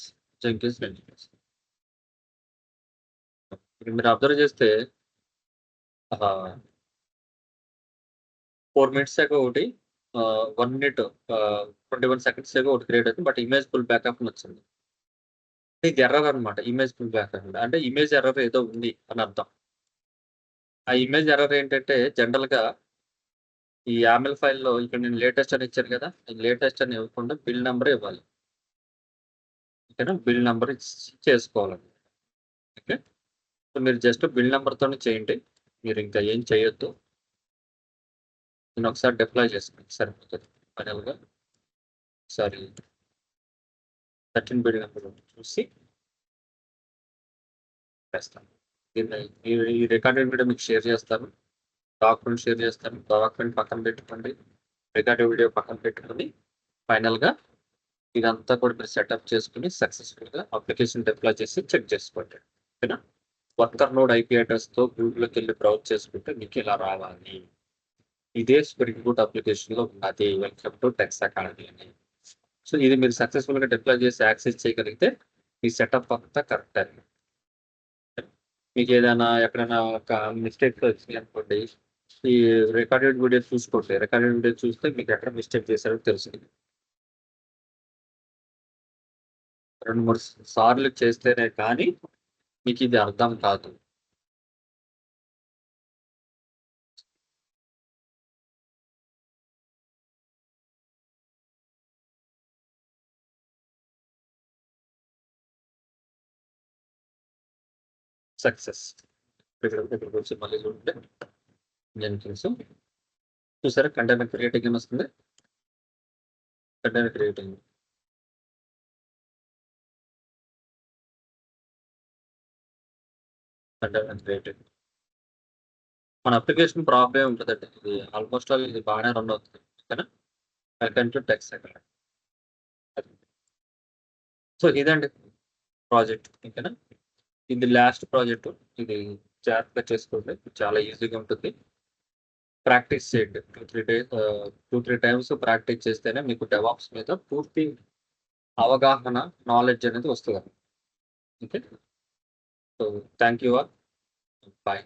మీరు అబ్జర్వ్ చేస్తే 4 minutes ago ఒకటి 1 minute 21 seconds ago ఒకటి క్రియేట్ అవుతుంది. బట్ ఇమేజ్ ఫుల్ బ్యాకప్ వచ్చింది. ఇది ఎర్రర్ అనమాట. ఇమేజ్ ఫుల్ బ్యాకప్ అంటే ఇమేజ్ ఎర్రర్ ఏదో ఉంది అని అర్థం. ఆ ఇమేజ్ ఎర్రర్ ఏంటంటే జనరల్గా ఈ YAML ఫైల్లో ఇక్కడ నేను లేటెస్ట్ అని ఇచ్చాను కదా, లేటెస్ట్ అని ఇవ్వకుండా బిల్ నెంబర్ ఇవ్వాలి. ఓకేనా, బిల్ నెంబర్ చేసుకోవాలండి. ఓకే, సో మీరు జస్ట్ బిల్ నెంబర్తోనే చేయండి, మీరు ఇంకా ఏం చేయొద్దు. నేను ఒకసారి డిప్లాయ్ చేసుకుంటే సరిపోతుంది. ఫైనల్గా ఒకసారి 13 బిల్ నెంబర్ చూసి చేస్తాను. దీన్ని ఈ రికార్డెడ్ వీడియో మీకు షేర్ చేస్తాను, డాక్యుమెంట్ షేర్ చేస్తాను. డాక్యుమెంట్ పక్కన పెట్టుకోండి, రికార్డెడ్ వీడియో పక్కన పెట్టుకొని ఫైనల్గా ఇదంతా కూడా మీరు సెటప్ చేసుకుని సక్సెస్ఫుల్గా అప్లికేషన్ డిప్లాయ్ చేసి చెక్ చేసుకోండి. ఓకేనా. వర్కర్ నోడ్ IP అడ్రస్తో గూగుల్లోకి వెళ్ళి బ్రౌజ్ చేసుకుంటే మీకు ఇలా రావాలి. ఇదే స్ప్రింగ్ బూట్ అప్లికేషన్లో ఉన్నది. వెల్కమ్ టు టెక్స్ అకాడమీ అని. సో ఇది మీరు సక్సెస్ఫుల్గా డిప్లాయ్ చేసి యాక్సెస్ చేయగలిగితే ఈ సెటప్ అంతా కరెక్ట్ అని. మీకు ఏదైనా ఎక్కడైనా ఒక మిస్టేక్స్ వచ్చినాయి అనుకోండి, ఈ రికార్డెడ్ వీడియో చూసుకోండి. రికార్డెడ్ వీడియో చూస్తే మీకు ఎక్కడ మిస్టేక్ చేశారో తెలుస్తుంది. 2-3 సార్లు చేస్తేనే కానీ మీకు ఇది అర్థం కాదు. సక్సెస్ వచ్చి మళ్ళీ చూడండి. జెన్కిన్స్ చూసారా, కంటైనర్ క్రియేటింగ్ అని వస్తుంది. కంటైనర్ క్రియేటింగ్ మన అప్లికేషన్ ప్రాబ్లమ్ ఉంటుందండి. ఇది ఆల్మోస్ట్ ఇది బాగానే రన్ అవుతుంది. ఓకేనా. Welcome to Techs Academy. So ఇదండి ప్రాజెక్ట్. ఓకేనా, ఇది లాస్ట్ ప్రాజెక్ట్. ఇది జాగ్రత్తగా చేసుకోండి, చాలా ఈజీగా ఉంటుంది. ప్రాక్టీస్ చేయండి 2-3 days 2-3 times ప్రాక్టీస్ చేస్తేనే మీకు డెవాప్స్ మీద పూర్తి అవగాహన, నాలెడ్జ్ అనేది వస్తుంది. Okay, so thank you all, bye.